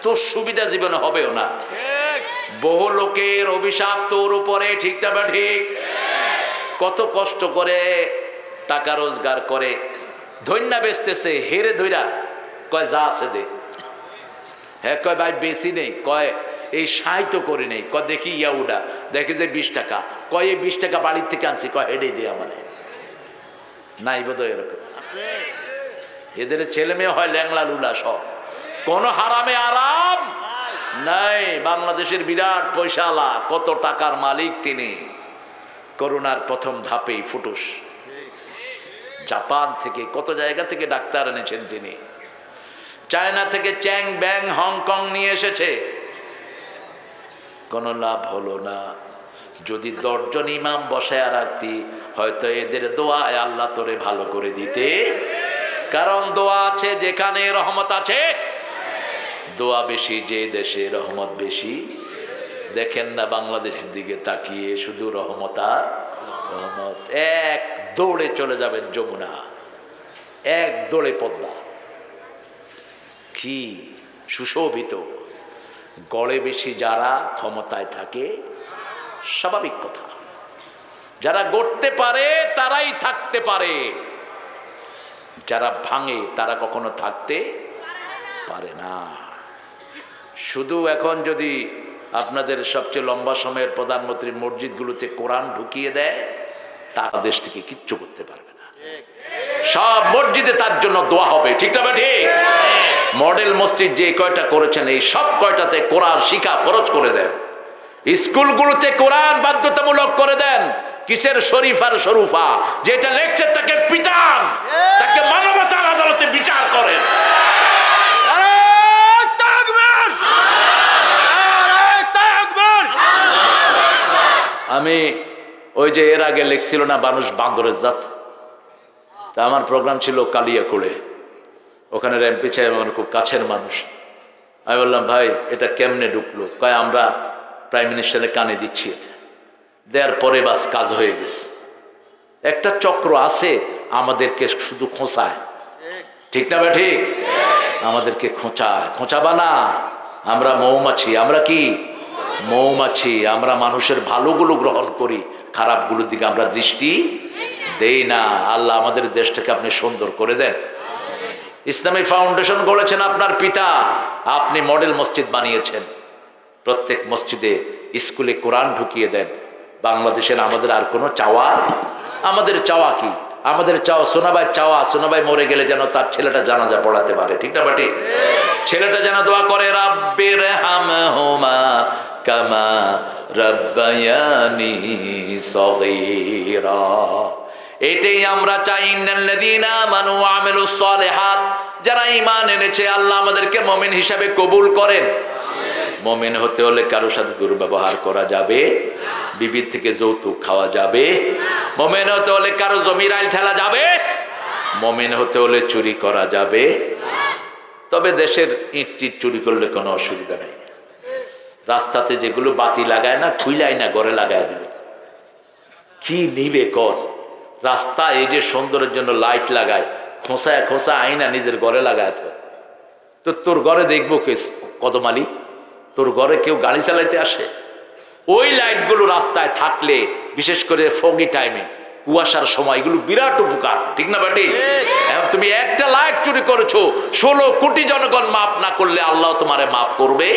তোর সুবিধা জীবনে হবেও না। বহু লোকের অভিশাপ তোর উপরে, ঠিক না বা ঠিক? কত কষ্ট করে টাকা রোজগার করে, ধন্যা বেচতেছে, হেরে ধইরা কয় যা আছে দে। হ্যাঁ কয় ভাই বেশি নেই, কয় এই সাহিত্য করে নেই, কয় দেখি ইয়া উডা, দেখে যে 20 টাকা, কয় এই 20 টাকা বাড়ির থেকে আনছি, কয় হেডে দিয়ে আমার নাই বোধ এরকম। এদের ছেলে মেয়ে হয় ল্যাংলা লুলা সব, কোন হারামে আরাম নাই। বাংলাদেশের বিরাট পয়সাওয়ালা, কত টাকার মালিক তিনি। করোনার প্রথম ধাপেই ফুটুস, জাপান থেকে কত জায়গা থেকে ডাক্তার এনেছেন তিনি, চায়না থেকে চ্যাং ব্যাং হংকং নিয়ে এসেছে, কোনো লাভ হলো না। যদি 10 জন ইমাম বসায় রাখতি, হয়তো এদের দোয়ায় আল্লাহ তোরে ভালো করে দিতে। কারণ দোয়া আছে যেখানে রহমত আছে, দোয়া বেশি যে দেশে রহমত বেশি। দেখেন না বাংলাদেশের দিকে তাকিয়ে শুধু রহমত আর রহমত। এক দৌড়ে চলে যাবেন যমুনা, এক দৌড়ে পদ্মা, কি সুশোভিত। গড়ে বেশি যারা ক্ষমতায় থাকে, স্বাভাবিক কথা, যারা গড়তে পারে তারাই থাকতে পারে, যারা ভাঙে তারা কখনো থাকতে পারে না। শুধু এখন যদি আপনাদের সবচেয়ে লম্বা সময়ের প্রধানমন্ত্রী মসজিদগুলোতে কোরআন ঢুকিয়ে দেয়, তারা দেশ থেকে কিচ্ছু করতে পারবে না। সব মসজিদে তার জন্য দোয়া হবে, ঠিক না ঠিক? মডেল মসজিদ যে কয়টা করেছেন, এই সব কয়টাতে কোরআন শিক্ষা ফরজ করে দেন, স্কুলগুলোতে কোরআন বাধ্যতামূলক করে দেন। কিসের শরীফ আর শরুফা, যেটা লেখছে তাকে পিটান, তাকে মানবতার আদালতে বিচার করেন। আমি ওই যে এর আগে লেখছিল না মানুষ বান্দরের জাত, তা আমার প্রোগ্রাম ছিল কালিয়াকোড়ে, ওখানে এমপি সাহেব আমার খুব কাছের মানুষ। আমি বললাম ভাই এটা কেমনে ঢুকলো? কয় আমরা প্রাইম মিনিস্টারের কানে দিচ্ছি, এটা দেওয়ার পরে বাস কাজ হয়ে গেছে। একটা চক্র আছে আমাদেরকে শুধু খোঁচায়, ঠিক না ঠিক? আমাদেরকে খোঁচায়, খোঁচাবা না। আমরা মৌমাছি, আমরা কি মৌমাছি, আমরা মানুষের ভালোগুলো গ্রহণ করি, খারাপগুলোর দিকে আমরা দৃষ্টি দেই না। আল্লাহ আমাদের দেশটাকে আপনি সুন্দর করে দেন। ইসলামী ফাউন্ডেশন গড়েছেন আপনার পিতা, আপনি মডেল মসজিদ বানিয়েছেন। প্রত্যেক মসজিদে স্কুলে কোরআন ঢুকিয়ে দেন। বাংলাদেশের আমাদের আর কোনো চাওয়া, আমাদের চাওয়া কি? আমাদের চাওয়া সোনাবাই চাওয়া, সোনাবাই মরে গেলে যেন তার ছেলেটা জানাজা পড়াতে পারে, ঠিক না বাটি? ছেলেটা যেন দোয়া করে রাব্বির হামহুমা কামা রাব্বায়ানি সগীরা। এটাই আমরা চাই। ইন্নাল্লাযীনা আমানু ওয়া আমিলুস সালিহাত, যারা ঈমান এনেছে আল্লাহ আমাদেরকে মুমিন হিসাবে কবুল করেন। মুমিন হতে হলে কারোর সাথে দুর্ব্যবহার করা যাবে, বিবির থেকে যৌতুক খাওয়া যাবে, মুমিন হতে হলে কারো জমির আইল ঠেলা যাবে, মুমিন হতে হলে চুরি করা যাবে। তবে দেশের ইট টিট চুরি করলে কোনো অসুবিধা নেই। রাস্তাতে যেগুলো বাতি লাগায় না, খুইলাই না, ঘরে লাগায় দিবে, কি নিবে কর? রাস্তা এই যে সুন্দরের জন্য লাইট লাগায়, খোঁসায় খোঁসা আইনা নিজের ঘরে লাগায়, তো তোর ঘরে দেখবো কে কদমালি? তোর ঘরে কেউ গাড়ি চালাইতে আসে? ওই লাইটগুলো রাস্তায় থাকলে, বিশেষ করে ফগি টাইমে, কুয়াশার সময়, এগুলো বিরাট উপকার, ঠিক না বাটি? এখন তুমি একটা লাইট চুরি করেছো, 16 কোটি জনগণ মাফ না করলে আল্লাহ তোমারে মাফ করবে?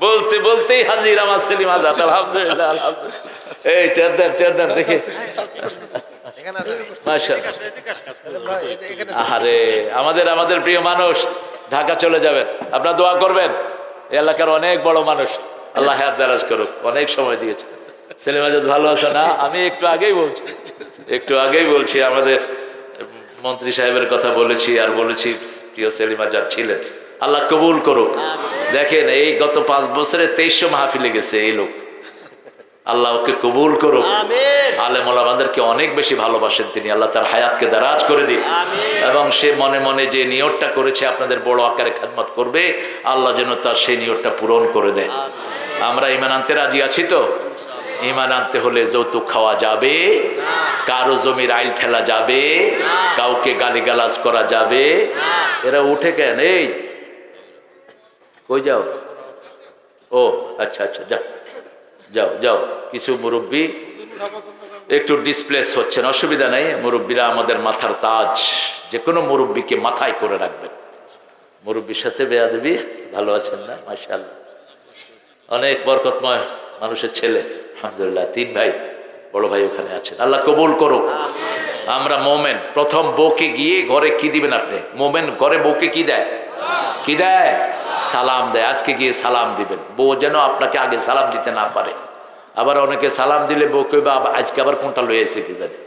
বলতে বলতেই হাজির আমার সেলিম আজাদ, আলহামদুলিল্লাহ আলহামদুলিল্লাহ। এই চেয়ার দেখি, আরে আমাদের প্রিয় মানুষ ঢাকা চলে যাবেন, আপনারা দোয়া করবেন। এলাকার অনেক বড় মানুষ, আল্লাহ হায়াত দারাজ করুক, অনেক সময় দিয়েছে। সেলিম আজাদ ভালো আছে না? আমি একটু আগেই বলছি আমাদের মন্ত্রী সাহেবের কথা বলেছি, আর বলেছি প্রিয় সেলিম আজাদ ছিলেন, আল্লাহ কবুল করুক। দেখেন এই গত 5 বছরে 2300 মাহফিলে গেছে এই লোক, আল্লাহ ওকে কবুল করুক। আলেম ওলামাদেরকে অনেক বেশি ভালোবাসেন তিনি, আল্লাহ তার হায়াতকে দারাজ করে দিন। এবং সে মনে মনে যে নিয়তটা করেছে আপনাদের বড় আকারে খেদমত করবে, আল্লাহ যেন তার সেই নিয়তটা পূরণ করে দেন। আমরা ঈমান আনতে রাজি আছি তো? ঈমান আনতে হলে যৌতুক খাওয়া যাবে, কারো জমির আইল ঠেলা যাবে, কাউকে গালিগালাজ করা যাবে। এরা উঠে কেন? এই কই যাও? ও আচ্ছা আচ্ছা, যাও যাও যাও। কিছু মুরব্বী একটু ডিসপ্লেস হচ্ছেন, অসুবিধা নেই। মুরব্বীরা আমাদের মাথার তাজ, যে কোনো মুরব্বীকে মাথায় করে রাখবেন। মুরব্বীর সাথে বেয়াদবি, ভালো আছেন না? মাশাআল্লাহ, অনেক বরকতময় মানুষের ছেলে, আলহামদুলিল্লাহ। 3 ভাই, বড় ভাই ওখানে আছেন, আল্লাহ কবুল করুক। আমরা মোমেন। প্রথম বউকে গিয়ে ঘরে কি দিবেন আপনি? মোমেন ঘরে বউকে কি দেয়? কি দেয়? সালাম দেয়। আজকে গিয়ে সালাম দিবেন, বউ যেন আপনাকে আগে সালাম দিতে না পারে। আবার অনেকে সালাম দিলে বউ কইবা আজকে আবার কোনটা লয়ে এসে কি জানি,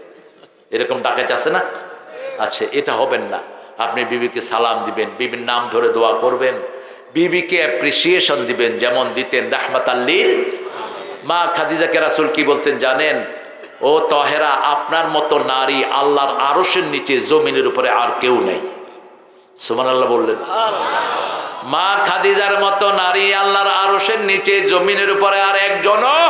এরকম ডাকাইতে আছে না? আচ্ছা, এটা হবেন না। আপনি বিবিকে সালাম দিবেন, বিবির নাম ধরে দোয়া করবেন, বিবিকে অ্যাপ্রিসিয়েশন দিবেন, যেমন দিতেন রাহমাতাল লিল। মা খাদিজাকে রাসূল কি বলতেন জানেন? ও তহেরা, আপনার মতো নারী আল্লাহর আরশের নিচে জমিনের উপরে আর কেউ নেই। সুবহানাল্লাহ বললেন। মা খাদিজার মতো নারী আল্লাহর আরশের নিচে জমিনের উপরে আর একজনও।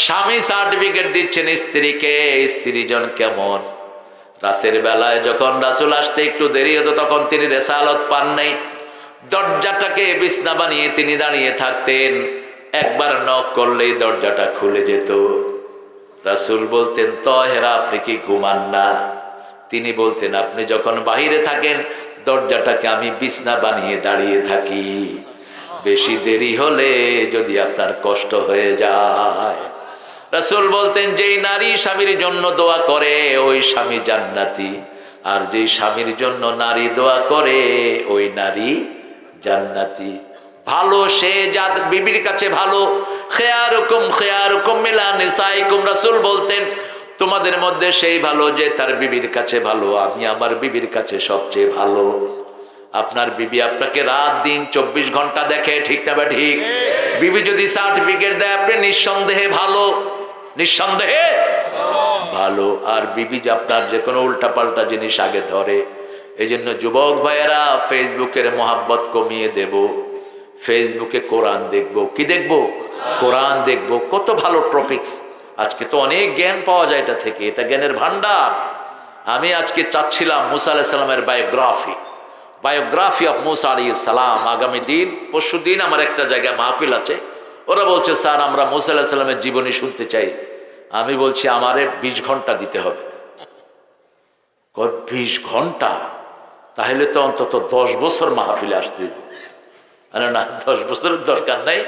স্বামী সার্টিফিকেট দিচ্ছেন স্ত্রীকে, স্ত্রীজন কেমন। রাতের বেলায় যখন রাসূল আসতে একটু দেরি হতো, তখন তিনি রেসালত পান নাই। দরজাটাকে বিছনা বানিয়ে তিনি দাঁড়িয়ে থাকতেন, একবার নক করলেই দরজাটা খুলে যেত। রাসূল বলতেন, তহেরা আপনি কি ঘুমান না? তিনি বলতেন, আপনি যখন বাহিরে থাকেন দরজাটাকে আমি বিছনা বানিয়ে দাঁড়িয়ে থাকি, বেশি দেরি হলে যদি আপনার কষ্ট হয়ে যায়। রাসূল বলতেন, যেই নারী স্বামীর জন্য দোয়া করে ওই স্বামী জান্নাতি, আর যেই স্বামীর জন্য নারী দোয়া করে ওই নারী জান্নাতি। ভালো সে যার বিবির কাছে ভালো। খেয়ারুকুম মিলা নিসাইকুম, রাসূল বলতেন, তোমাদের মধ্যে সেই ভালো যে তার বিবির কাছে ভালো। আমি আমার বিবির কাছে সবচেয়ে ভালো। আপনার বিবি আপনাকে রাত দিন 24 ঘন্টা দেখে, ঠিক না বা ঠিক? বিবি যদি সার্টিফিকেট দেয় আপনি নিঃসন্দেহে ভালো, নিঃসন্দেহে ভালো। আর বিবি যে আপনার যে কোনো উল্টাপাল্টা জিনিস আগে ধরে। এই জন্য যুবক ভাইয়েরা, ফেসবুকের মোহাব্বত কমিয়ে দেব, ফেসবুকে কোরআন দেখব। কি দেখব? কোরআন দেখব। কত ভালো টপিকস, আজকে তো অনেক জ্ঞান পাওয়া যায় এটা থেকে, এটা জ্ঞানের ভান্ডার। আমি আজকে চাচ্ছিলাম মুসা আলাইহিস সালামের বায়োগ্রাফি অফ মুসা আলাইহিস সালাম। আগামী দিন, পরশু দিন আমার একটা জায়গায় মাহফিল আছে। ওরা বলছে, স্যার আমরা মুসা আলাইহিস সালামের জীবনী শুনতে চাই। আমি বলছি, আমারে 20 ঘন্টা দিতে হবে। 20 ঘন্টা? তাহলে তো অন্তত 10 বছর মাহফিলে আসতে। না, 10 বছরের দরকার নাই,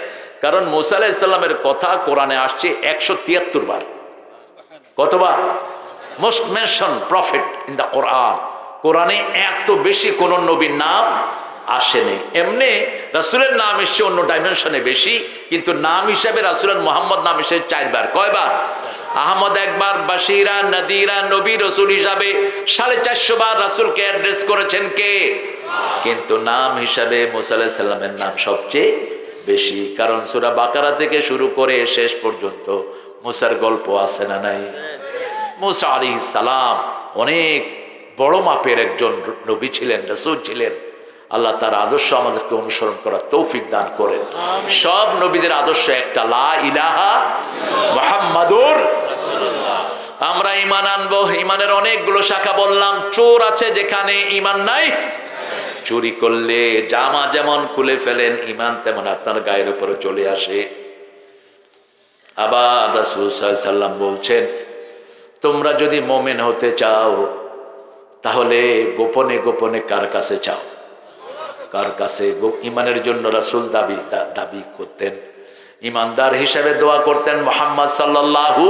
কারণ মুসা আলাইহিস সালামের কথা কোরআনে আসছে 173 বার। কতবার? Most mention prophet in the Quran. কোরআনে এত বেশি কোন নবীর নাম আসেনি। এমনি রাসূলের নাম এসছে অন্য ডাইমেনশনে বেশি, কিন্তু নাম হিসাবে রাসূলের মোহাম্মদ নাম এসেছে 4 বার। কয়বার? আহমদ একবার, বাশিরা, নাদিরা, নবী রসুল হিসাবে 450 বার রাসূলকে অ্যাড্রেস করেছেন কে? কিন্তু নাম হিসাবে মুসা আলাইহিস সালামের নাম সবচেয়ে বেশি, কারণ সূরা বাকারা থেকে শুরু করে শেষ পর্যন্ত মুসার গল্প আছে না নাই? মুসা আলাইহিস সালাম অনেক বড় মাপের একজন নবী ছিলেন, রাসূল ছিলেন। আল্লাহ তার আদর্শ আমাদেরকে অনুসরণ করার তৌফিক দান করেন। সব নবীদের আদর্শ একটা, লা ইলাহা মুহাম্মাদুর রাসূলুল্লাহ। আমরা ঈমান আনবো। ঈমানের অনেকগুলো শাখা বললাম। চোর আছে যেখানে, ঈমান নাই। চুরি করলে জামা যেমন খুলে ফেলেন, ঈমান তেমন আপনার গায়ের উপরে চলে আসে। আবার রাসূল সাল্লাল্লাহু আলাইহি ওয়াসাল্লাম বলছেন, তোমরা যদি মুমিন হতে চাও তাহলে গোপনে গোপনে কার কাছে চাও? কার কাছে? ঈমানের জন্য রাসূল দাবি করতেন, ঈমানদার হিসেবে দোয়া করতেন মুহাম্মদ সাল্লাল্লাহু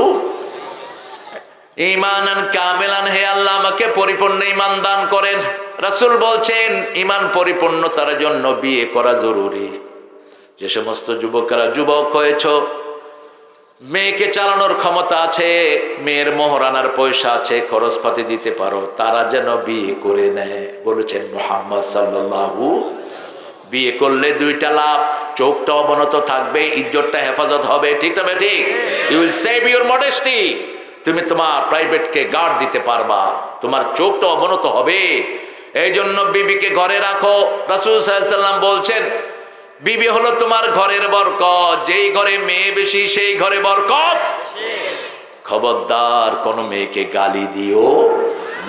ঈমানান কামিলান, হে আল্লাহ আমাকে পরিপূর্ণ ঈমান দান করেন। রাসূল বলছেন, ঈমান পরিপূর্ণতার জন্য বিয়ে করা জরুরি। যে সমস্ত যুবকেরা যুবক হয়েছ, মেয়েকে চালানোর ক্ষমতা আছে, মেয়ের মোহরানার পয়সা আছে, খরচপাতি দিতে পারো, তারা যেন বিয়ে করে নেয়। বলেছেন মুহাম্মদ সাল্লাল্লাহু। বিয়ে করলে 2টা লাভ, চোখটা অবনত থাকবে, ইজ্জতটা হেফাজত হবে, ঠিক না ঠিক? You will save your modesty. তুমি তোমার প্রাইভেটকে গার্ড দিতে পারবা, তোমার চোখটা অবনত হবে। এই জন্য বিবিকে ঘরে রাখো। রাসূল সাল্লাল্লাহু আলাইহি ওয়াসাল্লাম বলছেন, বিবি হলো তোমার ঘরের বরকত। যেই ঘরে মেয়ে বেশি সেই ঘরে বরকত। খবরদার কোন মেয়েকে গালি দিও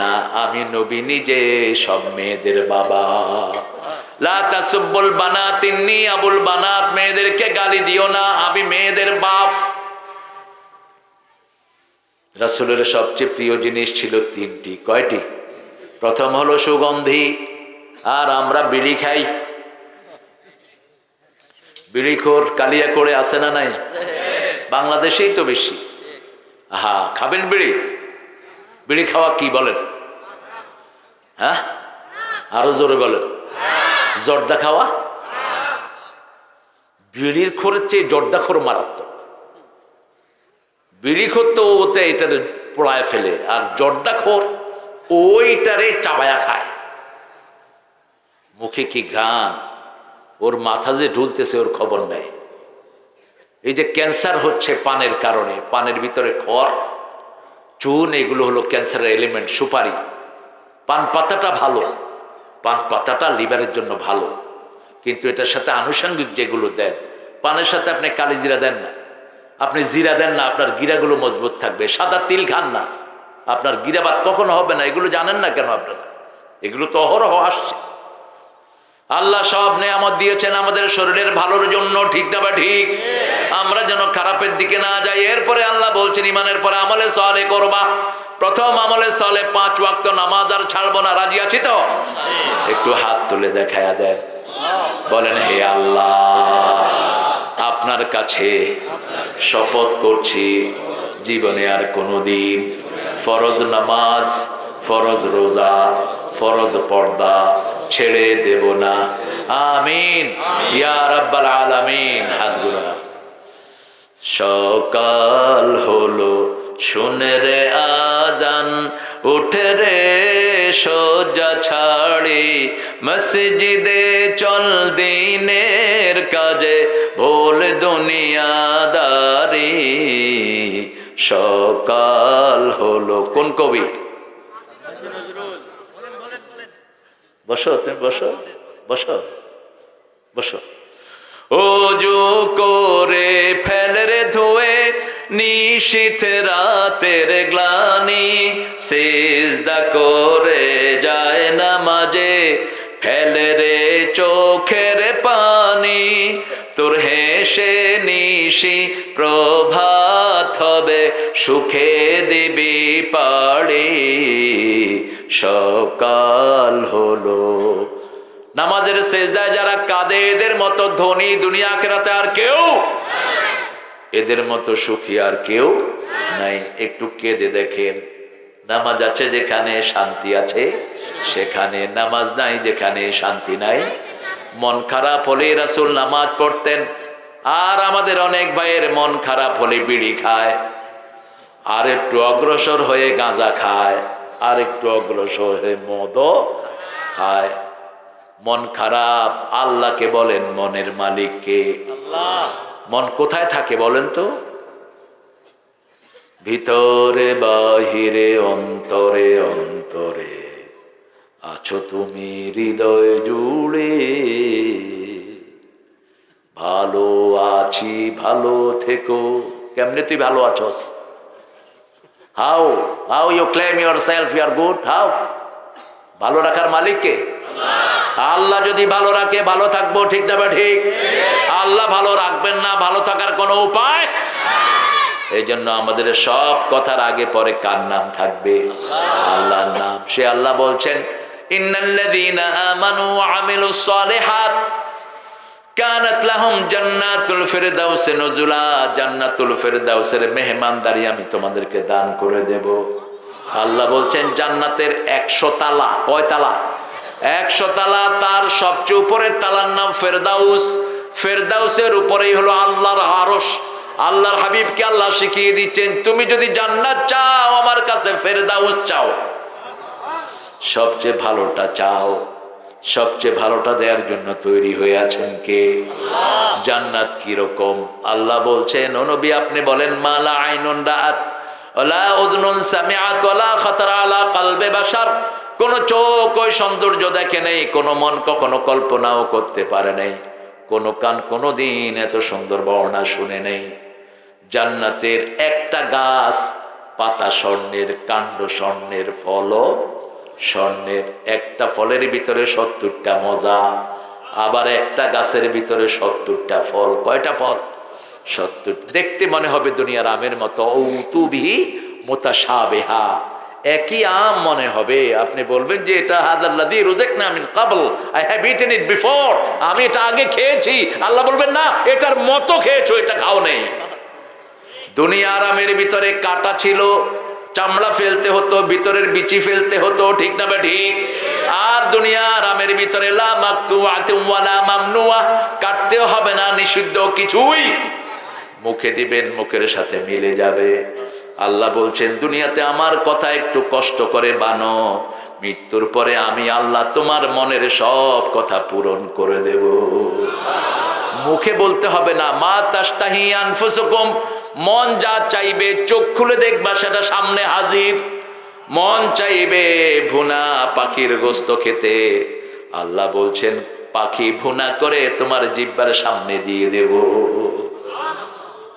না। আমি নবী নিজে সব মেয়েদের বাবা। লা তাসুব্বুল বানাত ইন্নী আবুল বানাত, মেয়েদেরকে গালি দিও না, আমি মেয়েদের বাপ। রাসূলের সবচেয়ে প্রিয় জিনিস ছিল তিনটি। কয়টি? প্রথম হলো সুগন্ধি। আর আমরা বিড়ি খাই, বিড়িখোর কালিয়া করে আসে না নাই? বাংলাদেশেই তো বেশি। খাবেন বিড়ি? বিড়ি খাওয়া কি বলেন? হ্যাঁ, আরো জোরে বলেন। জর্দা খাওয়া? বিড়ির খোরের চেয়ে জর্দা খোর মারাত্মক। বিড়ি খোর তো ওতে এটারে পোড়ায় ফেলে, আর জর্দা খোর ওইটারে চাবায়া খায়। মুখে কি ঘ্রাণ, ওর মাথা যে ঢুলতেছে ওর খবর নেই। এই যে ক্যান্সার হচ্ছে পানের কারণে, পানের ভিতরে খড়, চুন, এগুলো হলো ক্যান্সারের এলিমেন্ট। সুপারি, পান পাতাটা ভালো, পান পাতাটা লিভারের জন্য ভালো, কিন্তু এটার সাথে আনুষঙ্গিক যেগুলো দেন, পানের সাথে আপনি কালি জিরা দেন না, আপনি জিরা দেন না, আপনার গিরাগুলো মজবুত থাকবে। সাদা তিল খান না, আপনার গিরাবাত কখনো হবে না। এগুলো জানেন না কেন আপনারা? এগুলো তো অহরহ আসছে। আল্লাহ সব নেয়ামত দিয়েছেন আমাদের শরীরের ভালোর জন্য, ঠিক না বা ঠিক? আমরা যেন খারাপের দিকে না যাই। এরপরে আল্লাহ বলছেন ইমানের পরে আমলে সালে করবা। প্রথম আমলে সালে 5 ওয়াক্ত নামাজ আর ছাড়বো না। রাজি আছি তো? একটু হাত তুলে দেখায়া দেন, বলেন হে আল্লাহ, আপনার কাছে শপথ করছি জীবনে আর কোনোদিন ফরজ নামাজ, ফরজ রোজা, ফরজ পর্দা ছেড়ে দেব না। আমিন ইয়া রাব্বাল আলামিন। হাত গুলো। সকাল হলো শুনে রে আজান, উঠে রে সজ্জা ছাড়ি, মসজিদে চল দিনের কাজে, ভোল দুনিয়াদারি। সকাল হলো। কোন কবি? বসো, তুমি বসো, বসো, বসো। ওযু করে ফেল রে ধুয়ে নিশীথ রাতের গ্লানি, সিজদা করে যায় নামাজে, ফেল রে চোখের পানি। তোর হেসে নিশি প্রভাত হবে, সুখে দিবি পাড়ি। সকাল হলো। নামাজের সেজদায় যারা কাঁদে, এদের মতো ধনী দুনিয়া আখিরাতে আর কেউ, এদের মতো সুখী আর কেউ নাই। একটু কেঁদে দেখেন। নামাজ আছে যেখানে শান্তি আছে সেখানে, নামাজ নাই যেখানে শান্তি নাই। মন খারাপ হলে রাসূল নামাজ পড়তেন, আর আমাদের অনেক ভাইয়ের মন খারাপ হলে বিড়ি খায়, আর একটু অগ্রসর হয়ে গাঁজা খায়, আর একটু অগ্রসর হয়ে মদও খায়। মন খারাপ, আল্লাহকে বলেন মনের মালিককে। মন কোথায় থাকে বলেন তো? ভিতরে বাহিরে অন্তরে অন্তরে আছো তুমি হৃদয় জুড়ে। ভালো আছি, ভালো থেকো। কেমনে তুই ভালো আছস? How you claim yourself you are good? How? ভালো রাখার মালিককে আল্লাহ যদি ভালো রাখে ভালো থাকবো, ঠিক না বা ঠিক? আল্লাহ ভালো রাখবেন না, ভালো থাকার কোনো উপায়? এই জন্য আমাদের সব কথার আগে পরে কার নাম থাকবে? আল্লাহর নাম। সে আল্লাহ বলছেন ইন্নাল্লাযীনা আমানু ওয়া আমিলুস সালিহাত কানাত লাহুম জান্নাতুল ফিরদাউস নুজুলা। জান্নাতুল ফিরদাউসের মেহমানদারি আমি তোমাদেরকে দান করে দেব। আল্লাহ বলছেন জান্নাতের 100 তালা। কয় তালা? 100 তালা। তার সবচেয়ে উপরের তালার নাম ফেরদাউস। ফেরদাউসের উপরেই হলো আল্লাহর আরশ। আল্লাহর হাবিবকে আল্লাহ শিখিয়ে দিচ্ছেন, তুমি যদি জান্নাত চাও আমার কাছে ফেরদাউস চাও, সবচেয়ে ভালোটা চাও। সবচেয়ে ভালোটা দেওয়ার জন্য তৈরি হয়ে আছেন কে? জান্নাত কি রকম? আল্লাহ বলছেন ও নবী আপনি বলেন, মালা আইনুন রাআত ওয়ালা উযনুন সামিআত ওয়ালা খাতারা আলা কলবে বাশার। কোন চোখ ওই সৌন্দর্য দেখে নেই, কোন মন কখনো কল্পনাও করতে পারে নাই, কোন কান কোনদিন এত সুন্দর বর্ণনা শুনে নেই। জান্নাতের একটা গাছ পাতা স্বর্ণের, কাণ্ড স্বর্ণের, ফলও স্বর্ণের। একটা ফলের ভিতরে 70টা মজা, আবার একটা গাছের ভিতরে 70টা ফল। কয়টা ফল? 70। দেখতে মনে হবে দুনিয়ার আমের মতো। ঔতুবিহি মুতাশাবিহা, একই আম মনে হবে। আপনি বলবেন যে এটা হাদাল্লাযী রুযিকনা মিন ক্বাবল, I have eaten it before, আমি এটা আগে খেয়েছি। আল্লাহ বলবেন না, এটার মতো খেয়েছো, এটা খাও নেই। দুনিয়ার আমের ভিতরে কাঁটা ছিল, চামড়া ফেলতে হতো, ভিতরের বিচি ফেলতে হতো, ঠিক না বা ঠিক? আর দুনিয়ার আমের ভিতরে লা মাকতুআতুম ওয়ালা মামনুআ, কাটতেও হবে না, নিষিদ্ধ কিছুই, মুখে দিবেন, মুখের সাথে মিলে যাবে। আল্লাহ বলছেন দুনিয়াতে আমার কথা একটু কষ্ট করে বানো, মৃত্যুর পরে আমি আল্লাহ তোমার মনের সব কথা পূরণ করে দেব। মুখে বলতে হবে না, মা তাশতাহি আনফুসুকুম, মন যা চাইবে চোখ খুলে দেখবা সেটা সামনে হাজির। মন চাইবে ভুনা পাখির গোস্ত খেতে, আল্লাহ বলছেন পাখি ভুনা করে তোমার জিহ্বার সামনে দিয়ে দেব,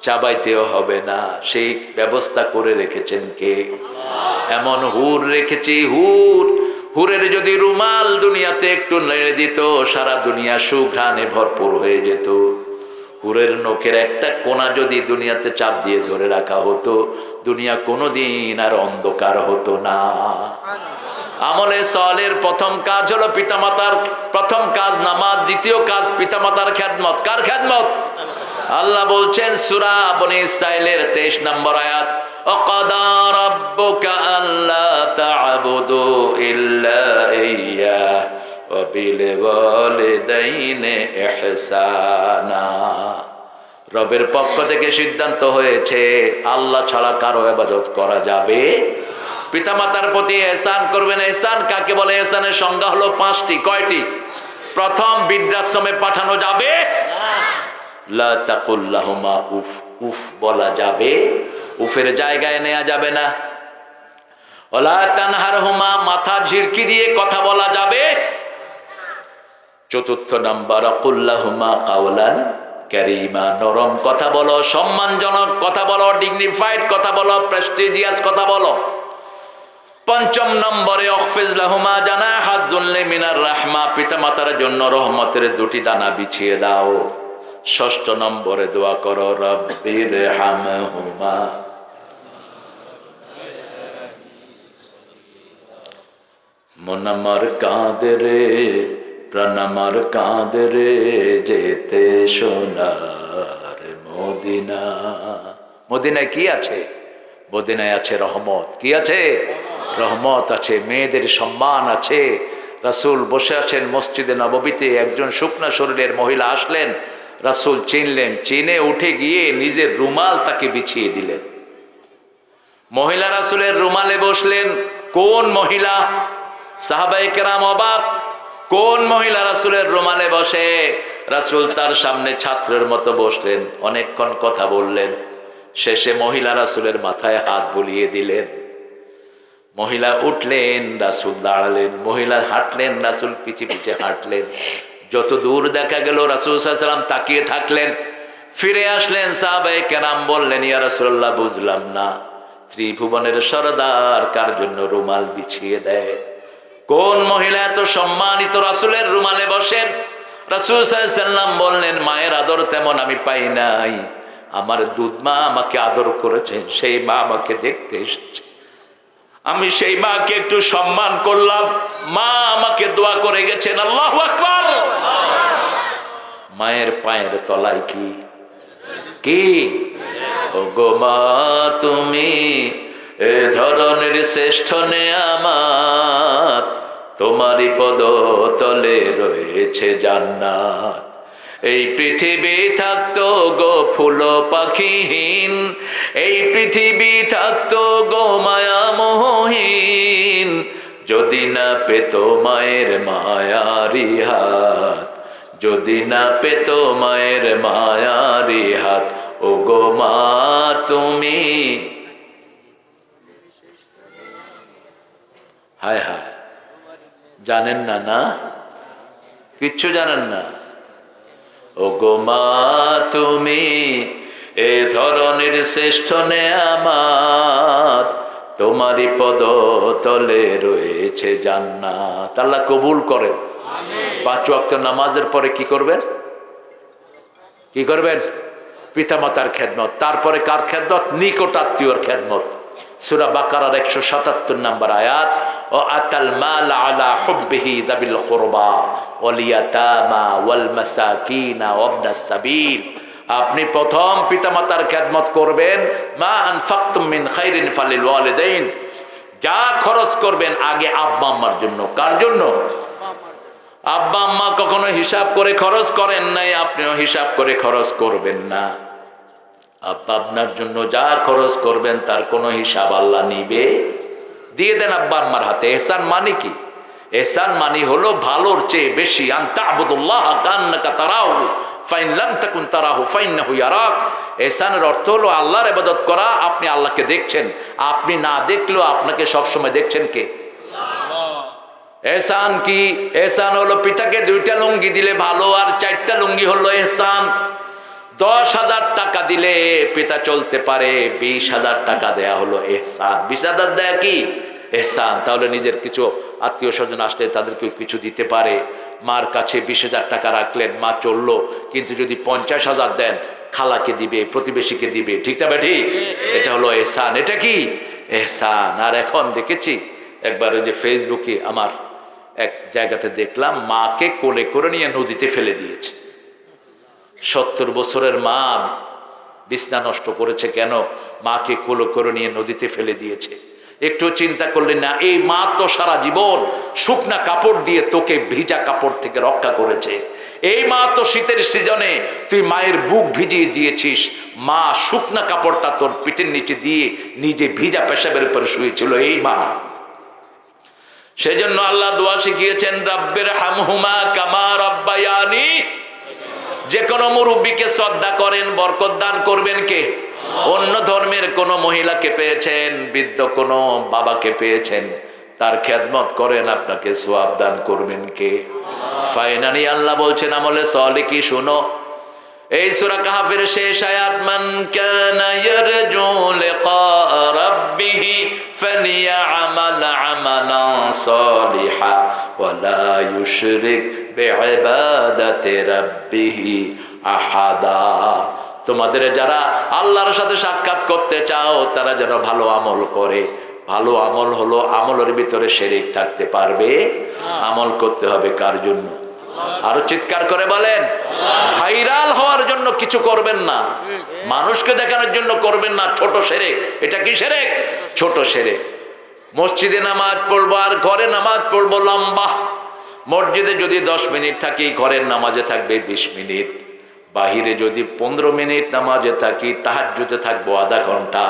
চাবাইতেও হবে না। সেই ব্যবস্থা করে রেখেছেন কে? এমন হুর রেখেছি, হুরের যদি রুমাল দুনিয়াতে একটু নেড়ে দিত, সারা দুনিয়া সুঘ্রাণে ভরপুর হয়ে যেত। হুরের নখের একটা কোনা যদি দুনিয়াতে চাপ দিয়ে ধরে রাখা হতো, দুনিয়া কোনোদিন আর অন্ধকার হতো না। আমলে সালের প্রথম কাজ হলো পিতামাতার, প্রথম কাজ নামাজ, দ্বিতীয় কাজ পিতামাতার খেদমত। কার খেদমত? আল্লাহ বলছেন সূরা বনী ইসরাঈলের 23 নম্বর আয়াত, ওয়াকাদা রাব্বুকা আল্লা তা'বুদু ইল্লা ইয়্যাহু ওয়া বিল ওয়ালিদাইনি ইহসানা। রবের পক্ষ থেকে সিদ্ধান্ত হয়েছে আল্লাহ ছাড়া কারো ইবাদত করা যাবে। পিতামাতার প্রতি ইহসান করবেন। ইহসান কাকে বলে? ইহসানের সংজ্ঞা হলো 5টি। কয়টি? প্রথম, বৃদ্ধাশ্রমে পাঠানো যাবে লা তাকুল লাহুমা উফ, উফ বলা যাবে, উফের জায়গায় নেওয়া যাবে না। ওয়ালা তানহারহুমা, মাথা ঝিরকি দিয়ে কথা বলা যাবে। চতুর্থ নাম্বার, কুল লাহুমা কাওলান কারীমা, নরম কথা বলো, সম্মানজনক কথা বলো, ডিগনিফাইড কথা বলো, প্রেস্টিজিয়াস কথা বলো। পঞ্চম নম্বরে ওয়াখফিজ লাহুমা জানাহায যুল্লি মিনার রাহমা, পিতামাতার জন্য রহমতের 2টি ডানা বিছিয়ে দাও। ষষ্ঠ নম্বরে দোয়া করো রব্বিরহামহুমা, মন আমার কাঁদে রে, প্রাণ আমার কাঁদে রে, যেতে সোনার মদিনা। মদিনায় কি আছে? মদিনায় আছে রহমত। কি আছে? রহমত আছে, মেয়েদের সম্মান আছে। রাসূল বসে আছেন মসজিদে নববীতে, একজন শুকনা শরীরের মহিলা আসলেন, রাসূল চিনলেন, চিনে উঠে গিয়ে নিজের রুমাল তাকে বিছিয়ে দিলেন। মহিলা রাসূলের রুমালে বসলেন। কোন মহিলা? সাহাবায়ে কেরাম অবাক, কোন মহিলা রাসূলের রুমালে বসে? রাসূল তার সামনে ছাত্রের মতো বসলেন, অনেকক্ষণ কথা বললেন। শেষে মহিলা রাসূলের মাথায় হাত বুলিয়ে দিলেন। মহিলা উঠলেন, রাসূল দাঁড়ালেন। মহিলা হাঁটলেন, রাসূল পিছে পিছে হাঁটলেন। যত দূর দেখা গেল রাসূল সাল্লাল্লাহু আলাইহি ওয়াসাল্লাম তাকিয়ে থাকলেন। ফিরে আসলেন, সাহাবায়ে কেরাম বললেন, ইয়া রাসূলুল্লাহ, বুঝলাম না, ত্রিভুবনের সরদার কার জন্য রুমাল বিছিয়ে দেয়? কোন মহিলা এত সম্মানিত রাসূলের রুমালে বসেন? রাসূল সাল্লাল্লাহু আলাইহি ওয়াসাল্লাম বললেন, মায়ের আদর তেমন আমি পাই নাই, আমার দুধ মা আমাকে আদর করেছেন, সেই মা আমাকে দেখতে এসেছে, আমি সেই মাকে একটু সম্মান করলাম, মা আমাকে দোয়া করে গেছেন। আল্লাহু আকবার। মায়ের পায়ের তলায় কি কি? ও গো মা, তুমি এ ধরনের শ্রেষ্ঠ নেয়ামত, তোমারই পদ তলে রয়েছে জান্নাত। এই পৃথিবী থাকতো গো ফুল পাখিহীন, এই পৃথিবী থাকতো গো মায়া মোহহীন, যদি না পেত মায়ের মায়ারি হাত, যদি না পেত মায়ের মায়ারি হাত। ও গো মা, তুমি, হায় হায়, জানেন না? না, কিচ্ছু জানেন না। ও গো মা, তুমি এ ধরনের শ্রেষ্ঠ নেয়ামত, তোমারই পদ তলে রয়েছে জান্নাত। আল্লাহ কবুল করেন। 5 ওয়াক্ত নামাজের পরে কি করবেন? কি করবেন? পিতামাতার খেদমত। তারপরে কার খেদমত? নিকট আত্মীয়র খেদমত। সূরা বাকারার 177 নম্বর আয়াত, ও আতাল মাল আলা হুব্বিহি যাবিল কুরবা ওয়াল ইয়াতামা ওয়াল মাসাকিন ওয়াবনাস সাবিল। আপনি প্রথম পিতামাতার খেদমত করবেন, মা আনফাকতুম মিন খাইরিন ফালিল ওয়ালিদাইন, যা খরচ করবেন আগে আব্বা আম্মার জন্য। কার জন্য? আব্বা আম্মা কখনো হিসাব করে খরচ করেন নাই, আপনিও হিসাব করে খরচ করবেন না। আব্বা আপনার জন্য যা খরচ করবেন তার কোনো হিসাব আল্লাহ নিবে, দিয়ে দেন আব্বা আম্মার হাতে। ইহসান মানে কি? ইহসান মানে হলো ভালোর চেয়ে বেশি, আন তা'বুদুল্লাহ কান্নাকা তারাহু ফাইন লাম তাকুন তারাহু ফাইন্নাহু ইয়ারাক। ইহসানের অর্থ হলো আল্লাহর ইবাদত করা, আপনি আল্লাহকে দেখছেন, আপনি না দেখলেও আপনাকে সবসময় দেখছেন কে? এহসান কি? এহসান হলো পিতাকে 2টা লুঙ্গি দিলে ভালো, আর 4টা লুঙ্গি হলো এহসান। 10,000 টাকা দিলে পিতা চলতে পারে, 20,000 টাকা দেয়া হলো এহসান। 20,000 দেয়া কি? এহসান। তাহলে নিজের কিছু আত্মীয় স্বজন আসলে তাদেরকে কিছু দিতে পারে। মার কাছে 20,000 টাকা রাখলেন, মা চললো, কিন্তু যদি 50,000 দেন খালাকে দিবে, প্রতিবেশীকে দিবে, ঠিক না বেঠি? এটা হলো এহসান। এটা কি? এহসান। আর এখন দেখেছি একবার ওই যে ফেসবুকে আমার এক জায়গাতে দেখলাম, মাকে কোলে করে নিয়ে নদীতে ফেলে দিয়েছে। 70 বছরের মা বিছনা নষ্ট করেছে কেন? মাকে কোলে করে নিয়ে নদীতে ফেলে দিয়েছে। একটু চিন্তা করলেন না? এই মা তো সারা জীবন শুকনা কাপড় দিয়ে তোকে ভিজা কাপড় থেকে রক্ষা করেছে। এই মা তো শীতের সিজনে তুই মায়ের বুক ভিজিয়ে দিয়েছিস, মা শুকনা কাপড়টা তোর পিঠের নিচে দিয়ে নিজে ভিজা পেশাবের উপর শুয়েছিল এই মা। সেজন্য আল্লাহ দোয়া শিখিয়েছেন, রাব্বির হামহুমা কামা রাব্বায়ানি। যে কোনো মুরব্বীকে শ্রদ্ধা করেন, বরকত দান করবেন কে? অন্য ধর্মের কোন মহিলাকে পেয়েছেন, বৃদ্ধ কোন বাবাকে পেয়েছেন, তার খেদমত করেন, আপনাকে সওয়াব দান করবেন কে? ফাইনালি আল্লাহ বলছেন আমলে সালেহ কি? শুনো, এই সূরা কাহফের শেষ আয়াত, মান কানা ইয়ারজু লিকা রাব্বিহি ফালিয়ামাল আমালান সালিহা ওয়া লা ইউশরিক বিইবাদাতি রাব্বিহি আহাদা। তোমাদের যারা আল্লাহর সাথে সাক্ষাৎ করতে চাও তারা যেন ভালো আমল করে। ভালো আমল হলো আমলের ভিতরে শিরক থাকতে পারবে। আমল করতে হবে কার জন্য? আরো চিৎকার করে বলেন। ভাইরাল হওয়ার জন্য কিছু করবেন না, মানুষকে দেখানোর জন্য করবেন না। ছোট শিরক। এটা কি শিরক? ছোট শিরক। মসজিদে নামাজ পড়বো আর ঘরে নামাজ পড়বো লম্বা। মসজিদে যদি 10 মিনিট থাকি, ঘরের নামাজে থাকবে 20 মিনিট। বাহিরে যদি 15 মিনিট নামাজে থাকি, তাহাজ্জুদে থাকবো আধা ঘন্টা,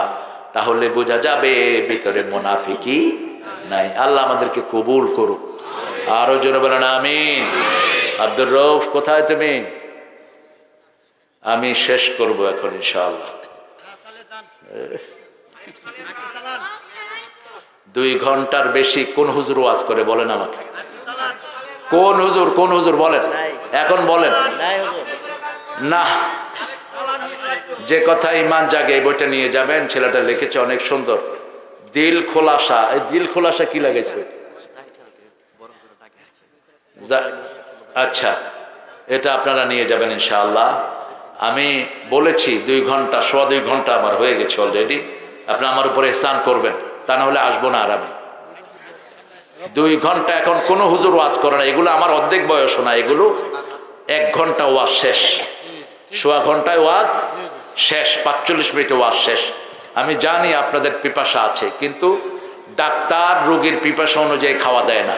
তাহলে বোঝা যাবে ভিতরে মুনাফিকি নাই। আল্লাহ আমাদেরকে কবুল করুক। আরো জোরে বলেন আমিন। আব্দুর রউফ কোথায় তুমি? আমি শেষ করব এখন ইনশাআল্লাহ। 2 ঘন্টার বেশি কোন হুজুর ওয়াজ করে বলেন আমাকে? কোন হুজুর? কোন হুজুর বলেন এখন? বলেন না। যে কথা ইমান জাগে, এই বইটা নিয়ে যাবেন। ছেলেটা লিখেছে অনেক সুন্দর, দিল খোলাসা। এই দিল খোলাসা কি লাগাইছে? আচ্ছা, এটা আপনারা নিয়ে যাবেন ইনশাআল্লাহ। আমি বলেছি 2 ঘন্টা, 2.25 ঘন্টা আমার হয়ে গেছে অলরেডি। আপনি আমার উপরে ইহসান করবেন, তা না হলে আসবো না আর আমি। 2 ঘন্টা এখন কোনো হুজুর ওয়াজ করে না। এগুলো আমার অর্ধেক বয়স না, এগুলো 1 ঘন্টা ওয়াজ শেষ, 1.25 ঘন্টায় ওয়াজ শেষ, 45 মিনিটে ওয়াজ শেষ। আমি জানি আপনাদের পিপাসা আছে, কিন্তু ডাক্তার রোগীর পিপাসা অনুযায়ী খাওয়া দেয় না।